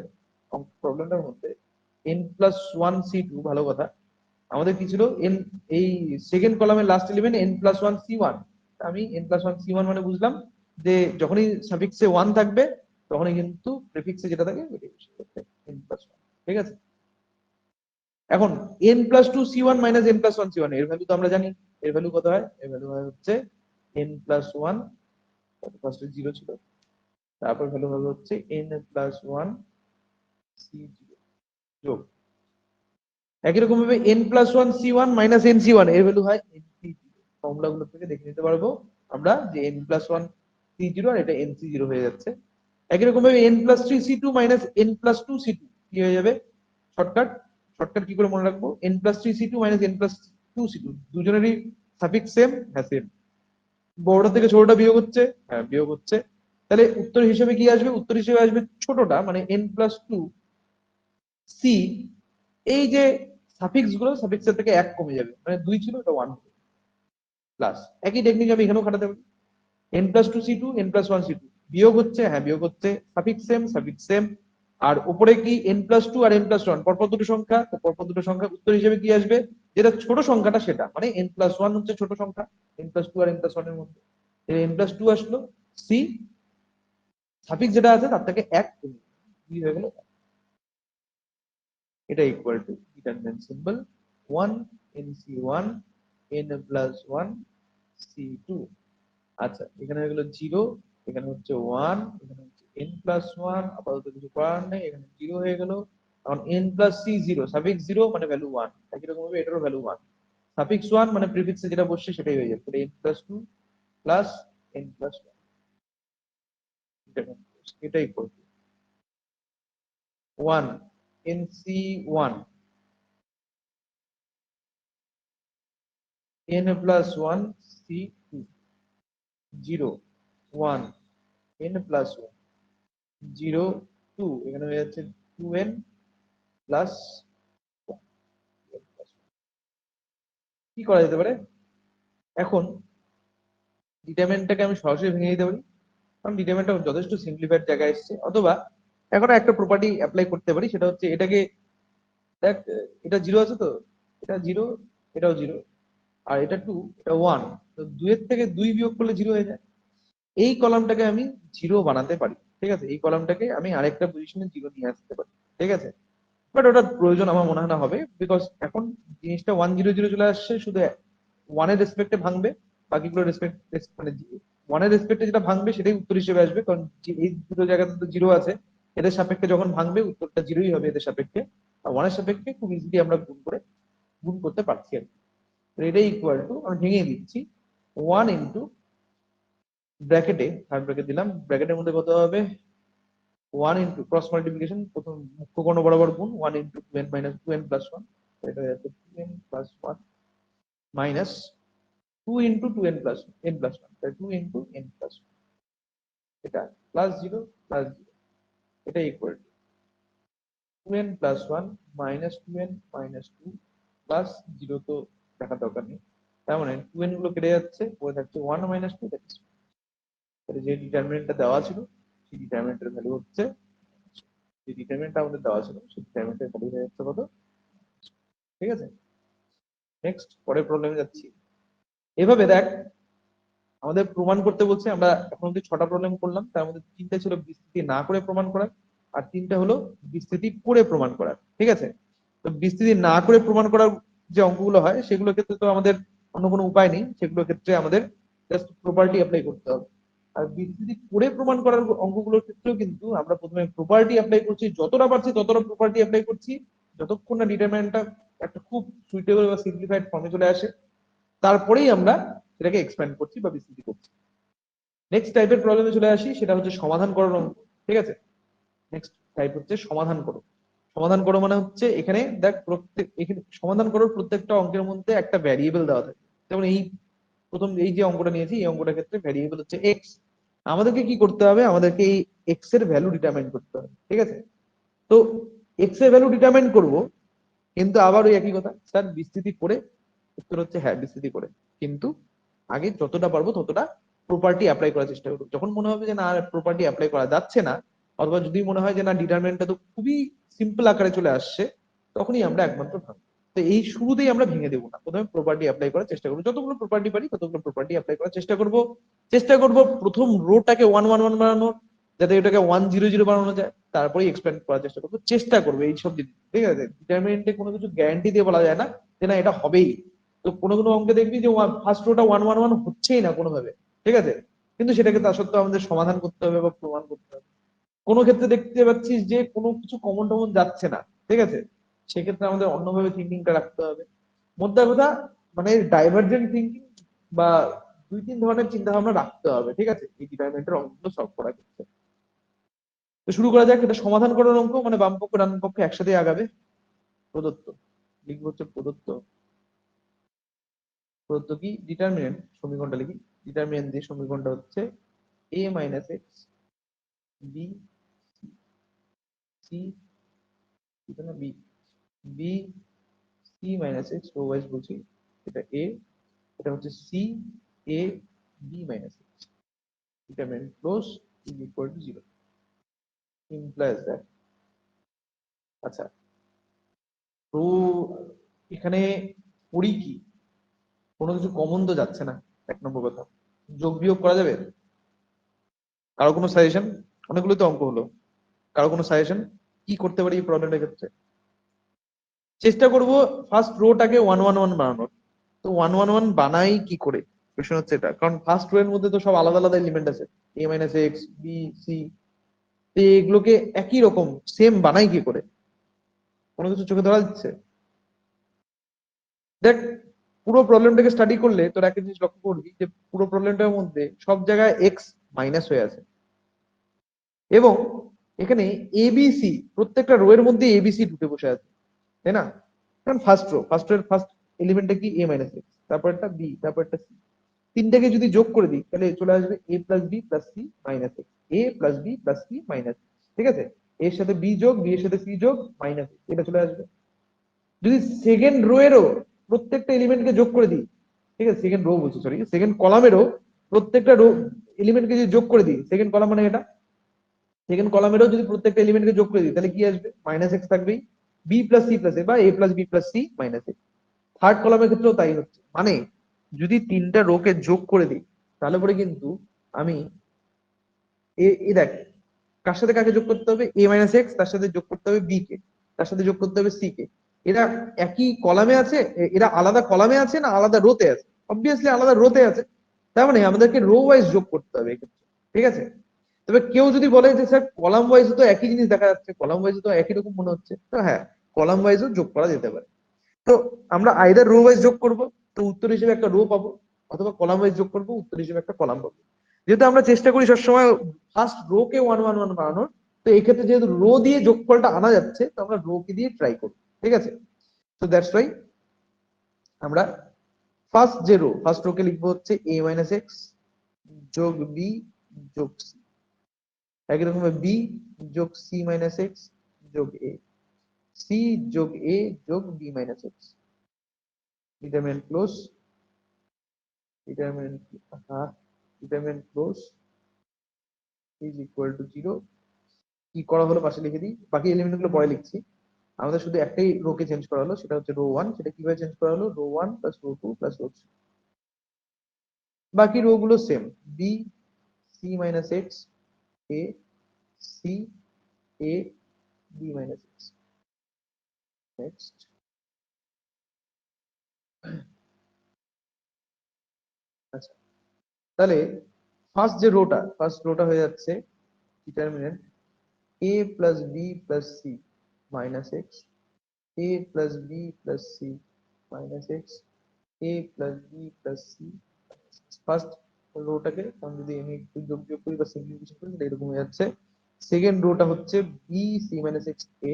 প্রবলেমটার মধ্যে n প্লাস 1c2, ভালো কথা, আমাদের কি ছিল, n, এই সেকেন্ড কলামের last element n plus 1c1। আমি n প্লাস 1c1 মানে বুঝলাম যে যখনই সাফিক্সে 1 থাকবে তখনই কিন্তু প্রেফিক্সে যেটা থাকে ওইটাই বসে n প্লাস 1, ঠিক আছে। এখন n plus 2c1 minus n plus 1c1, এর ভ্যালু তো আমরা জানি, এর ভ্যালু কত হয়, এর ভ্যালু হয় হচ্ছে n প্লাস 1, ফার্স্টে 0 ছিল, তারপর ভ্যালু হবে হচ্ছে n প্লাস 1 c0 যোগ, একই রকম ভাবে n plus 1c1 minus nc1, এর ভ্যালু হয় nc0। ফর্মুলা গুলো থেকে দেখে নিতে পারবো আমরা যে n প্লাস 1c0 আর এটা nc0 হয়ে যাচ্ছে। একই রকম ভাবে n plus 3c2 minus n plus 2c2 কি হয়ে যাবে, শর্টকাট, শর্টকাট কি করে মনে রাখবো, n plus 3c2 minus n plus 2c2, দুজনেরই সাফিক্স সেম, হ্যাঁ সেম। বড়টা থেকে ছোটটা বিয়োগ হচ্ছে, হ্যাঁ বিয়োগ হচ্ছে। তাহলে উত্তর হিসেবে কি আসবে, উত্তর হিসেবে আসবে ছোটটা, মানে n প্লাস 2c, এই যে সাফিক্স গুলো, সাফিক্সের থেকে 1 কমে যাবে, মানে 2 ছিল এটা 1 প্লাস। একই টেকনিক আমি এখানেও খাটাতে পারি, n plus 2c2 n plus 1c2, বিয়োগ হচ্ছে, হ্যাঁ বিয়োগ হচ্ছে, সাফিক্স সেম, সাফিক্স সেম। আর উপরে কি n প্লাস 2 আর n প্লাস 1, পরপর দুটো সংখ্যা, তো পরপর দুটো সংখ্যা, উত্তর হিসেবে কি আসবে, যেটা ছোট সংখ্যাটা সেটা, মানে n প্লাস 1 হচ্ছে ছোট সংখ্যা n প্লাস 2 আর n প্লাস 1 এর মধ্যে, n প্লাস 2 আসলো, c সাফিক্স যেটা আছে তার থেকে 1 কমে, কি হয়ে গেল, এটা equal two determinant symbol 1 nc1 n plus 1 c2। আচ্ছা এখানে হয়ে গেল 0, এখানে হচ্ছে 1, এখানে হচ্ছে n প্লাস 1, আপাতত কিছু করার নেই, এখানে 0 হয়ে গেল। এখন n প্লাস c 0, সাফিক্স 0 মানে ভ্যালু 1, একই রকম ভাবে এটারও ভ্যালু 1, সাফিক্স 1 মানে প্রিফিক্সে যেটা বসছে সেটাই হয়ে যাবে, তাহলে n plus 2 plus n plus 1, এটা equal to 1 nc1 n plus 1 c2, 0 1 n plus 1 0 2, এখানে হয়ে যাচ্ছে 2n প্লাস 1। কি করা যেতে পারে, এখন ডিটারমিনেন্টটাকে আমি সরাসরি ভেঙে দিতে পারি, কারণ ডিটারমিনেন্টটা যথেষ্ট সিম্পলিফাইড জায়গায় এসেছে। অথবা এখন একটা প্রপার্টি অ্যাপ্লাই করতে পারি, সেটা হচ্ছে এটাকে, দেখ এটা 0 আছে তো, এটা 0, এটাও 0, আর এটা 2, এটা 1, তো 2 এর থেকে 2 বিয়োগ করলে 0 হয়ে যায়। এই কলামটাকে আমি 0 বানাতে পারি, ঠিক আছে, এই কলামটাকে আমি আরেকটা পজিশনে 0 নিয়ে আসতে পারি, ঠিক আছে। বাট ওটার প্রয়োজন আমার মনে হয় না হবে, বিকজ এখন জিনিসটা 1 0 0 চলে আসছে, শুধু 1 এর রেসপেক্টে ভাঙবে, বাকিগুলো রেসপেক্ট, মানে 1 এর রেসপেক্টে যেটা ভাঙবে সেটাই উত্তর হিসেবে আসবে, কারণ এই দুটো জায়গাতে তো 0 আছে, এদের সাপেক্ষে যখন ভাঙবে উত্তরটা 0ই হবে এদের সাপেক্ষে। আর 1 এর সাপেক্ষে খুব ইজিলি আমরা গুণ করতে পারছি আর কি। তো এটাই ইকুয়াল টু, আমি ভেঙে দিচ্ছি, 1 ইন্টু ব্র্যাকেটে, থার্ড ব্র্যাকেট দিলাম, ব্র্যাকেটের মধ্যে কত হবে, 1 ইন্টু ক্রস মাল্টিপ্লিকেশন, প্রথম মুখ্য কর্ণ বরাবর গুণ, 1 into 2n minus 2n plus 1, এটা হয়ে যাচ্ছে 2n plus 1 minus 2 into 2n plus n plus 1, তাই 2 ইন্টু n প্লাস 1, এটা প্লাস 0 প্লাস 0, এটা equal two 2n plus 1 minus 2n minus 2 plus 0, তো দেখার দরকার নেই, তার মানে 2n গুলো কেটে যাচ্ছে, পড়ে থাকছে 1 মাইনাস 2, তাহলে যে ডিটারমিনেন্টটা দেওয়া ছিল সেই ডিটারমিনেন্টের ভ্যালু হচ্ছে, যে ডিটারমিনেন্টটা আমাদের দেওয়া ছিল সেই ডিটারমিনেন্টের ভ্যালু হয়ে যাচ্ছে কত, ঠিক আছে। নেক্সট পরের প্রবলেমে যাচ্ছি। এভাবে দেখ, আমাদের প্রমাণ করতে বলছে, আমরা এখন অব্দি 6টা প্রবলেম করলাম, তার মধ্যে 3টা ছিল বিস্তৃতি না করে প্রমাণ করার, আর 3টা হলো বিস্তৃতি করে প্রমাণ করার। ঠিক আছে? তো বিস্তৃতি না করে প্রমাণ করার যে অঙ্কগুলো হয় সেগুলোর ক্ষেত্রে তো আমাদের অন্য কোনো উপায় নেই, সেগুলোর ক্ষেত্রে আমাদের জাস্ট প্রপার্টি অ্যাপ্লাই করতে হবে। আর বিস্তৃতি করে প্রমাণ করার অঙ্কগুলোর ক্ষেত্রেও কিন্তু আমরা প্রথমে প্রপার্টি অ্যাপ্লাই করছি, যতটা পারছি ততটা প্রপার্টি অ্যাপ্লাই করছি, যতক্ষণ না ডিটারমিনেন্টটা একটা খুব সুইটেবল বা সিম্পলিফাইড ফর্মে চলে আসে, তারপরেই আমরা এটাকে এক্সপ্যান্ড করছি বা বিস্তৃতি করছি। নেক্সট টাইপের প্রবলেমে চলে আসি, সেটা হচ্ছে সমাধান করার অঙ্ক। ঠিক আছে? নেক্সট টাইপ হচ্ছে সমাধান করো। সমাধান করো মানে হচ্ছে এখানে দেখ, এখানে সমাধান করার প্রত্যেকটা অঙ্কের মধ্যে একটা ভ্যারিয়েবল দেওয়া থাকে। যেমন এই প্রথম এই যে অঙ্কটা নিয়েছি, এই অঙ্কটার ক্ষেত্রে ভ্যারিয়েবল হচ্ছে এক্স। আমাদেরকে কি করতে হবে? আমাদেরকে এই এক্স এর ভ্যালু ডিটারমাইন করতে হবে। ঠিক আছে? তো এক্স এর ভ্যালু ডিটারমাইন করব, কিন্তু আবার ওই একই কথা, স্যার বিস্তৃতি করে। উত্তর হচ্ছে হ্যাঁ, বিস্তৃতি করে। কিন্তু আগে যতটা পারবো ততটা প্রপার্টি অ্যাপ্লাই করার চেষ্টা করবো। যখন মনে হবে যে না, প্রপার্টি অ্যাপ্লাই করা যাচ্ছে না, অথবা যদি মনে হয় যে না, ডিটারমিনেন্টটা তো খুবই সিম্পল আকারে চলে আসছে, তখনই আমরা একমাত্র ভাঙবো। তো এই শুরুতেই আমরা ভেঙে দেবো না, প্রথমে প্রপার্টি অ্যাপ্লাই করার চেষ্টা করবো, যতগুলো প্রপার্টি পারি ততগুলো প্রপার্টি অ্যাপ্লাই করার চেষ্টা করবো। চেষ্টা করবো প্রথম রোটাকে 111 বানানোর, যাতে এটাকে 100 বানানো যায়, তারপরে এক্সপ্যান্ড করার চেষ্টা করবো। চেষ্টা করবো এইসব জিনিস। ঠিক আছে? ডিটারমিনেন্টে কোনো কিছু গ্যারান্টি দিয়ে বলা যায় না যে না এটা হবেই। তো কোনো কোনো অঙ্কে দেখবি যে ফার্স্ট রোটা 111 হচ্ছেই না কোনোভাবে। ঠিক আছে? কিন্তু সেটাকে তা সত্ত্বেও আমাদের সমাধান করতে হবে বা প্রমাণ করতে হবে। কোনো ক্ষেত্রে দেখতে পাচ্ছিস যে কোনো কিছু কমন টমন যাচ্ছে না। ঠিক আছে? সেক্ষেত্রে আমাদের অন্যভাবে থিঙ্কিংটা রাখতে হবে। মোদ্দা কথা, মানে ডাইভার্জেন্ট থিঙ্কিং বা 2-3 ধরনের চিন্তা ভাবনা রাখতে হবে। ঠিক আছে? এই ডিটারমিনেন্টের অঙ্কগুলো সলভ করার ক্ষেত্রে। তো শুরু করা যাক। এটা সমাধান করার অঙ্ক, মানে বাম পক্ষ ডান পক্ষ একসাথে আগাবে। প্রদত্ত, লিখবো হচ্ছে প্রদত্ত। প্রদত্ত কি? ডিটারমিনেন্ট সমীকরণটা লিখি। ডিটারমিনেন্ট দিয়ে সমীকরণটা হচ্ছে a minus X B C, না B, B C minus X row wise বলছি। এটা এ, এটা হচ্ছে C, A B minus x, determinant close is equal to 0, implies that. আচ্ছা, তো এখানে করি কি? কোনো কিছু কমন তো যাচ্ছে না, এক নম্বর কথা। যোগ বিয়োগ করা যাবে? কারো কোনো সাজেশন? অনেকগুলো তো অঙ্ক হলো, কারো কোনো সাজেশন কি করতে পারি এই প্রবলেমটার ক্ষেত্রে? চেষ্টা করব ফার্স্ট রোটাকে 111 বানানোর। তো 111 বানাই কি করে, কোশ্চেন হচ্ছে এটা। কারণ ফার্স্ট রো এর মধ্যে তো সব আলাদা আলাদা এলিমেন্ট আছে, a minus X B C. তো এগুলোকে একই রকম সেম বানাই কি করে? কোনো কিছু চোখে ধরা দিচ্ছে? দেখ, পুরো প্রবলেমটাকে স্টাডি করলে তোর একটা জিনিস লক্ষ্য করবি যে পুরো প্রবলেমটার মধ্যে সব জায়গায় এক্স মাইনাস হয়ে আছে, এবং এখানে এবিসি প্রত্যেকটা রো এর মধ্যে এবিসি ঢুকে বসে আছে, তাই না? কারণ ফার্স্ট রো এর ফার্স্ট এলিমেন্টটা কি? a মাইনাস এক্স, তারপর একটা বি, তারপর একটা সি। তিনটাকে যদি যোগ করে দিই তাহলে চলে আসবে a plus B plus C minus X, a plus B plus C minus. ঠিক আছে? এর সাথে বি যোগ, বি এর সাথে সি যোগ, মাইনাস, এটা চলে আসবে। যদি সেকেন্ড রো এরও প্রত্যেকটা এলিমেন্টকে যোগ করে দিই, ঠিক আছে, সেকেন্ড রো বলছি, সরি, সেকেন্ড কলামেরও প্রত্যেকটা রো এলিমেন্টকে যদি যোগ করে দিই, সেকেন্ড কলাম মানে এটা, সেকেন্ড কলামেরও যদি প্রত্যেকটা এলিমেন্টকে যোগ করে দিই তাহলে কি আসবে? মাইনাস এক্স থাকবেই। B plus C plus A বা A plus B plus C minus X. Third কলামের ক্ষেত্রেও তাই হচ্ছে। মানে যদি তিনটা রোকে যোগ করে দিই তাহলে পরে কিন্তু আমি দেখ, কার সাথে কাকে যোগ করতে হবে? a মাইনাস এক্স, তার সাথে যোগ করতে হবে বি কে, তার সাথে যোগ করতে হবে সি কে। এরা একই কলামে আছে, এরা আলাদা কলামে আছে না আলাদা রোতে আছে? অবভিয়াসলি আলাদা রোতে আছে। তার মানে আমাদেরকে রো ওয়াইজ যোগ করতে হবে এক্ষেত্রে। ঠিক আছে? তবে কেউ যদি বলে যে স্যার কলাম ওয়াইজ তো একই জিনিস দেখা যাচ্ছে, কলাম ওয়াইজ তো একই রকম মনে হচ্ছে, তো হ্যাঁ, কলাম ওয়াইজও যোগ করা যেতে পারে। তো আমরা আইদার রো ওয়াইজ যোগ করব, তো উত্তর হিসেবে একটা রো পাবো, অথবা কলাম ওয়াইজ যোগ করবো, উত্তর হিসেবে একটা কলাম পাবো। যেহেতু আমরা চেষ্টা করি সবসময় ফার্স্ট রো কে 111 বানানোর, তো এই ক্ষেত্রে যেহেতু রো দিয়ে যোগফলটা আনা যাচ্ছে, তো আমরা রো কে দিয়ে ট্রাই করবো। ঠিক আছে? তো দ্যাটস ওয়াই আমরা ফার্স্ট রো কে লিখবো হচ্ছে a মাইনাস এক্স যোগ বি যোগ সি, একই রকম বি যোগ সি মাইনাস এক্স যোগ এ, সি যোগ এ যোগ B minus x, determinant close, determinant determinant close is equal to 0। কি করা হলো পাশে লিখে দিই, বাকি এলিমেন্ট গুলো পরে লিখছি। আমাদের শুধু একটাই রো কে চেঞ্জ করা হলো, সেটা হচ্ছে রো ওয়ান। সেটা কিভাবে চেঞ্জ করা হলো? Row one plus row two plus row three. বাকি রো গুলো same, B C minus X A C A B minus X. Next, আচ্ছা তাহলে ফার্স্ট রোটা হয়ে যাচ্ছে determinant a plus B plus C minus X, a plus B plus C minus X, a plus B plus C. First রোটাকে আমি যদি আমি একটু যোগ যোগ করি বা সিম্পলিফিকেশন করি তাহলে এরকম হয়ে যাচ্ছে। সেকেন্ড রোটা হচ্ছে B C minus X A,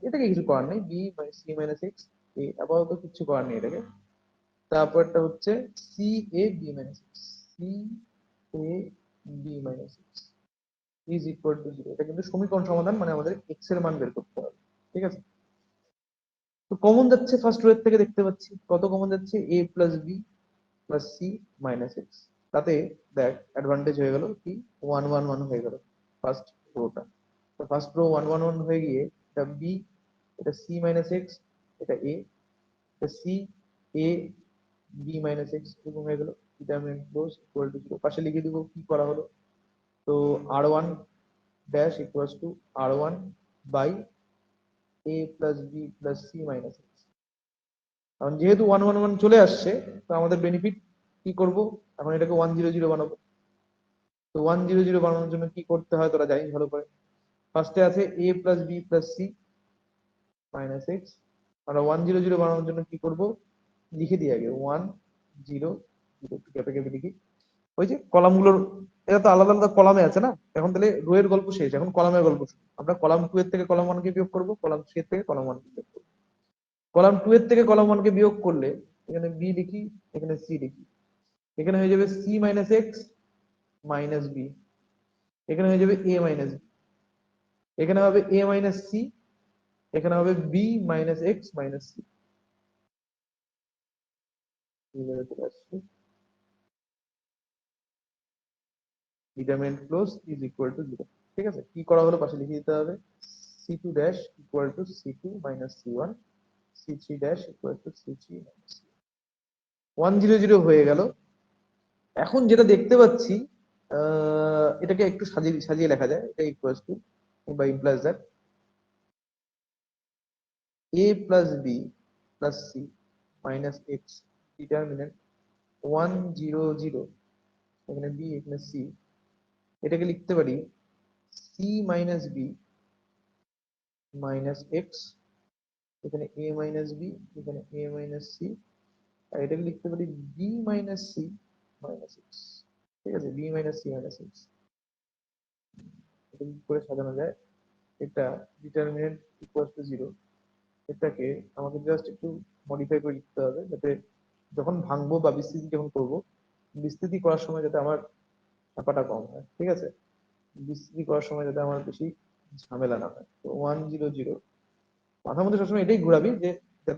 এটাকে কিছু করার নেই, B C minus X A আপাতত কিছু করার নেই এটাকে। তারপরটা হচ্ছে C A B minus X, C A B minus X is equal to zero. এটা কিন্তু সমীকরণ সমাধান, মানে আমাদের এক্স এর মান বের করতে হবে। ঠিক আছে, তো কমন যাচ্ছে ফার্স্ট রো এর থেকে, দেখতে পাচ্ছি কত কমন যাচ্ছে, A plus B plus C minus X. তাতে দেখ অ্যাডভান্টেজ হয়ে গেল কি, ওয়ান ওয়ান ওয়ান হয়ে গেল ফার্স্ট রোটা। তো first row one one one হয়ে গিয়ে এটা বি, এটা সি মাইনাস এক্স, এটা এ, এটা C A B minus X এরকম হয়ে গেল। Determinant close equal to zero, পাশে লিখে দিব কি করা হলো। তো R one dash equals to R one by A plus B plus C minus X. কারণ যেহেতু ওয়ান ওয়ান ওয়ান চলে আসছে, তো আমাদের বেনিফিট কি করব, এখন এটাকে ওয়ান জিরো জিরো বানাবো। তো ওয়ান জিরো জিরো বানানোর জন্য কি করতে হয় তোরা জানিস ভালো করে। ফার্স্টে আছে A plus B plus C minus X. আমরা ওয়ান জিরো জিরো বানানোর জন্য কি করব, লিখে দিই আগে ওয়ান জিরো জিরো, ক্যাপে ক্যাপে লিখি। ওই যে কলামগুলোর, এটা তো আলাদা আলাদা কলামে আছে না, এখন তাহলে রো এর গল্প শেষ, এখন কলামের গল্প শুরু। আমরা কলাম টু এর থেকে কলাম ওয়ান কে বিয়োগ করবো, কলাম থ্রি এর থেকে কলাম ওয়ান কে বিয়োগ করবো। কলাম টু এর থেকে কলাম ওয়ান কে বিয়োগ করলে এখানে বি লিখি, এখানে সি লিখি, এখানে হয়ে যাবে C minus x minus B, এখানে হয়ে যাবে এ মাইনাস বি, এখানে হবে এ মাইনাস সি, এখানে হবে b minus x minus c. Determinant close is equal to zero. ঠিক আছে, কি করা হলো পাশে লিখে দিতে হবে, c two dash equal to c two minus c one, C three dash equal to c three minus one zero zero হয়ে গেল। এখন যেটা দেখতে পাচ্ছি, এটাকে একটু সাজিয়ে সাজিয়ে লেখা যায়, এটা ইকুয়াল টু বা implies that a plus B plus C minus x determinant one zero zero, এখানে বি এখানে সি, এটাকে লিখতে পারি c minus b minus x, এখানে এ মাইনাস বি, এখানে এ মাইনাস সি, আর এটাকে লিখতে পারি b minus C minus x. ঠিক আছে, b minus C minus x, এটা কি করে সাজানো যায়, এটা ডিটারমিনেন্ট ইকুয়াল টু জিরো, এটাকে আমাকে জাস্ট একটু মডিফাই করে লিখতে হবে, যাতে যখন ভাঙবো বা বিস্তৃতি যখন করবো, বিস্তৃতি করার সময় যাতে আমার চাপাটা কম হয়। ঠিক আছে, বিস্তৃতি করার সময় যাতে আমার বেশি ঝামেলা না হয়। তো ওয়ান জিরো জিরো, মাথার মধ্যে সবসময় এটাই ঘোরাবি যে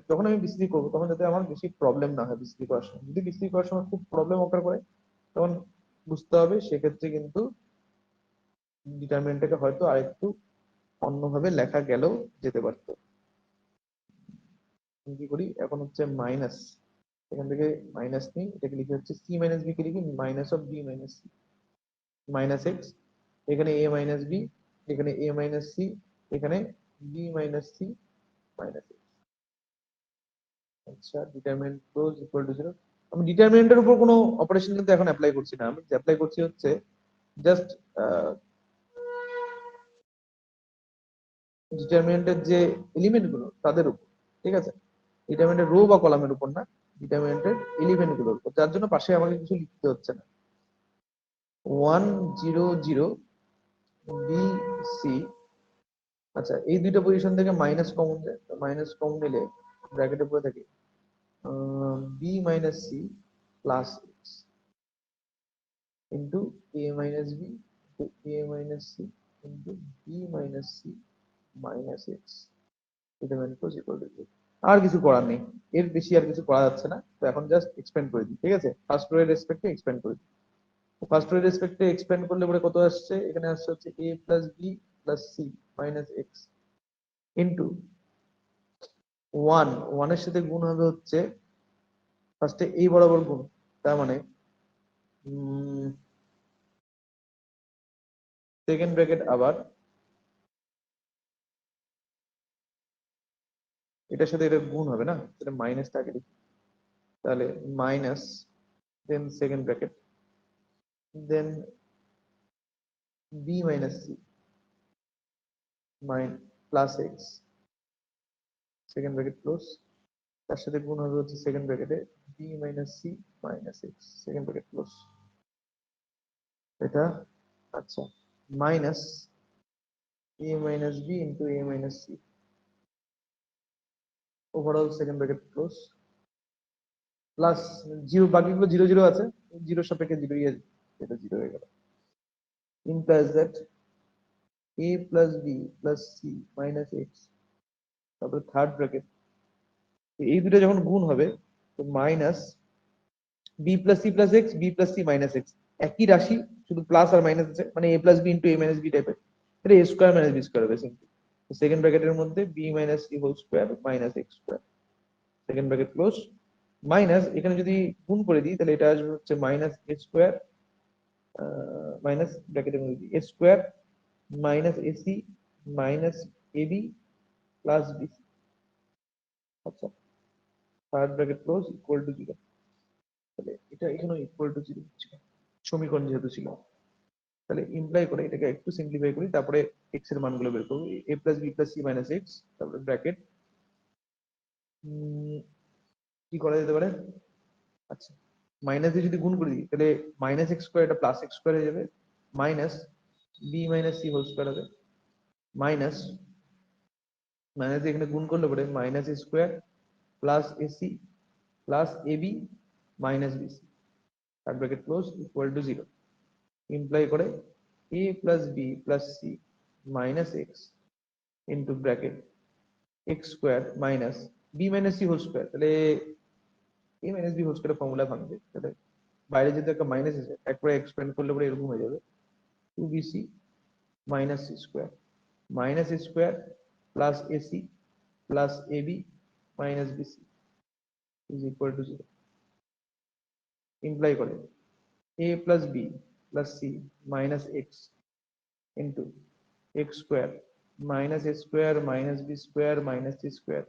যখন আমি বিস্তৃতি করবো তখন যাতে আমার বেশি প্রবলেম না হয় বিস্তৃতি করার সময়। যদি বিস্তৃতি করার সময় খুব প্রবলেম অকার করে, তখন বুঝতে হবে সেক্ষেত্রে কিন্তু ডিটারমিনেন্টটাকে হয়তো আরেকটু অন্যভাবে লেখা গেলেও যেতে পারতো। আমি কি করি এখন হচ্ছে মাইনাস, এখান থেকে মাইনাস নিই, এটাকে লিখে হচ্ছে সি মাইনাস বি কে লিখি minus of B minus C minus x, এখানে এ মাইনাস বি, এখানে এ মাইনাস সি, এখানে B minus C minus X. আচ্ছা, determinant close equal to zero. আমি ডিটারমিনেন্টের উপর কোনো অপারেশন কিন্তু এখন অ্যাপ্লাই করছি না, আমি অ্যাপ্লাই করছি হচ্ছে জাস্ট ডিটারমিনেন্টের যে এলিমেন্ট গুলো তাদের উপর। ঠিক আছে, ডিটারমিনেন্টের রো বা কলামের উপর না, ডিটারমিনেন্টের এলিমেন্ট গুলোর উপর, যার জন্য পাশে আমাকে কিছু লিখতে হচ্ছে না। One zero zero B C, আচ্ছা এই দুইটা পজিশন থেকে মাইনাস কমন যায়, মাইনাস কমন নিলে ব্র্যাকেটে পড়ে থাকে B minus C plus X into A minus B A minus C into B minus C minus x, এটা মানে ক্লোজ ইকুয়াল টু জিরো। আর কিছু করার নেই, এর বেশি আর কিছু করা যাচ্ছে না। তো এখন জাস্ট এক্সপেন্ড করে দিই। ঠিক আছে, ফার্স্ট রো এর রেসপেক্টে এক্সপেন্ড করে দিই। ফার্স্ট রো এর রেসপেক্টে এক্সপেন্ড করলে পরে কত আসছে, এখানে আসছে হচ্ছে A plus B plus C minus X into one, ওয়ানের সাথে গুণ হবে হচ্ছে ফার্স্টে এই বরাবর গুণ, তার মানে সেকেন্ড ব্র্যাকেট আবার এটার সাথে এটা গুণ হবে না, এটা মাইনাস থাকে, তাহলে minus, then second bracket, then B minus C plus X, second bracket close, তার সাথে গুণ হবে হচ্ছে সেকেন্ড ব্র্যাকেটে B minus C minus X, second bracket close, এটা আচ্ছা minus A minus B into A minus C overall, second bracket close, plus zero, বাকিগুলো zero zero আছে, জিরো সাপেক্ষে জিরোই আছে, এটা জিরো হয়ে গেল, implies that a plus b plus c minus x, তারপরে থার্ড ব্র্যাকেট, এই দুটো যখন গুণ হবে তো minus b plus C plus x, b plus C minus x, একই রাশি শুধু প্লাস আর মাইনাস আছে, মানে a plus b into A minus b টাইপের, এটা a square minus B square হবে সিম্পলি। সেকেন্ড ব্র্যাকেটের মধ্যে b minus c whole square minus x square, second bracket close, minus এখানে যদি গুণ করে দিই তাহলে এটা আসবে হচ্ছে মাইনাস এ স্কোয়ার, মাইনাস ব্র্যাকেটের মধ্যে A square minus AC minus AB plus BC, আচ্ছা third bracket close equal to zero, তাহলে এটা এখানে ইকুয়াল টু জিরো ছিল সমীকরণ যেহেতু ছিল, তাহলে ইমপ্লাই করে এটাকে একটু সিম্পলিফাই করি, তারপরে এক্স এর মানগুলো বের করবো, A plus B plus C minus X, তারপরে ব্র্যাকেট কি করা যেতে পারে, আচ্ছা মাইনাস দিয়ে যদি গুণ করে দিই তাহলে মাইনাস এক্স স্কোয়ার এটা প্লাস এক্স স্কোয়ার হয়ে যাবে, minus b minus c whole square হবে, মাইনাস মাইনাস দিয়ে এখানে গুণ করলে পরে minus a square plus ac plus ab minus bc, third bracket close equal to zero, imply করে a plus b plus c minus x into bracket x square minus b minus c whole square, তাহলে a minus b whole square formula ভাঙবে, তাহলে বাইরে যেহেতু একটা minus আছে একবারে expand করলে পরে এরকম হয়ে যাবে 2bc minus c square minus a square plus ac plus ab minus bc is equal to 0, imply করে a plus b plus c minus x into x square minus a square minus b square minus c square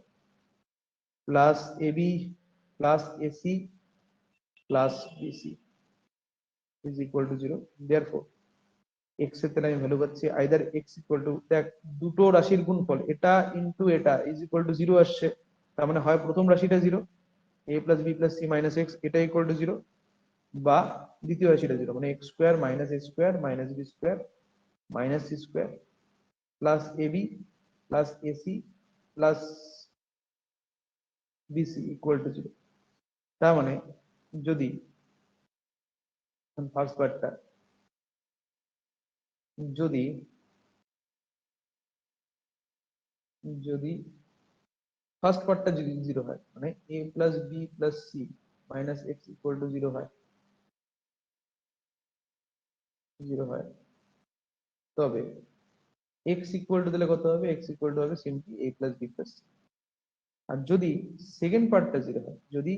plus ab plus ac plus bc is equal to 0, therefore x এর তাহলে আমি value পাচ্ছি either x equal two, দেখ দুটো রাশির গুণফল এটা into এটা ইজ ইকুয়াল টু 0 আসছে, তার মানে হয় প্রথম রাশিটা 0 a plus b plus c minus x এটা ইকুয়াল টু 0, বা দ্বিতীয় রাশিটা 0 মানে x square minus a square minus b square minus c square plus ab plus ac plus bc equal to 0, তার মানে যদি ফার্স্ট পার্টটা, যদি যদি ফার্স্ট পার্টটা যদি 0 হয় মানে a plus b plus c minus x equal to 0 হয়, 0 হয়, তবে x ইকুয়াল টু দিলে কত হবে, x ইকুয়াল টু হবে simply a plus b plus c, আর যদি সেকেন্ড পার্টটা 0 হয়, যদি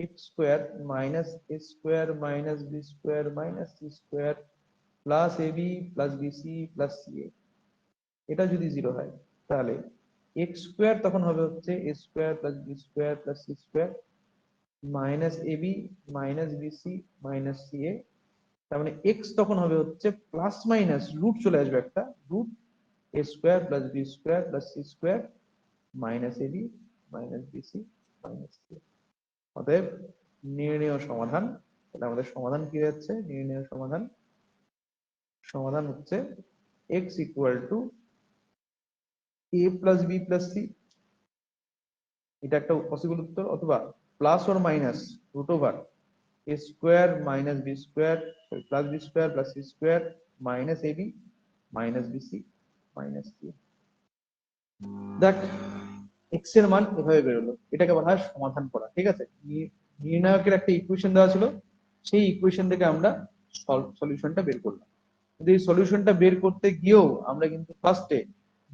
x square minus a square minus b square minus c square plus ab plus bc plus ca এটা যদি 0 হয়, তাহলে x স্কয়ার তখন হবে হচ্ছে a square plus b square plus c square minus ab minus bc minus ca, তার মানে x তখন হবে হচ্ছে প্লাস মাইনাস রুট চলে আসবে একটা root a square plus b square plus c square minus ab minus bc minus ca, অতএব নির্ণেয় সমাধান, তাহলে আমাদের সমাধান কি যাচ্ছে, নির্ণেয় সমাধান, সমাধান হচ্ছে x equal to a plus b plus c, এটা একটা পসিবল উত্তর, অথবা plus or minus root over a square minus b square plus b square plus c square minus ab minus bc minus c। দেখ x এর মান এভাবে বেরোলো, এটাকে বলা হয় সমাধান করা, ঠিক আছে, নির্ণায়কের একটা ইকুয়েশন দেওয়া ছিল, সেই ইকুয়েশন থেকে আমরা সলিউশনটা বের করলাম, কিন্তু এই সলিউশনটা বের করতে গিয়েও আমরা কিন্তু ফার্স্টে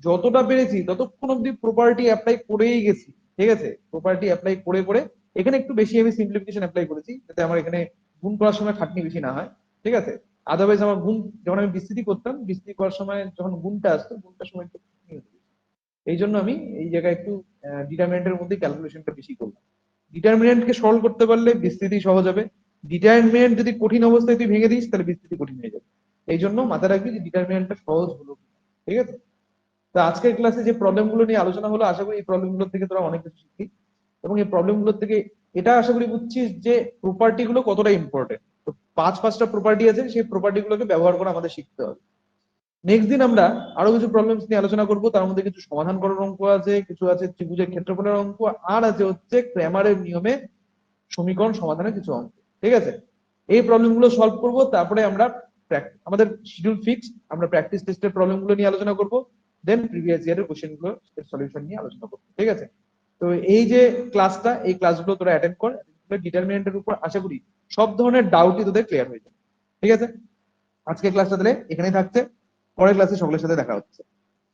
যতটা পেরেছি ততক্ষণ অব্দি প্রপার্টি অ্যাপ্লাই করেই গেছি, ঠিক আছে, প্রপার্টি অ্যাপ্লাই করে করে এখানে একটু বেশি আমি সিম্পলিফিকেশন অ্যাপ্লাই করেছি যাতে আমার এখানে গুণ করার সময় খাটনি বেশি না হয়, ঠিক আছে। আদারওয়াইজ আমার গুণ, যখন আমি বিস্তৃতি করতাম, বিস্তৃতি করার সময় যখন গুণটা আসতো, গুণটার সময় একটু খাটনি হতো। এই জন্য আমি এই জায়গায় একটু ডিটারমিনেন্টের মধ্যে ক্যালকুলেশনটা বেশি করলাম। ডিটারমিনেন্টকে সরল করতে পারলে বিস্তৃতি সহজ হবে। ডিটারমিনেন্ট যদি কঠিন অবস্থায় তুই ভেঙে দিস তাহলে বিস্তৃতি কঠিন হয়ে যাবে। এই জন্য মাথায় রাখবি যে ডিটারমিনেন্টটা সহজ হলো কিনা, ঠিক আছে। তো আজকের ক্লাসে যে প্রবলেম গুলো নিয়ে আলোচনা হলো, আশা করি এই প্রবলেম গুলো থেকে তোরা অনেক কিছু শিখবি, এবং এই প্রবলেম গুলো থেকে এটা আশা করি বুঝছিস যে প্রপার্টি গুলো কতটা ইম্পর্টেন্ট। তো পাঁচটা প্রপার্টি আছে, সেই প্রপার্টি গুলোকে ব্যবহার করা আমাদের শিখতে হবে। নেক্সট দিন আমরা আরো কিছু প্রবলেমস নিয়ে আলোচনা করব, তার মধ্যে কিছু সমাধান করার অঙ্ক আছে, কিছু আছে ত্রিভুজের ক্ষেত্রফলের অঙ্ক, আর আছে হচ্ছে ক্র্যামারের নিয়মে সমীকরণ সমাধানের কিছু অঙ্ক, ঠিক আছে। এই প্রবলেম গুলো সলভ করবো, তারপরে আমরা আমাদের শিডিউল ফিক্স, আমরা প্র্যাকটিস টেস্টের প্রবলেম গুলো নিয়ে আলোচনা করবো, দেন প্রিভিয়াস ইয়ারের কোশ্চেন গুলো সলিউশন নিয়ে আলোচনা করবো, ঠিক আছে। তো এই যে ক্লাসটা, এই ক্লাসগুলো তোরা অ্যাটেন্ড কর, ডিটারমিনেন্টের উপর আশা করি সব ধরনের ডাউটই তোদের ক্লিয়ার হয়ে যাবে, ঠিক আছে। আজকে ক্লাসটা তাহলে এখানেই থাকছে, পরের ক্লাসে সকলের সাথে দেখা হচ্ছে।